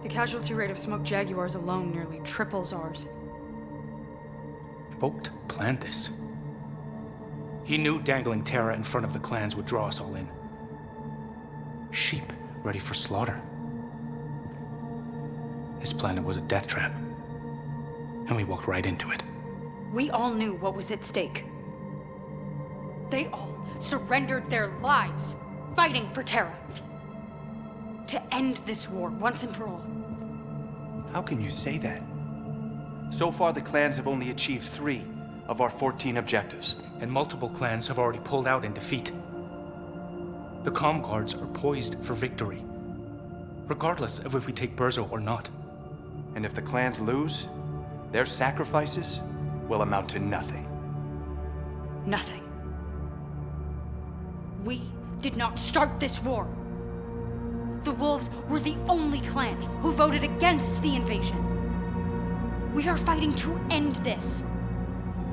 The casualty rate of smoked jaguars alone nearly triples ours. Vogt planned this. He knew dangling Terra in front of the clans would draw us all in. Sheep ready for slaughter. His planet was a death trap. And we walked right into it. We all knew what was at stake. They all surrendered their lives fighting for Terra. To end this war once and for all. How can you say that? So far, the clans have only achieved 3 of our 14 objectives. And multiple clans have already pulled out in defeat. The comm guards are poised for victory, regardless of if we take Brzo or not. And if the clans lose, their sacrifices will amount to nothing. Nothing. We did not start this war. The Wolves were the only clan who voted against the invasion. We are fighting to end this,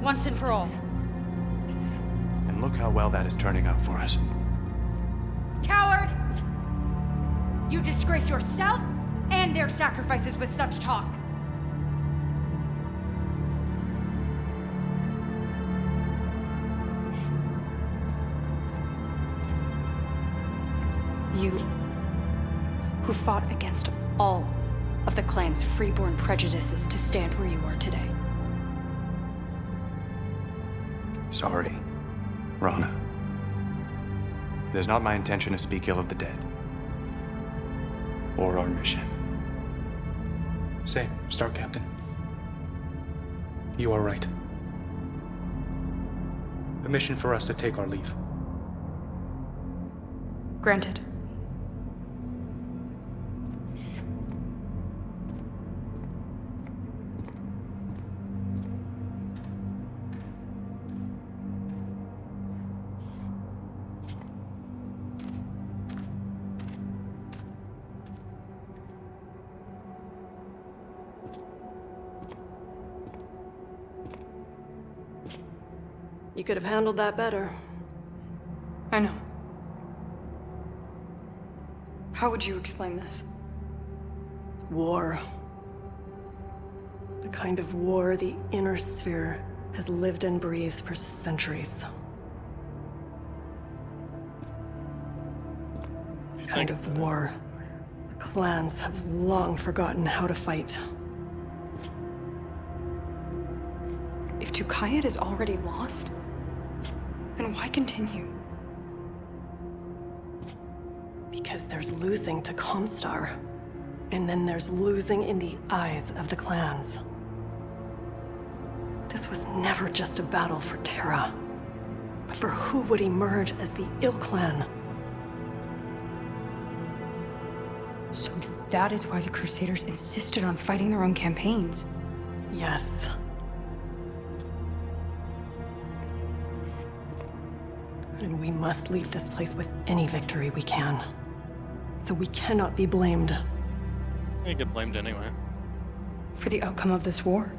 once and for all. And look how well that is turning out for us. Coward! You disgrace yourself and their sacrifices with such talk. You, who fought against all of the clan's freeborn prejudices to stand where you are today. Sorry, Rana. It is not my intention to speak ill of the dead. Or our mission. Same, Star Captain. You are right. Permission for us to take our leave. Granted. You could have handled that better. I know. How would you explain this? War. The kind of war the inner sphere has lived and breathed for centuries. The kind of war the clans have long forgotten how to fight. If Tukayat is already lost, then why continue? Because there's losing to Comstar, and then there's losing in the eyes of the clans. This was never just a battle for Terra, but for who would emerge as the Ill Clan. So that is why the Crusaders insisted on fighting their own campaigns. Yes. And we must leave this place with any victory we can. So we cannot be blamed. You get blamed anyway. For the outcome of this war.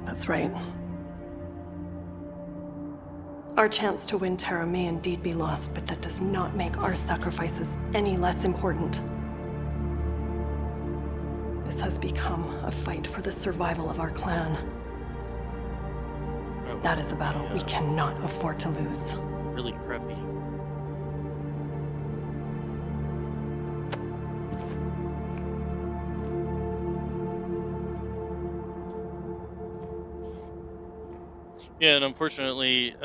That's right. Our chance to win Terra may indeed be lost, but that does not make our sacrifices any less important. This has become a fight for the survival of our clan. That is a battle we cannot afford to lose. Really crappy. Yeah, and unfortunately,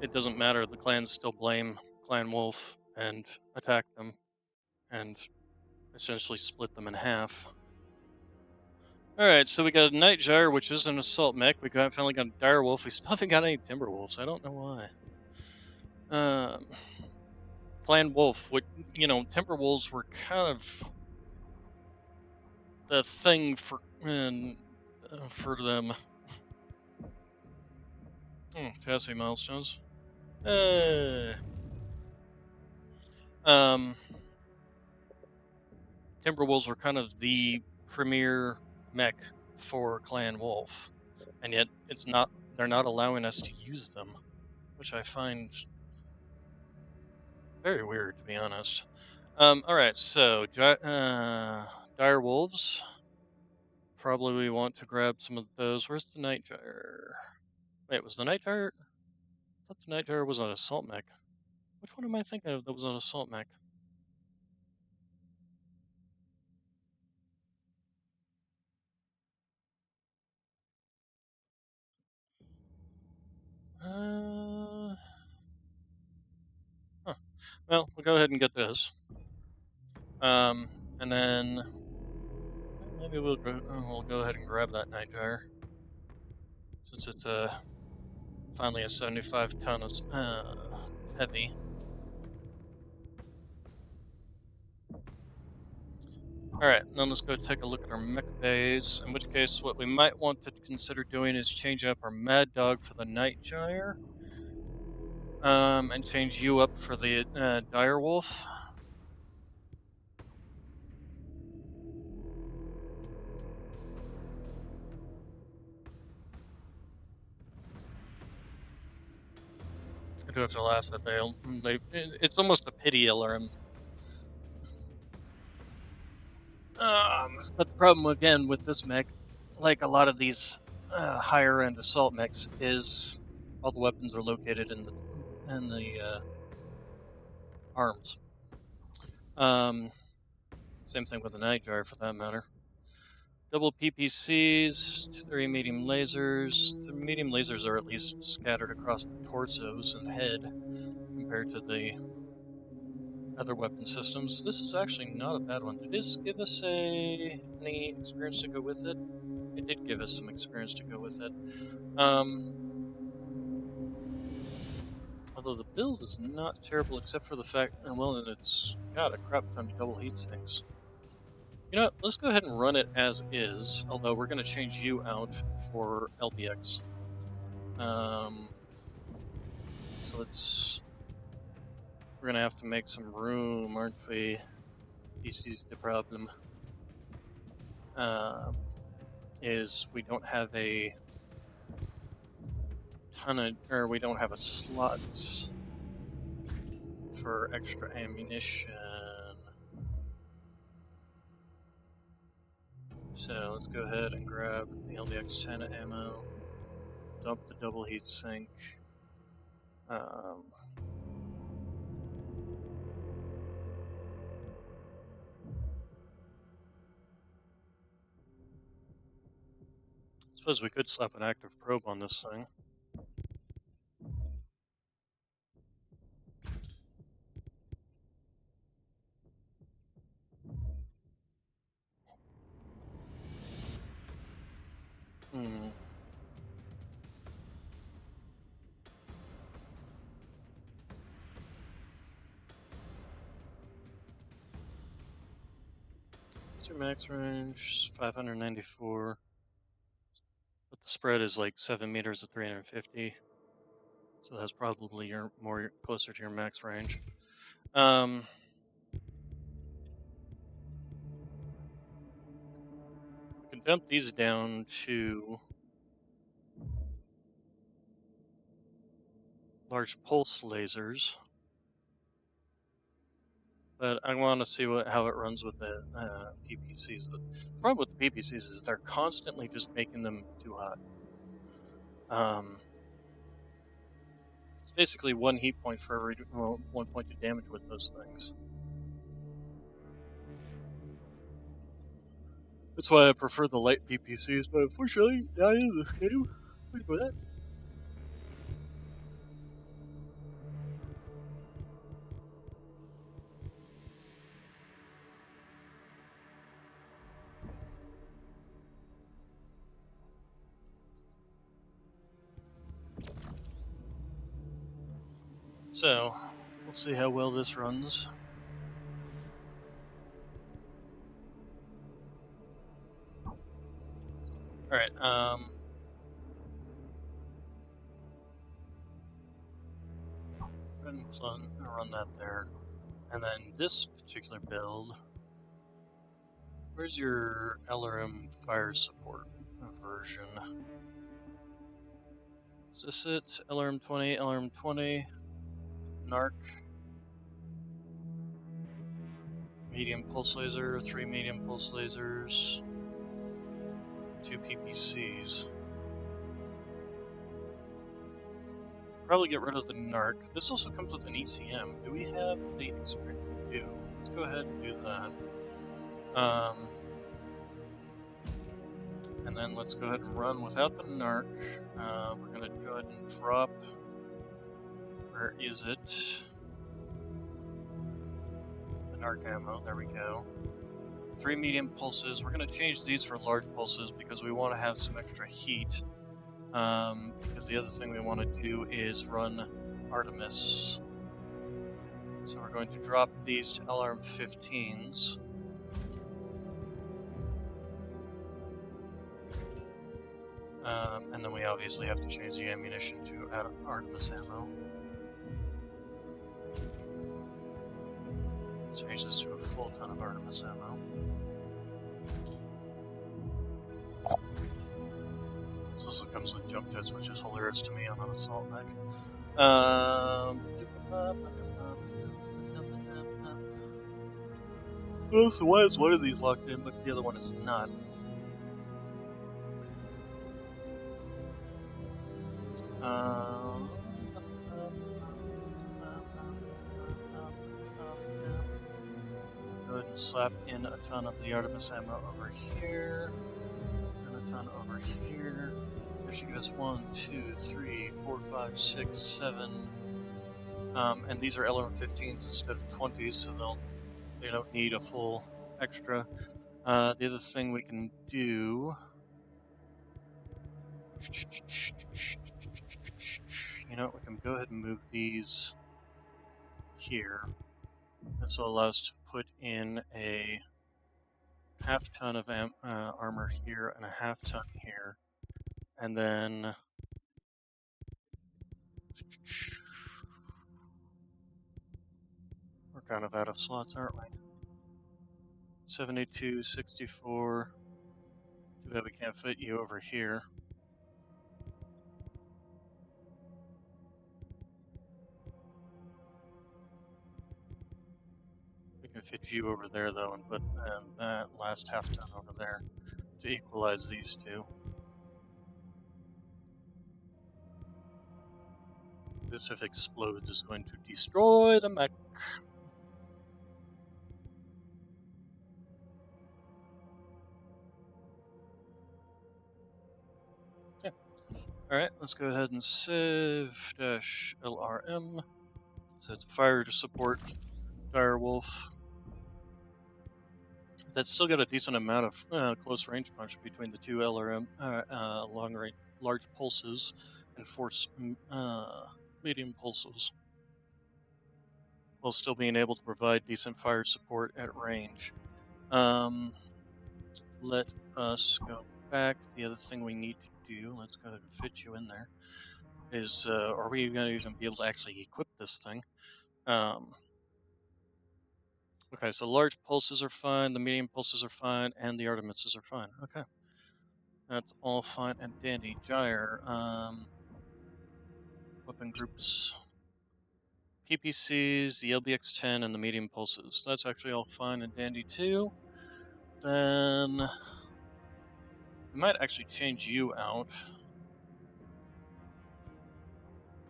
it doesn't matter. The clans still blame Clan Wolf and attack them, and essentially split them in half. Alright, so we got a Nightjar, which is an assault mech. We finally got a Direwolf. We still haven't got any Timberwolves. I don't know why. Clan Wolf, Timberwolves were kind of the thing for them. Chassis milestones. Timberwolves were kind of the premier mech for Clan Wolf, and yet they're not allowing us to use them, which I find very weird, to be honest. Alright, so dire wolves. Probably we want to grab some of those. Where's the Nightjar? Wait, was the Nightjar? I thought the Nightjar was an assault mech. Which one am I thinking of that was an assault mech? Well, we'll go ahead and get this. And then maybe we'll go ahead and grab that Nightjar, since it's finally a 75-ton heavy. Alright, now let's go take a look at our mech bays, in which case what we might want to consider doing is change up our Mad Dog for the Nightjar. And change you up for the dire wolf. I do have to laugh that it's almost a pity LRM. But the problem again with this mech, like a lot of these higher end assault mechs, is all the weapons are located in the arms. Same thing with the night jar for that matter. Double PPCs, 3 medium lasers. The medium lasers are at least scattered across the torsos and head compared to the other weapon systems. This is actually not a bad one. Did this give us any experience to go with it? It did give us some experience to go with it. Although the build is not terrible except for the fact, well, it's got a crap ton of double heat sinks. You know what, let's go ahead and run it as is, although we're going to change you out for LBX. So we're going to have to make some room, aren't we? This is the problem. Is we don't have a we don't have a slot for extra ammunition. So let's go ahead and grab the LDX-10 ammo, dump the double heat sink. Suppose we could slap an active probe on this thing. What's your max range? 594. But the spread is like 7 meters at 350. So that's probably more closer to your max range. We can dump these down to large pulse lasers. But I want to see how it runs with the PPCs. The problem with the PPCs is they're constantly just making them too hot. It's basically 1 heat point for every 1 point of damage with those things. That's why I prefer the light PPCs, but unfortunately, not in this game. What do you that? So, we'll see how well this runs. Alright, go ahead and run that there. And then this particular build, where's your LRM fire support version? Is this it? LRM-20, LRM-20, NARC, medium pulse laser, 3 medium pulse lasers, 2 PPCs. Probably get rid of the NARC. This also comes with an ECM. Do we have the experience? We do. Let's go ahead and do that. And then let's go ahead and run without the NARC. We're going to go ahead and drop. Where is it? The NARC ammo. There we go. 3 medium pulses. We're going to change these for large pulses because we want to have some extra heat. Because the other thing we want to do is run Artemis. So we're going to drop these to LRM-15s. And then we obviously have to change the ammunition to Artemis ammo. Change this to a full ton of Artemis ammo. This also comes with jump jets, which is hilarious to me on an assault mech. Oh, so why is one of these locked in, but the other one is not? Go ahead and slap in a ton of the Artemis ammo over here, and a ton over here. That should give us 1, 2, 3, 4, 5, 6, 7. And these are LM15s instead of 20s, so they don't need a full extra. The other thing we can do, you know, we can go ahead and move these here. This will allow us to put in a half ton of armor here and a half ton here, and then we're kind of out of slots, aren't we? 72, 64. Too bad we can't fit you over here. We can fit you over there though, and put that last half ton over there to equalize these two. This, if explodes, is going to destroy the mech. Okay. Alright, let's go ahead and save -LRM. So it's fire to support Direwolf. That's still got a decent amount of close range punch between the two LRM large pulses and force medium pulses, while still being able to provide decent fire support at range. Let us go back. The other thing we need to do, let's go ahead and fit you in there, is are we going to even be able to actually equip this thing? Okay, so large pulses are fine, the medium pulses are fine, and the Artemises are fine. Okay. That's all fine and dandy. Gyre, weapon groups, PPCs, the LBX-10, and the medium pulses. That's actually all fine and dandy too. Then we might actually change you out.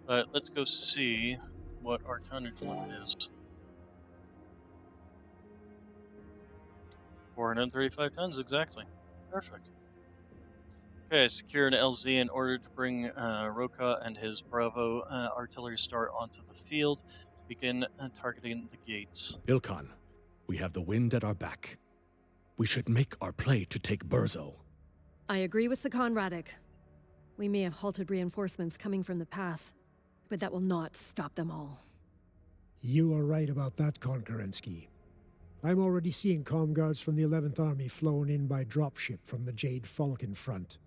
But let's go see what our tonnage limit is. 435 tons, exactly. Perfect. Okay, secure an LZ in order to bring Roka and his Bravo artillery star onto the field to begin targeting the gates. Ilkan, we have the wind at our back. We should make our play to take Brzo. I agree with Sakan Radek. We may have halted reinforcements coming from the pass, but that will not stop them all. You are right about that, Konkurensky. I'm already seeing comm guards from the 11th Army flown in by dropship from the Jade Falcon front.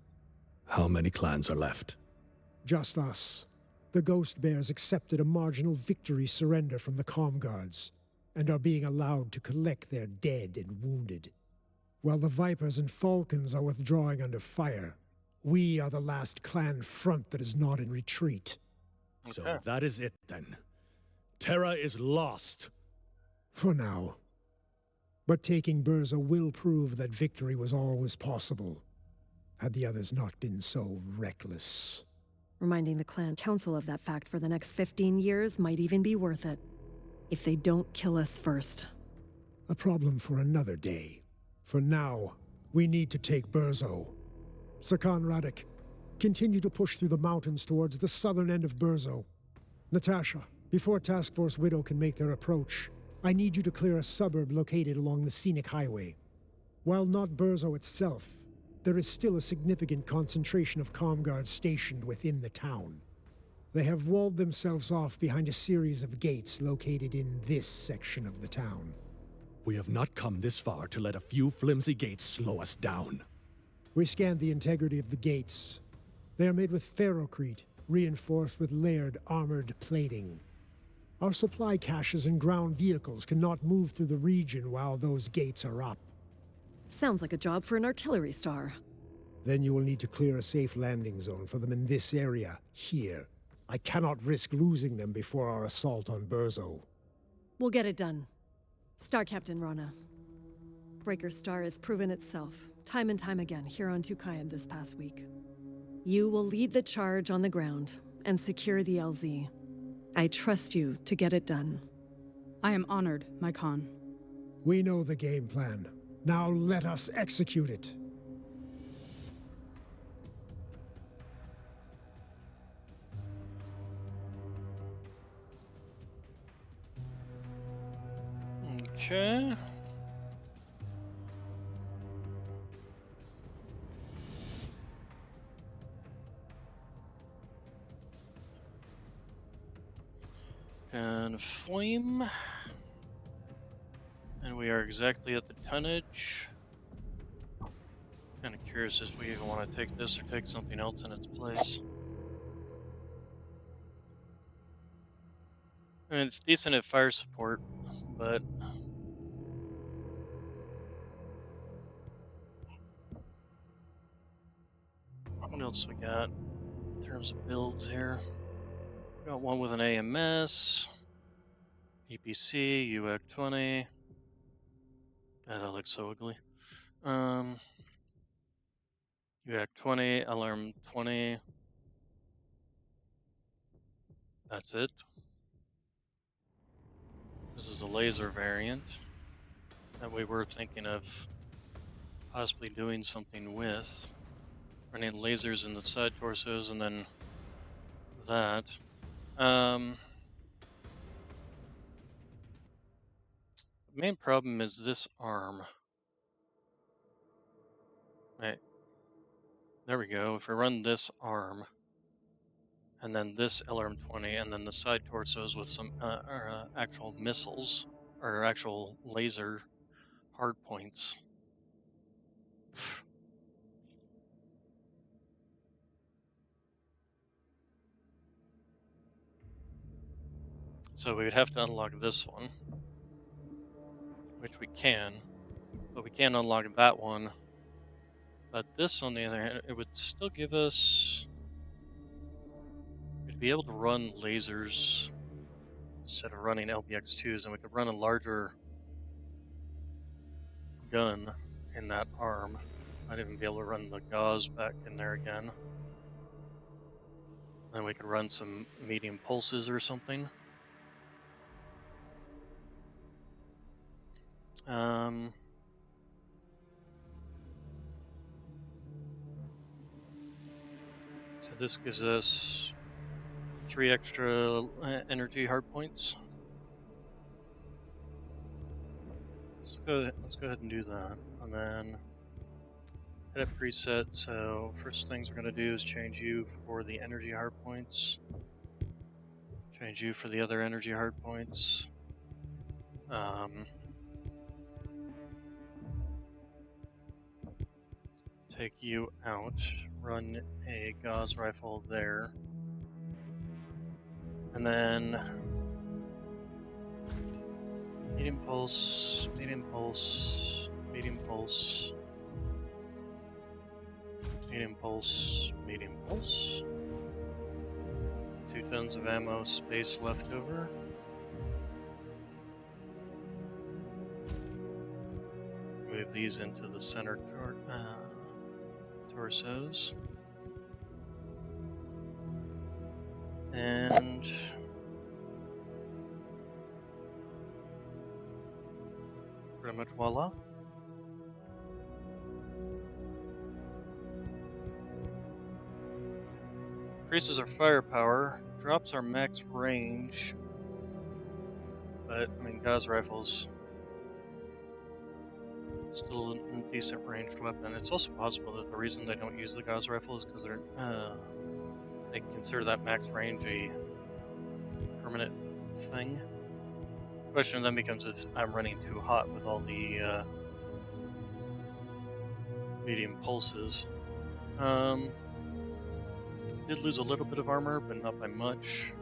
How many clans are left? Just us. The Ghost Bears accepted a marginal victory surrender from the comm guards, and are being allowed to collect their dead and wounded. While the Vipers and Falcons are withdrawing under fire, we are the last clan front that is not in retreat. Okay. So that is it then. Terra is lost. For now. But taking Brzo will prove that victory was always possible, had the others not been so reckless. Reminding the clan council of that fact for the next 15 years might even be worth it. If they don't kill us first. A problem for another day. For now, we need to take Brzo. Sakan Radek, continue to push through the mountains towards the southern end of Brzo. Natasha, before Task Force Widow can make their approach, I need you to clear a suburb located along the scenic highway. While not Brzo itself, there is still a significant concentration of comm guards stationed within the town. They have walled themselves off behind a series of gates located in this section of the town. We have not come this far to let a few flimsy gates slow us down. We scanned the integrity of the gates. They are made with ferrocrete, reinforced with layered armored plating. Our supply caches and ground vehicles cannot move through the region while those gates are up. Sounds like a job for an artillery star. Then you will need to clear a safe landing zone for them in this area, here. I cannot risk losing them before our assault on Brzo. We'll get it done. Star Captain Rana. Breaker Star has proven itself, time and time again, here on Tukayan this past week. You will lead the charge on the ground and secure the LZ. I trust you to get it done. I am honored, my Khan. We know the game plan. Now let us execute it. Okay. And flame. And we are exactly at the tonnage. Kind of curious if we even want to take this or take something else in its place. I mean, it's decent at fire support, but what else we got in terms of builds here? Got one with an AMS, EPC, UAC 20. God, that looks so ugly. UAC 20, alarm 20. That's it. This is a laser variant that we were thinking of possibly doing something with. Running lasers in the side torsos and then that. The main problem is this arm. Right. There we go. If we run this arm, and then this LRM-20, and then the side torsos with some actual missiles, or actual laser hard points. So we would have to unlock this one, which we can, but we can't unlock that one. But this, on the other hand, it would still give us... We'd be able to run lasers instead of running LBX-2s, and we could run a larger gun in that arm. Might even be able to run the gauze back in there again. Then we could run some medium pulses or something. So this gives us 3 extra energy hard points. Let's go ahead and do that, and then edit preset. So first things we're going to do is change you for the energy hard points. Change you for the other energy hard points. Take you out, run a gauze rifle there, and then medium pulse, medium pulse, medium pulse, medium pulse, medium pulse. 2 tons of ammo space left over. Move these into the center torsos. And pretty much voila. Increases our firepower, drops our max range, but I mean, gauze rifles still a decent ranged weapon. It's also possible that the reason they don't use the gauze rifle is because they consider that max range a permanent thing. The question then becomes if I'm running too hot with all the medium pulses. Did lose a little bit of armor, but not by much.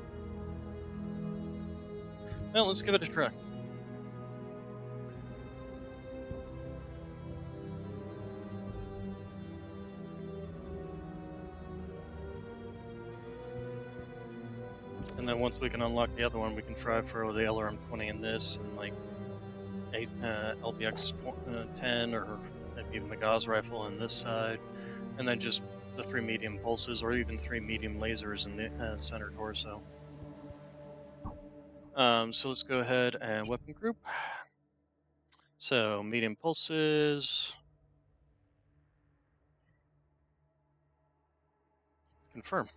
Well, let's give it a try. And then once we can unlock the other one, we can try for the LRM-20 in this, and like a LBX-10, or maybe even the Gauss rifle on this side, and then just the 3 medium pulses, or even 3 medium lasers in the center torso. So let's go ahead and weapon group. So medium pulses. Confirm.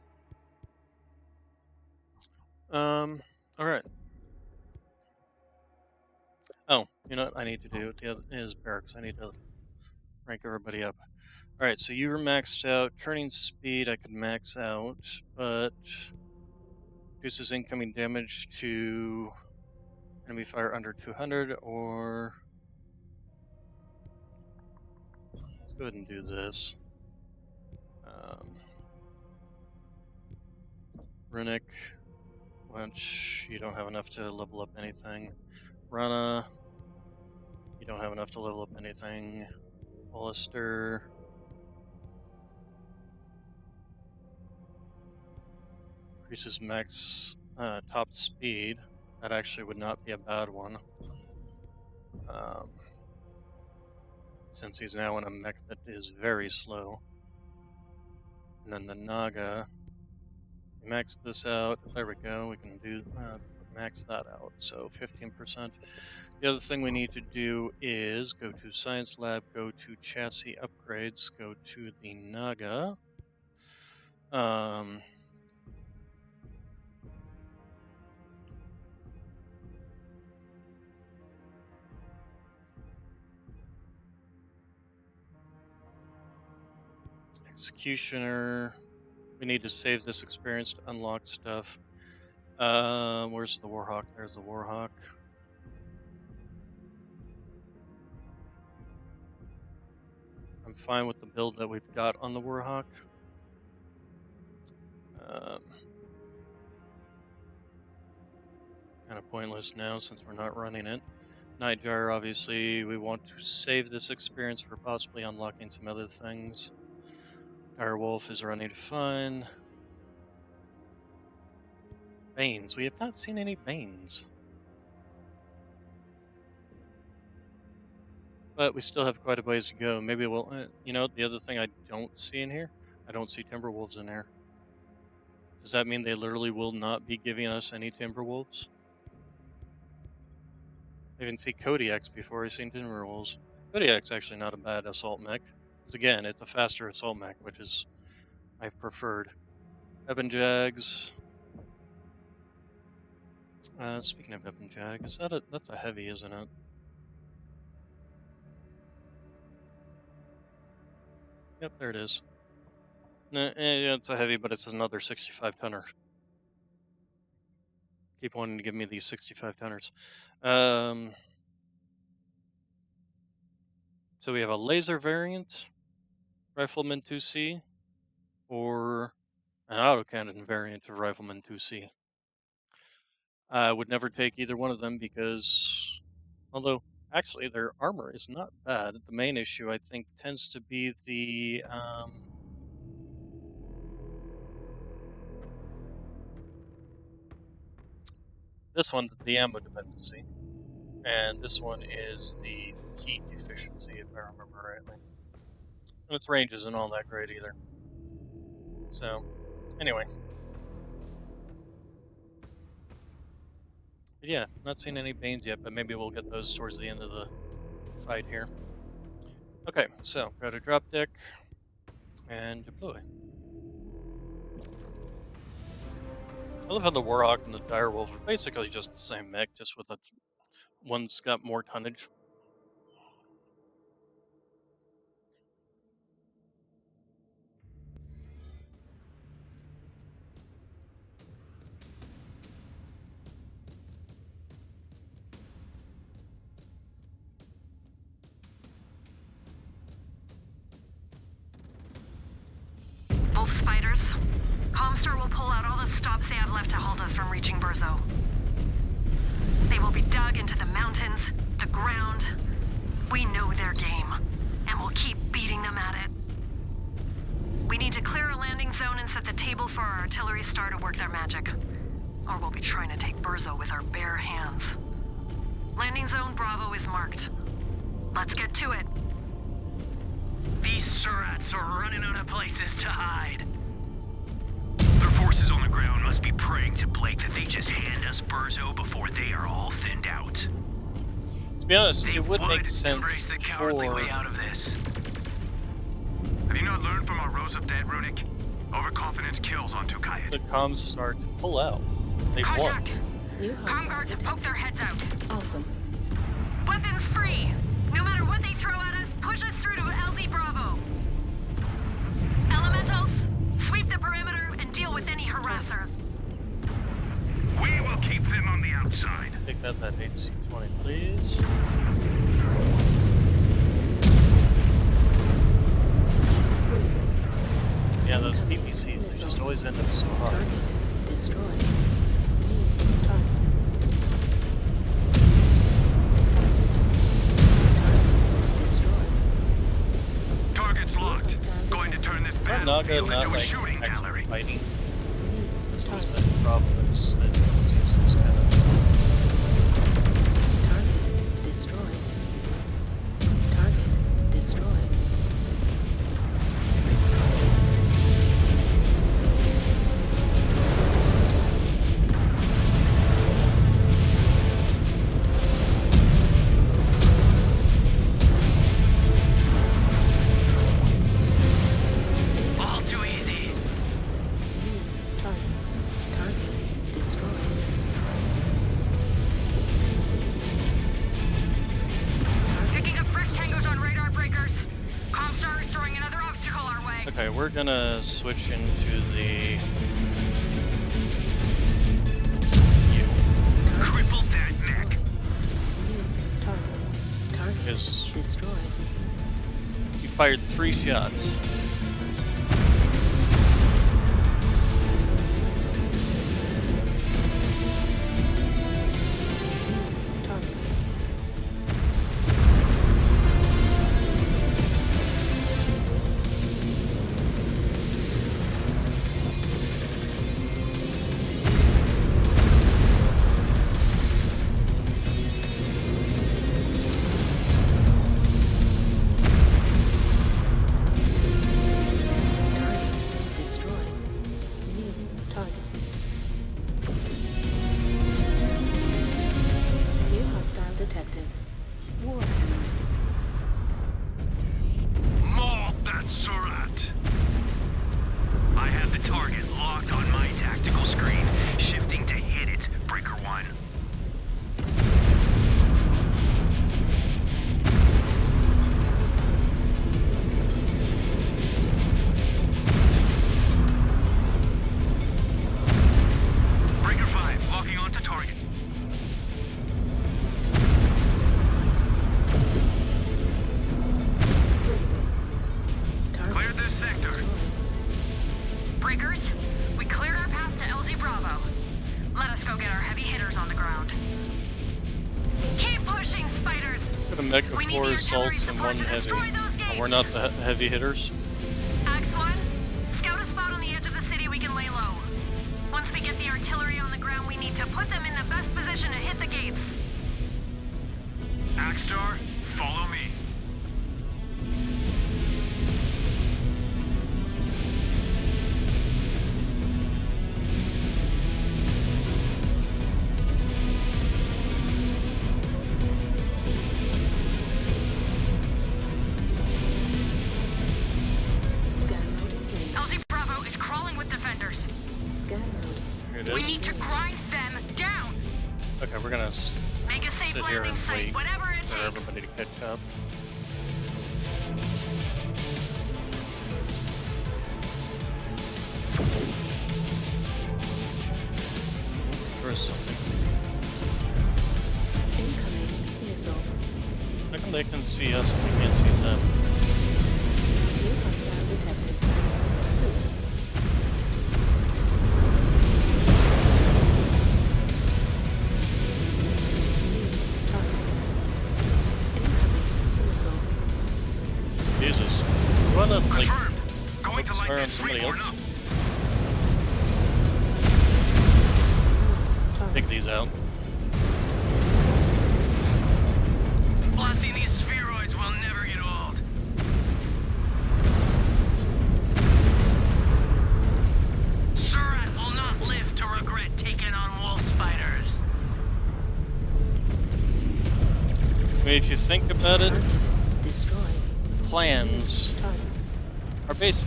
All right. Oh, you know what I need to do? The other is barracks. I need to rank everybody up. All right. So you were maxed out. Turning speed I could max out, but reduces incoming damage to enemy fire under 200. Or let's go ahead and do this. Runic, which you don't have enough to level up anything. Rana, you don't have enough to level up anything. Hollister. Increases max top speed. That actually would not be a bad one. Since he's now in a mech that is very slow. And then the Naga. We max this out. There we go. We can do max that out. So 15%. The other thing we need to do is go to Science Lab, go to Chassis Upgrades, go to the Naga. Executioner. We need to save this experience to unlock stuff. Where's the Warhawk? There's the Warhawk. I'm fine with the build that we've got on the Warhawk. Kind of pointless now since we're not running it. Nightjar, obviously, we want to save this experience for possibly unlocking some other things. Direwolf is running fine. Banes, we have not seen any Banes. But we still have quite a ways to go. Maybe we'll, you know, the other thing I don't see in here, I don't see Timberwolves in here. Does that mean they literally will not be giving us any Timberwolves? I didn't see Kodiak's before I've seen Timberwolves. Kodiak's actually not a bad assault mech. Because again, it's a faster assault mech, which is I've preferred. Ebon Jags. Speaking of Ebon Jag, is that that's a heavy, isn't it? Yep, there it is. Nah, yeah, it's a heavy, but it's another 65 tonner. Keep wanting to give me these 65 tonners. So we have a laser variant, Rifleman 2C, or an autocannon variant of Rifleman 2C. I would never take either one of them because, although actually their armor is not bad. The main issue I think tends to be the this one's the ammo dependency, and this one is the heat efficiency, if I remember rightly. And its range isn't all that great either. So, anyway. But yeah, not seen any Banes yet, but maybe we'll get those towards the end of the fight here. Okay, so go to drop deck and deploy. I love how the Warhawk and the Direwolf are basically just the same mech, just with one's got more tonnage. Wolf Spiders, Comstar will pull out all the stops they have left to halt us from reaching Brzo. will be dug into the mountains, the ground. We know their game, and we'll keep beating them at it. We need to clear a landing zone and set the table for our artillery star to work their magic. Or we'll be trying to take Brzo with our bare hands. Landing zone Bravo is marked. Let's get to it. These Surats are running out of places to hide. Their forces on the ground must be praying to Blake that they just hand us Brzo before they are all thinned out. To be honest, They it would make embrace sense the cowardly for... way out of this. Have you not learned from our Rows of Dead, Runic? Overconfidence kills on Tukayat. the comms start to pull out. They Contact! won. New hostile Comguards have poked their heads out. Awesome. Weapons free! No matter what they throw at us, push us through to LZ Bravo! Elementals, sweep the perimeter and deal with any harassers. We will keep them on the outside. Take that HC-20, please. Yeah, those PPCs, they just always end up so hard. Target destroyed. Target. Target destroyed. Target's locked. Going to turn this Is that Naga battlefield not into a like shooting actually gallery. fighting? This has been a problem. It's that it's using this kind of... Target destroyed. Target destroyed. All too easy. Target. Target destroyed. Picking up fresh tangos on radar breakers. Comstar is throwing another obstacle our way. Okay, we're gonna switch into the... Crippled that neck. Target. Target Because destroyed. you fired 3 shots. Target. Target destroyed. New target. New hostile detected. Warhammer. Maul that Surat. I have the target locked on my tactical screen, shifting to hit it, Breaker 1. Breaker 5, locking onto target. Target Cleared this sector. destroyed. Breakers, we cleared our path to LZ Bravo. Let us go get our heavy hitters on the ground. Keep pushing, spiders! Got a mech We of need 4 the artillery assaults and 1 support to heavy. destroy those gates. Oh, we're not the heavy hitters. Axe 1, scout a spot on the edge of the city we can lay low. Once we get the artillery on the ground, we need to put them in the best position to hit the gates. Axstar, follow me. Scan mode engaged. LZ Bravo is crawling with defenders. Scan mode. Here it We is. need to grind them down. Okay, we're gonna Make a safe sit here landing and site, wait whatever it for takes. everybody to catch up. There is something. Incoming missile. How come they can see us and we can't see them? New hostile detected. Zeus. on somebody else. Take these out. Blasting these spheroids will never get old. Surat will not live to regret taking on wolf spiders. I mean, if you think about it, clans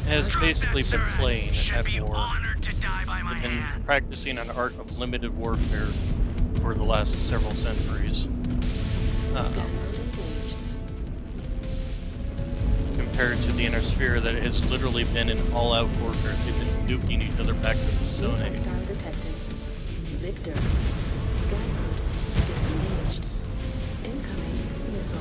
has basically been playing at war. They've been practicing an art of limited warfare for the last several centuries. Compared to the Inner Sphere, that has literally been an all-out warfare. They've been nuking each other back to the Stone Age. Victor. Scan mode disengaged. Incoming missile.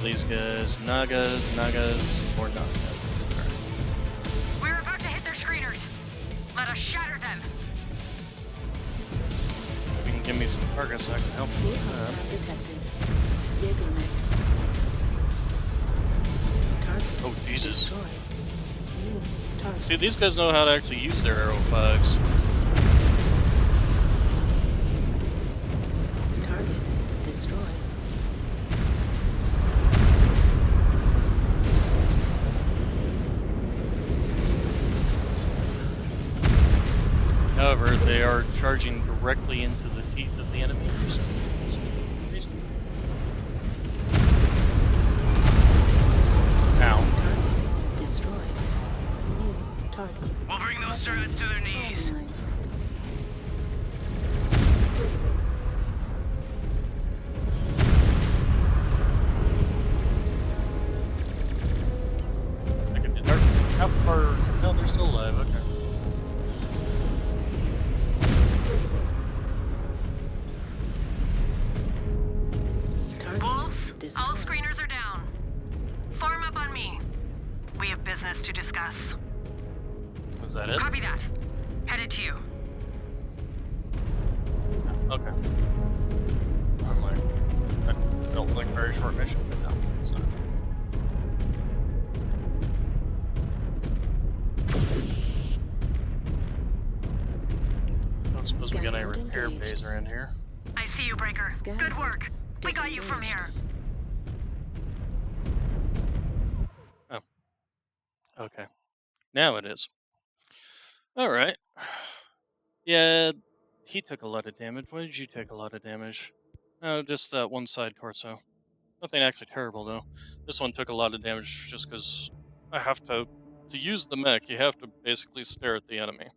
These guys, Nagas, or not Nagas. We're about to hit their screeners. Let us shatter them. If you can give me some targets, I can help you with that. Oh, Jesus. See, these guys know how to actually use their Arrow 5s. However, they are charging directly into the teeth of the enemy for some reason. Ow. Destroyed. Target. We'll bring those turrets to their knees. How far? No, they're still alive. Okay. All screeners are down. Form up on me. We have business to discuss. Was that it? Copy that. Headed to you. Okay. I'm like, that felt like a very short mission, but no, it's not. I don't suppose we got any repair bays around here. I see you, Breaker. Good work. We got you from here. Oh. Okay. Now it is. Alright. Yeah, he took a lot of damage. Why did you take a lot of damage? Oh, just that one side torso. Nothing actually terrible, though. This one took a lot of damage just because I have to use the mech, you have to basically stare at the enemy.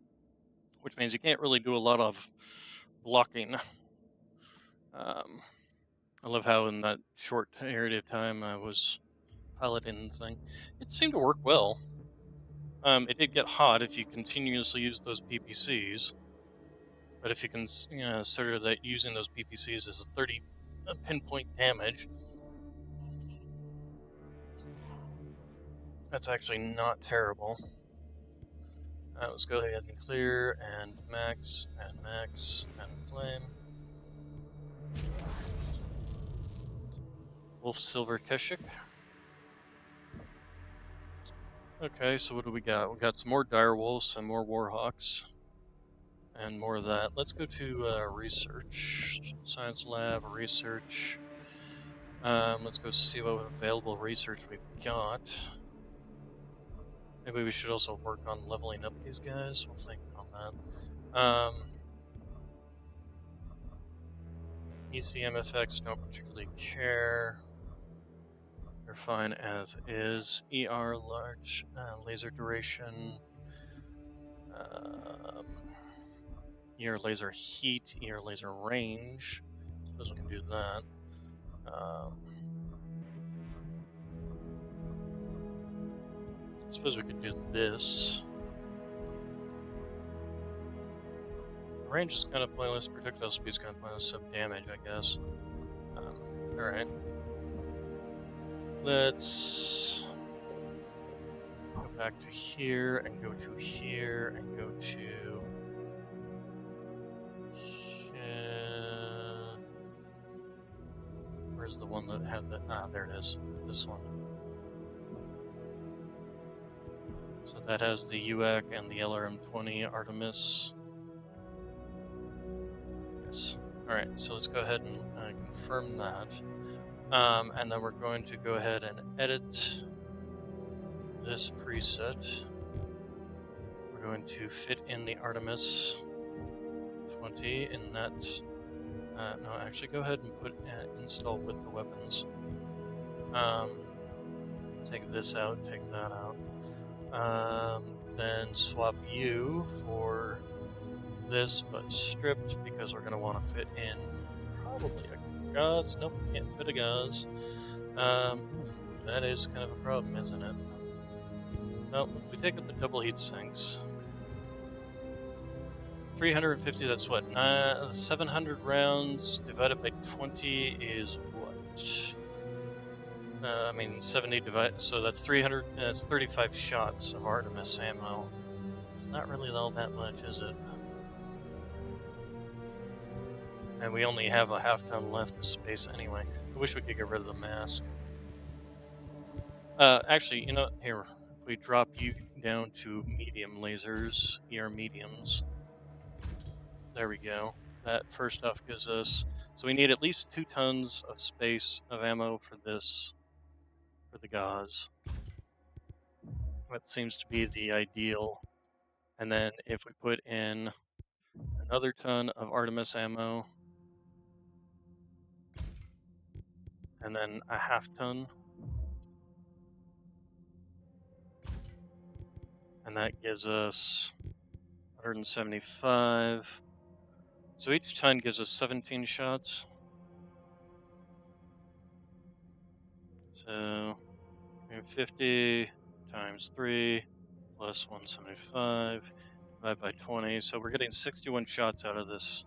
Which means you can't really do a lot of blocking. I love how in that short area of time I was piloting the thing. It seemed to work well. It did get hot if you continuously use those PPCs. But if you consider that using those PPCs is a 30 pinpoint damage, that's actually not terrible. Let's go ahead and clear, and max, and claim. Wolf Silver Keshik. Okay, so what do we got? We got some more direwolves and more warhawks. And more of that. Let's go to research. Science lab, research. Let's go see what available research we've got. Maybe we should also work on leveling up these guys. We'll think on that. ECMFX, don't particularly care. They're fine as is. ER, large, laser duration. ER laser heat, ER laser range. Suppose we can do that. Suppose we could do this. Range is kind of pointless, projectile speed is kind of pointless, sub damage, I guess. Alright. Let's go back to here, and go to here, and go to... Where's the one that had the... Ah, there it is. This one. So that has the UAC and the LRM-20 Artemis. Yes. Alright, so let's go ahead and confirm that. And then we're going to go ahead and edit this preset. We're going to fit in the Artemis 20 in that. No, actually, go ahead and put install with the weapons. Take this out, take that out. Then swap you for this, but stripped because we're going to want to fit in probably a gauze. Nope, can't fit a gauze. That is kind of a problem, isn't it? Well, if we take out the double heat sinks, 350, that's what? 700 rounds divided by 20 is what? I mean, 70 divided, so that's 300, that's 35 shots of Artemis ammo. It's not really all that much, is it? And we only have a half-ton left of space anyway. I wish we could get rid of the mask. Actually, you know, here, if we drop you down to medium lasers, ER mediums. There we go. That first off gives us... So we need at least 2 tons of space of ammo for this, for the gauze. That seems to be the ideal. And then if we put in another ton of Artemis ammo, and then a half ton, and that gives us 175. So each ton gives us 17 shots. So 50 times 3 plus 175 divided by 20. So we're getting 61 shots out of this.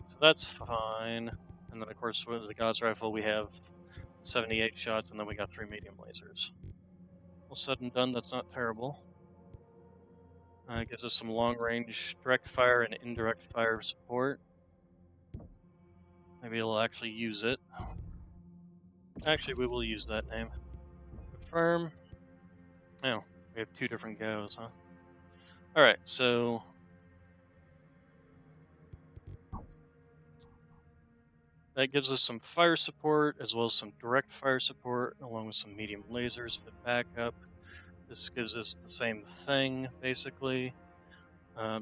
So that's fine. And then of course with the Gauss rifle we have 78 shots, and then we got 3 medium lasers. All said and done, that's not terrible. It gives us some long-range direct fire and indirect fire support. Maybe it'll actually use it. Actually, we will use that name. Confirm. Oh, we have 2 different goes, huh? Alright, so... that gives us some fire support, as well as some direct fire support, along with some medium lasers for backup. This gives us the same thing, basically,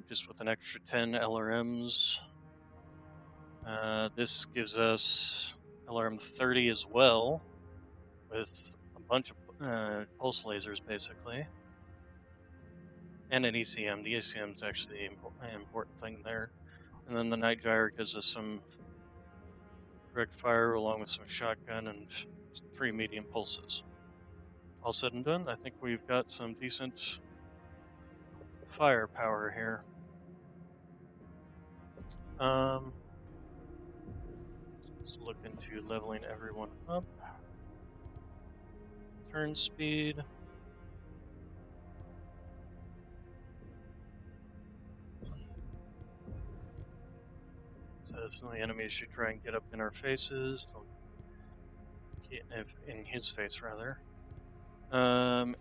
just with an extra 10 LRMs. This gives us LRM 30 as well, with a bunch of pulse lasers, basically. And an ECM. The ECM is actually an important thing there. And then the Night Gyre gives us some direct fire along with some shotgun and 3 medium pulses. All said and done, I think we've got some decent firepower here. Let's look into leveling everyone up. Turn speed. So if some of the enemies should try and get up in our faces, in his face rather.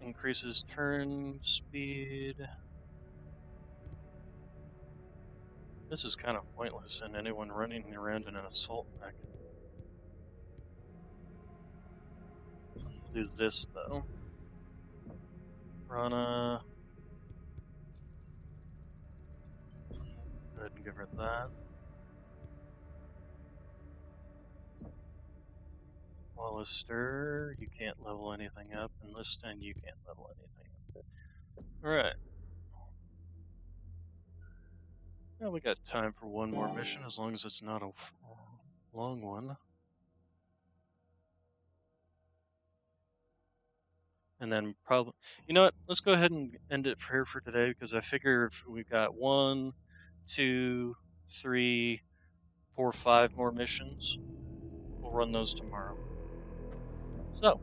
Increases turn speed. This is kind of pointless in anyone running around in an assault mech. We'll do this though. Rana. Go ahead and give her that. Wallister, you can't level anything up, and Liston, you can't level anything up. Alright. Yeah, we got time for one more mission, as long as it's not a long one. And then probably, you know what? Let's go ahead and end it here for today, because I figure if we've got 1, 2, 3, 4, 5 more missions, we'll run those tomorrow. So,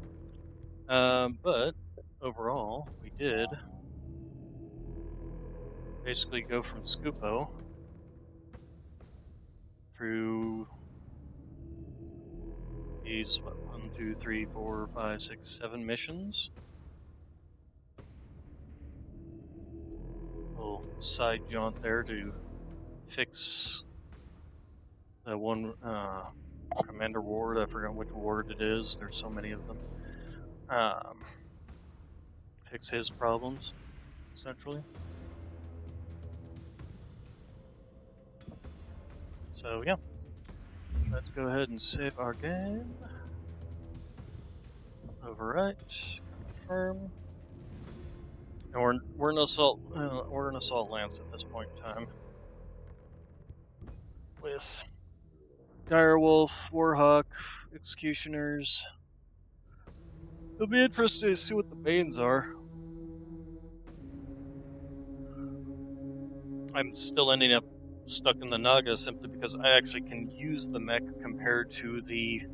but overall, we did basically go from Scupo through these, what, 1, 2, 3, 4, 5, 6, 7 missions. Little side jaunt there to fix the one Commander Ward. I forgot which ward it is. There's so many of them. Fix his problems, essentially. So yeah, let's go ahead and save our game. Overwrite, confirm. And we're an assault lance at this point in time. With Direwolf, Warhawk, Executioners. It'll be interesting to see what the Banes are. I'm still ending up stuck in the Naga simply because I actually can use the mech compared to the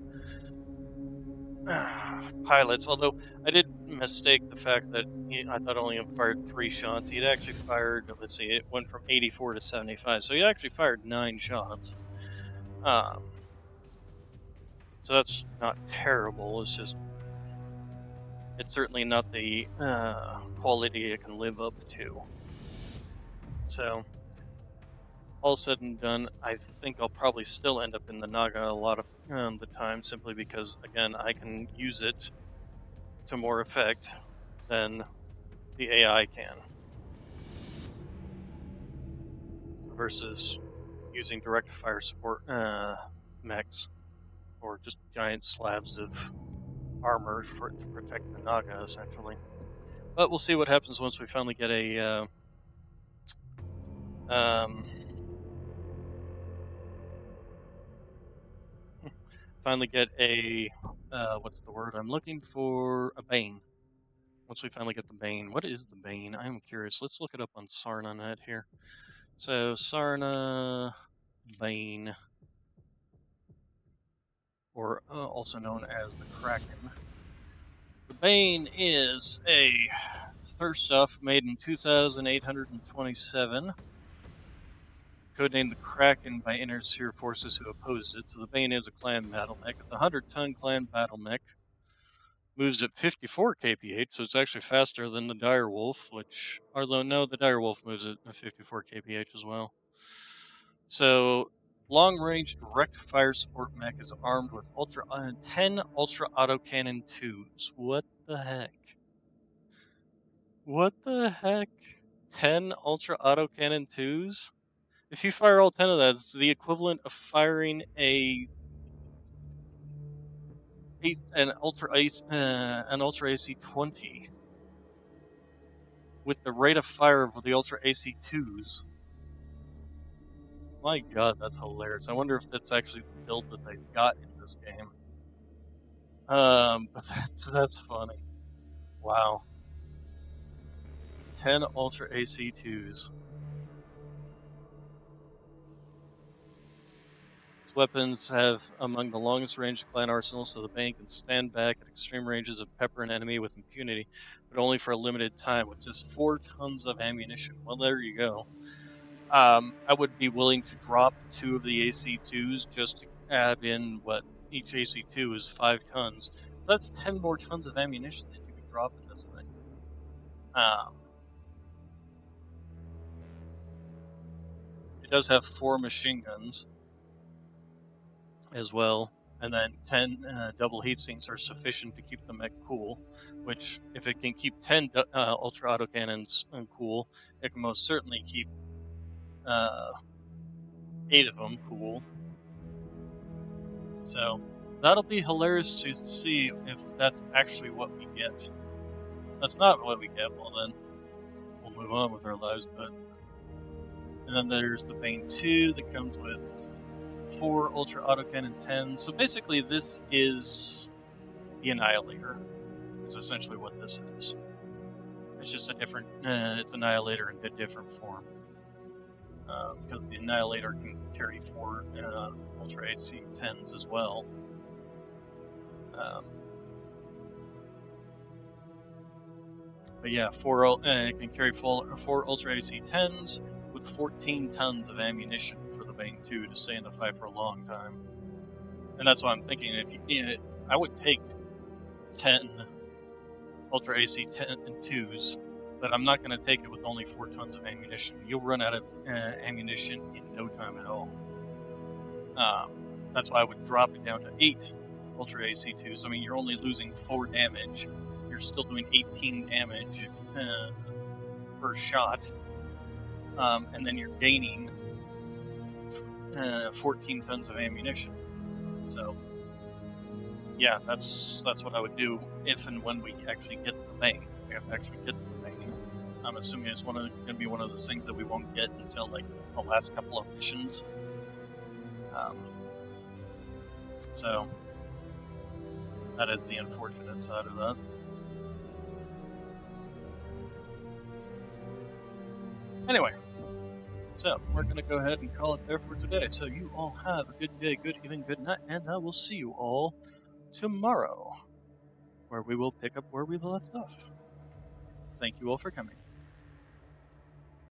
pilots, although I did mistake the fact that I thought only fired 3 shots. He'd actually fired, let's see, it went from 84 to 75, so he actually fired 9 shots. So that's not terrible, it's just, it's certainly not the quality it can live up to. So, all said and done, I think I'll probably still end up in the Naga a lot of the time, simply because, again, I can use it to more effect than the AI can. Versus using direct fire support mechs, or just giant slabs of armor for it to protect the Naga, essentially. But we'll see what happens once we finally get a what's the word I'm looking for? A Bane. Once we finally get the Bane. What is the Bane? I'm curious. Let's look it up on Sarna.net here. So, Sarna Bane, or also known as the Kraken. The Bane is a thirst stuff made in 2827. codenamed the Kraken by Intersphere forces who oppose it. So the Bane is a clan battle mech. It's a 100-ton clan battle mech. Moves at 54 kph, so it's actually faster than the Direwolf, which, although no, the Direwolf moves at 54 kph as well. So, long-range direct fire support mech is armed with 10 ultra autocannon 2s. What the heck? What the heck? 10 ultra autocannon 2s? If you fire all 10 of that, it's the equivalent of firing an ultra AC 20 with the rate of fire of the ultra AC 2s. My god, that's hilarious. I wonder if that's actually the build that they got in this game. But that's funny. Wow. 10 ultra AC 2s. Its weapons have among the longest range clan arsenals, so the Bane can stand back at extreme ranges and pepper an enemy with impunity, but only for a limited time, with just 4 tons of ammunition. Well, there you go. I would be willing to drop 2 of the AC2s just to add in what each AC2 is 5 tons. So that's 10 more tons of ammunition that you could drop in this thing. It does have 4 machine guns as well, and then 10 double heat sinks are sufficient to keep the mech cool, which, if it can keep 10 ultra autocannons cool, it can most certainly keep 8 of them cool. So that'll be hilarious to see if that's actually what we get. If that's not what we get, well then we'll move on with our lives. And then there's the Bane 2 that comes with 4 ultra autocannon 10. So basically this is the Annihilator. Is essentially what this is. It's just a different, it's Annihilator in a different form. Because the Annihilator can carry 4 Ultra AC 10s as well. But yeah, it can carry 4 Ultra AC 10s with 14 tons of ammunition for the Bane 2 to stay in the fight for a long time. And that's why I'm thinking, I would take 10 Ultra AC 10 and 2s, but I'm not going to take it with only 4 tons of ammunition. You'll run out of ammunition in no time at all. That's why I would drop it down to 8 Ultra AC 2s. I mean, you're only losing 4 damage. You're still doing 18 damage per shot. And then you're gaining 14 tons of ammunition. So, yeah, that's what I would do if and when we actually get the Bane. We have to actually get the Bane. I'm assuming it's going to be one of those things that we won't get until like the last couple of missions. So that is the unfortunate side of that. Anyway, so we're going to go ahead and call it there for today. So you all have a good day, good evening, good night, and I will see you all tomorrow, where we will pick up where we left off. Thank you all for coming.